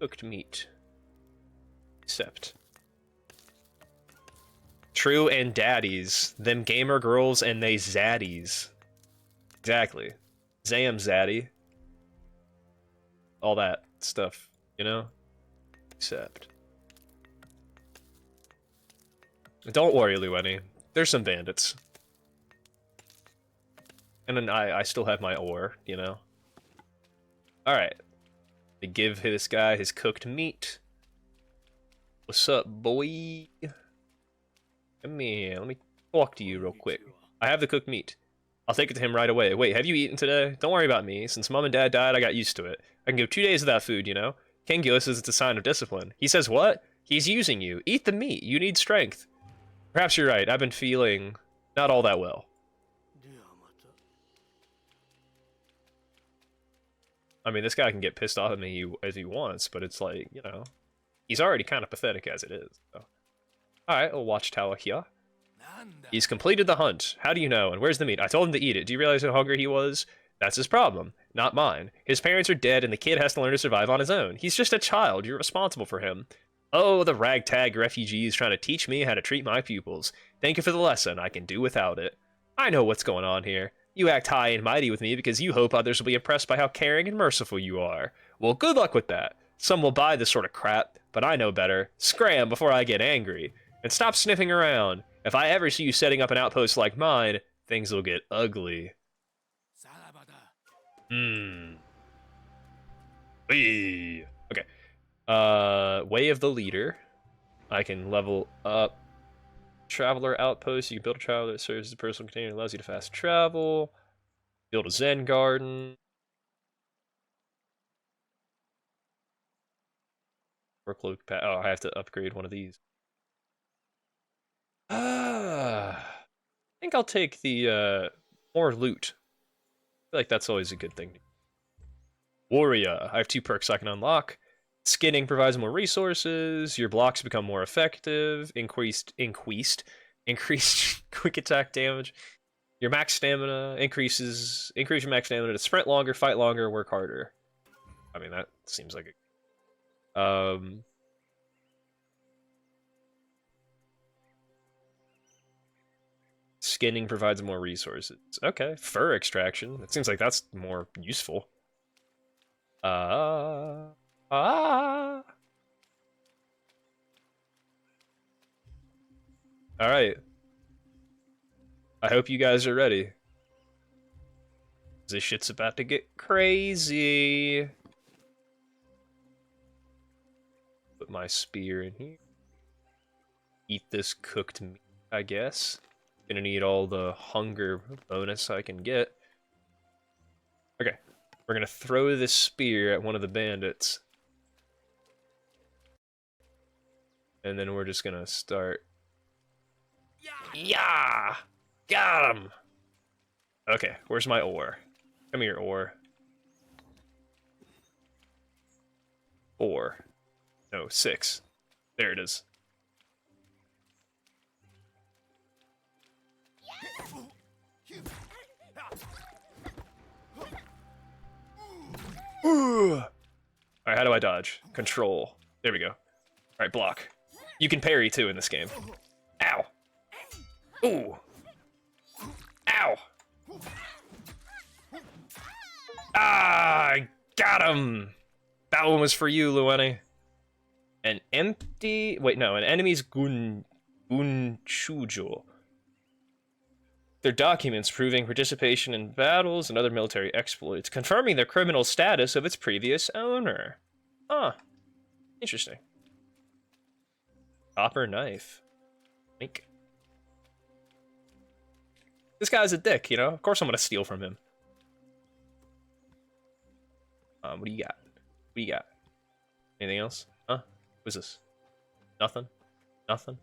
Cooked meat. Except. True and daddies. Them gamer girls and they zaddies. Exactly. Zam zaddy. All that stuff, you know? Except. Don't worry, Lueni. There's some bandits. And then I still have my ore, you know? Alright. To give this guy his cooked meat. What's up, boy? Come here, let me talk to you real quick. I have the cooked meat. I'll take it to him right away. Wait, have you eaten today? Don't worry about me. Since Mom and Dad died, I got used to it. I can go 2 days without food, you know? Kangula says it's a sign of discipline. He says what? He's using you. Eat the meat. You need strength. Perhaps you're right. I've been feeling not all that well. I mean, this guy can get pissed off at me as he wants, but it's like, you know, he's already kind of pathetic as it is. So. Alright, a watchtower here. He's completed the hunt. How do you know? And where's the meat? I told him to eat it. Do you realize how hungry he was? That's his problem, not mine. His parents are dead and the kid has to learn to survive on his own. He's just a child. You're responsible for him. Oh, the ragtag refugee is trying to teach me how to treat my pupils. Thank you for the lesson. I can do without it. I know what's going on here. You act high and mighty with me because you hope others will be impressed by how caring and merciful you are. Well, good luck with that. Some will buy this sort of crap, but I know better. Scram before I get angry. And stop sniffing around. If I ever see you setting up an outpost like mine, things will get ugly. Wee. Okay. Way of the leader. I can level up. Traveler outpost. You can build a traveler that serves as a personal container and allows you to fast travel. Build a Zen garden. Workload. Oh, I have to upgrade one of these. I think I'll take the more loot. I feel like that's always a good thing. Warrior. I have 2 perks I can unlock. Skinning provides more resources. Your blocks become more effective. Increased quick attack damage. Your max stamina increase your max stamina to sprint longer, fight longer, work harder. I mean, that seems like a Skinning provides more resources. Okay, fur extraction. It seems like that's more useful. Alright. I hope you guys are ready. This shit's about to get crazy. Put my spear in here. Eat this cooked meat, I guess. Gonna need all the hunger bonus I can get. Okay, we're gonna throw this spear at one of the bandits. And then we're just gonna start. Yeah! Got him! Okay, where's my ore? Come here, ore. 4. No, 6. There it is. Alright, how do I dodge? Control. There we go. Alright, block. You can parry too in this game. Ow! Ooh! Ow! Ah! I got him! That one was for you, Lueni. An empty... Wait, no. An enemy's Gunshujo. Their documents proving participation in battles and other military exploits, confirming the criminal status of its previous owner. Huh. Interesting. Copper knife. Link. This guy's a dick, you know? Of course I'm gonna steal from him. What do you got? What do you got? Anything else? Huh? What's this? Nothing? Nothing?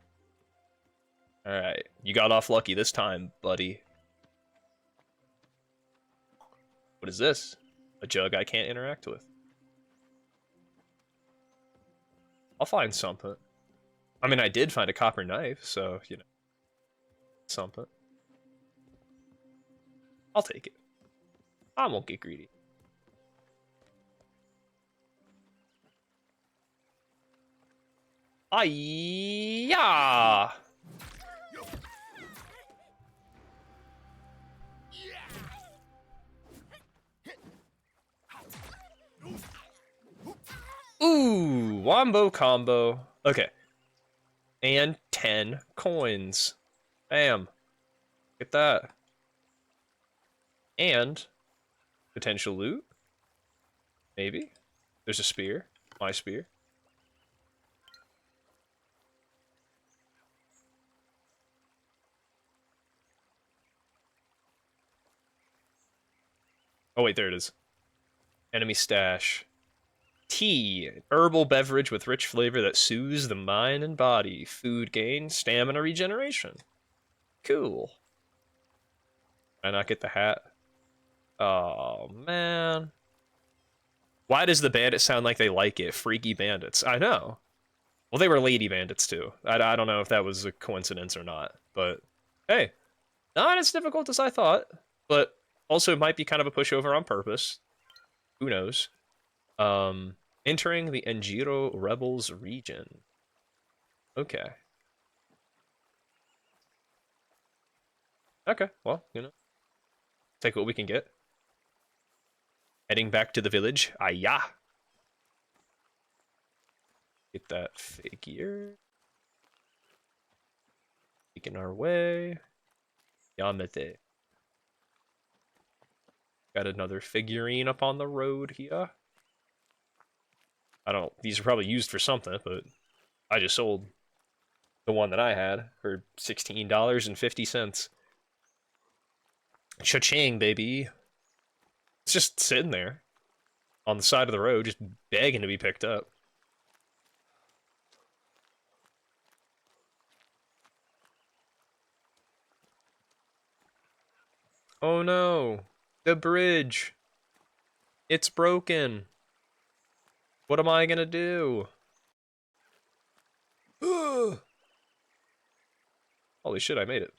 Alright. You got off lucky this time, buddy. What is this? A jug I can't interact with. I'll find something. I mean, I did find a copper knife, so, you know. Something. I'll take it. I won't get greedy. Ay-ya! Ooh, wombo combo. Okay. And 10 coins. Bam. Get that. And potential loot. Maybe. There's a spear. My spear. Oh wait, there it is. Enemy stash. Tea, herbal beverage with rich flavor that soothes the mind and body. Food gain, stamina regeneration. Cool. Did I not get the hat? Oh, man. Why does the bandit sound like they like it? Freaky bandits. I know. Well, they were lady bandits, too. I don't know if that was a coincidence or not. But, hey. Not as difficult as I thought. But also it might be kind of a pushover on purpose. Who knows? Entering the Enjiro Rebels region. Okay. Okay, well, you know. Take what we can get. Heading back to the village. Ayah! Get that figure. Making our way. Yamete. Got another figurine up on the road here. I don't... These are probably used for something, but I just sold the one that I had for $16.50. Cha-ching, baby. It's just sitting there on the side of the road, just begging to be picked up. Oh no! The bridge! It's broken! What am I gonna do? Holy shit, I made it.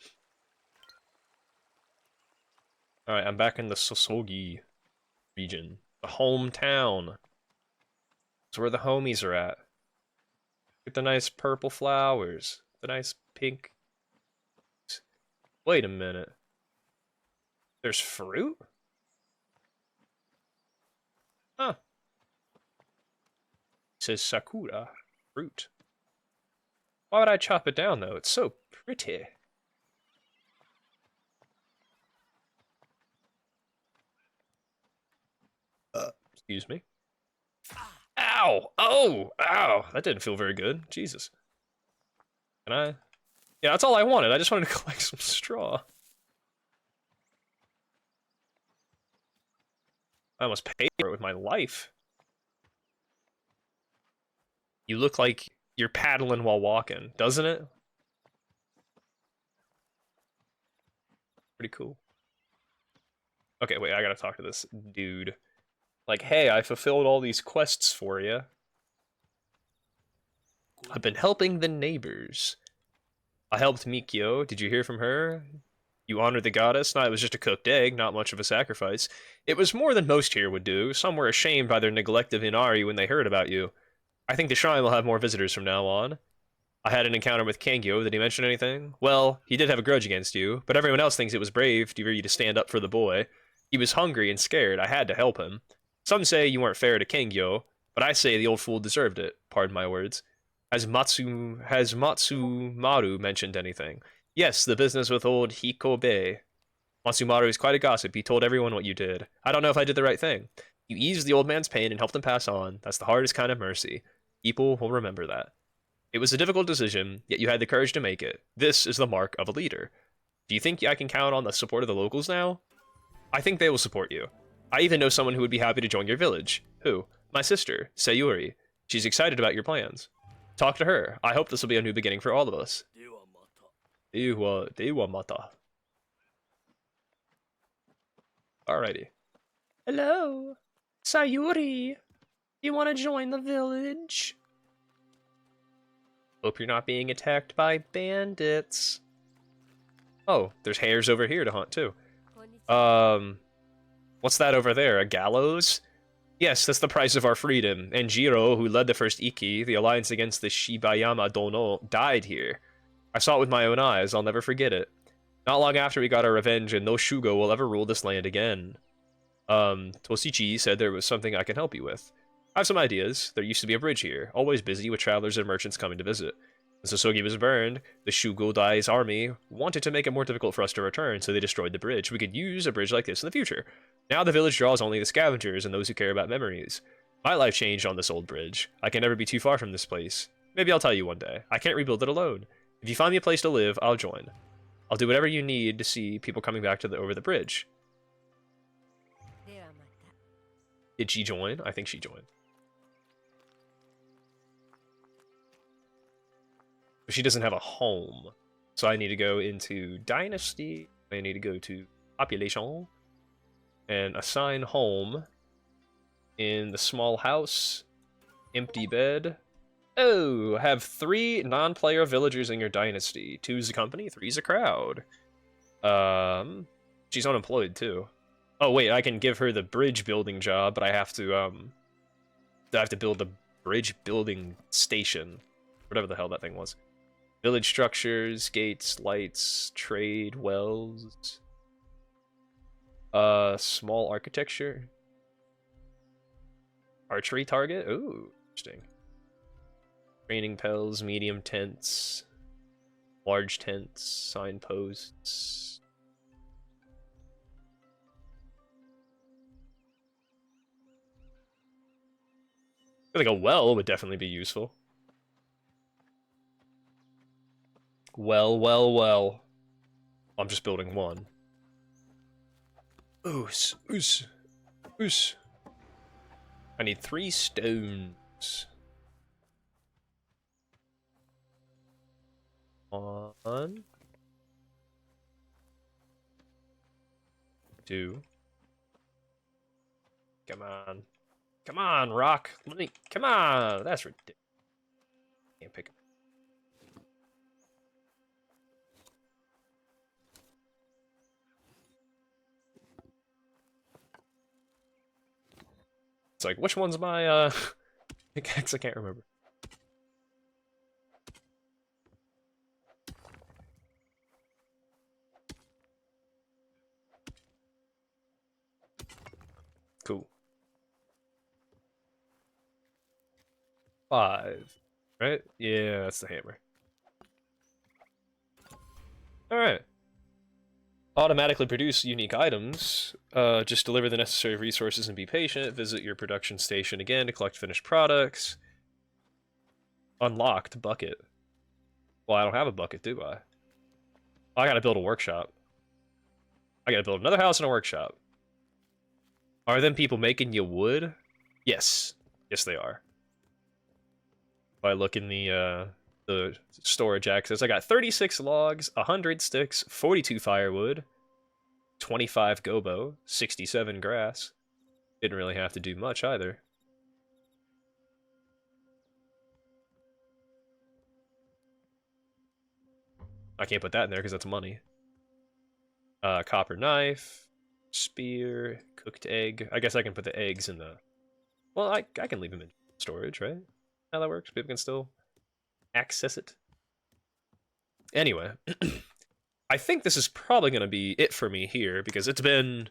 Alright, I'm back in the Sosogi region. The hometown. It's where the homies are at. Get the nice purple flowers. The nice pink... Wait a minute. There's fruit? Huh. It says Sakura. Fruit. Why would I chop it down, though? It's so pretty. Excuse me. Ow! Oh! Ow! That didn't feel very good. Jesus. Can I? Yeah, that's all I wanted. I just wanted to collect some straw. I almost paid for it with my life. You look like you're paddling while walking, doesn't it? Pretty cool. Okay, wait, I gotta talk to this dude. Like, hey, I fulfilled all these quests for you. I've been helping the neighbors. I helped Mikio. Did you hear from her? You honored the goddess? No, it was just a cooked egg, not much of a sacrifice. It was more than most here would do. Some were ashamed by their neglect of Inari when they heard about you. I think the shrine will have more visitors from now on. I had an encounter with Kangyo. Did he mention anything? Well, he did have a grudge against you, but everyone else thinks it was brave for you to stand up for the boy. He was hungry and scared. I had to help him. Some say you weren't fair to Kangyo, but I say the old fool deserved it. Pardon my words. Has Matsumaru mentioned anything? Yes, the business with old Hikobe. Matsumaru is quite a gossip. He told everyone what you did. I don't know if I did the right thing. You eased the old man's pain and helped him pass on. That's the hardest kind of mercy. People will remember that. It was a difficult decision, yet you had the courage to make it. This is the mark of a leader. Do you think I can count on the support of the locals now? I think they will support you. I even know someone who would be happy to join your village. Who? My sister, Sayuri. She's excited about your plans. Talk to her. I hope this will be a new beginning for all of us. Dewa mata. Alrighty. Hello. Sayuri. You want to join the village? Hope you're not being attacked by bandits. Oh, there's hares over here to hunt too. What's that over there? A gallows? Yes, that's the price of our freedom. And Jiro, who led the first Iki, the alliance against the Shibayama Dono, died here. I saw it with my own eyes. I'll never forget it. Not long after we got our revenge, and no Shugo will ever rule this land again. Toshichi said there was something I can help you with. I have some ideas. There used to be a bridge here, always busy with travelers and merchants coming to visit. When Sosogi was burned, the Shugodai's army wanted to make it more difficult for us to return, so they destroyed the bridge. We could use a bridge like this in the future. Now the village draws only the scavengers and those who care about memories. My life changed on this old bridge. I can never be too far from this place. Maybe I'll tell you one day. I can't rebuild it alone. If you find me a place to live, I'll join. I'll do whatever you need to see people coming back to over the bridge. Did she join? I think she joined. But she doesn't have a home. So I need to go into Dynasty. I need to go to Population. And assign home. In the small house. Empty bed. Oh, have 3 non-player villagers in your dynasty. 2's a company, 3's a crowd. She's unemployed too. Oh wait, I can give her the bridge building job, but I have to build a bridge building station. Whatever the hell that thing was. Village structures, gates, lights, trade, wells. Small architecture. Archery target? Ooh, interesting. Training pels, medium tents, large tents, signposts. I feel like a well would definitely be useful. Well. I'm just building one. Oos. I need 3 stones. 1, 2. Come on, rock. Come on. That's ridiculous. Can't pick it. It's like, which one's my pickaxe? I can't remember. Cool. 5. Right? Yeah, that's the hammer. Alright. Automatically produce unique items. Just deliver the necessary resources and be patient. Visit your production station again to collect finished products. Unlocked bucket. Well, I don't have a bucket, do I? Oh, I gotta build a workshop. I gotta build another house and a workshop. Are them people making you wood? Yes. Yes, they are. If I look in the storage access, I got 36 logs, 100 sticks, 42 firewood, 25 gobo, 67 grass. Didn't really have to do much either. I can't put that in there because that's money. Copper knife, spear, cooked egg. I guess I can put the eggs in the... Well, I can leave them in storage, right? How that works? People can still access it. Anyway, I think this is probably going to be it for me here because it's been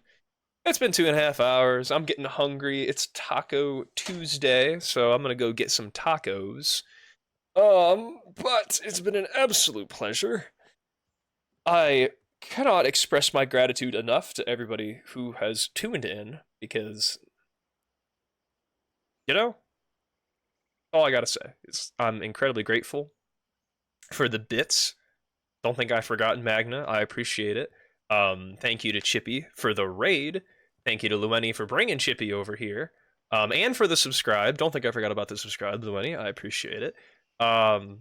2.5 hours. I'm getting hungry. It's Taco Tuesday, so I'm gonna go get some tacos. But it's been an absolute pleasure. I cannot express my gratitude enough to everybody who has tuned in because, you know, all I gotta say is I'm incredibly grateful for the bits. Don't think I've forgotten Magna. I appreciate it. Thank you to Chippy for the raid. Thank you to Lueni for bringing Chippy over here. And for the subscribe. Don't think I forgot about the subscribe, Lueni. I appreciate it. But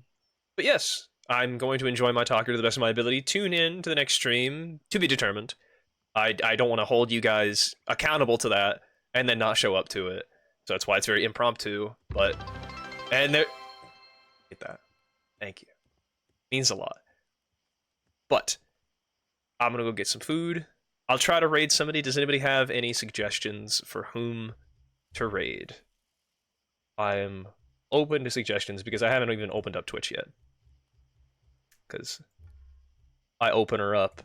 yes, I'm going to enjoy my talker to the best of my ability. Tune in to the next stream, to be determined. I don't want to hold you guys accountable to that and then not show up to it. So that's why it's very impromptu. But, and there, get that. Thank you. Means a lot. But I'm gonna go get some food. I'll try to raid somebody. Does anybody have any suggestions for whom to raid? I am open to suggestions because I haven't even opened up Twitch yet. Because I open her up,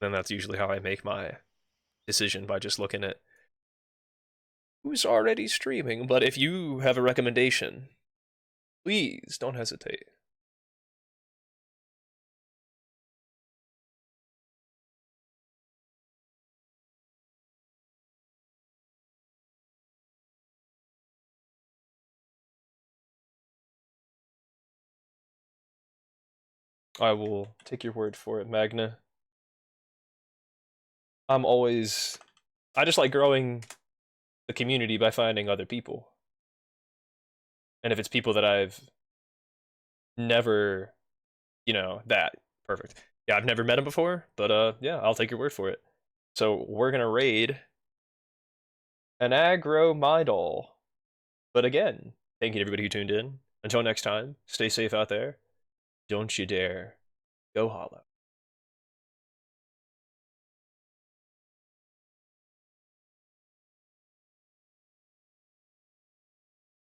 then that's usually how I make my decision, by just looking at who's already streaming. But if you have a recommendation, please don't hesitate. I will take your word for it, Magna. I just like growing the community by finding other people. And if it's people that I've never, that, perfect. Yeah, I've never met him before, but yeah, I'll take your word for it. So we're gonna raid an aggro Midol. But again, thank you to everybody who tuned in. Until next time, stay safe out there. Don't you dare go hollow.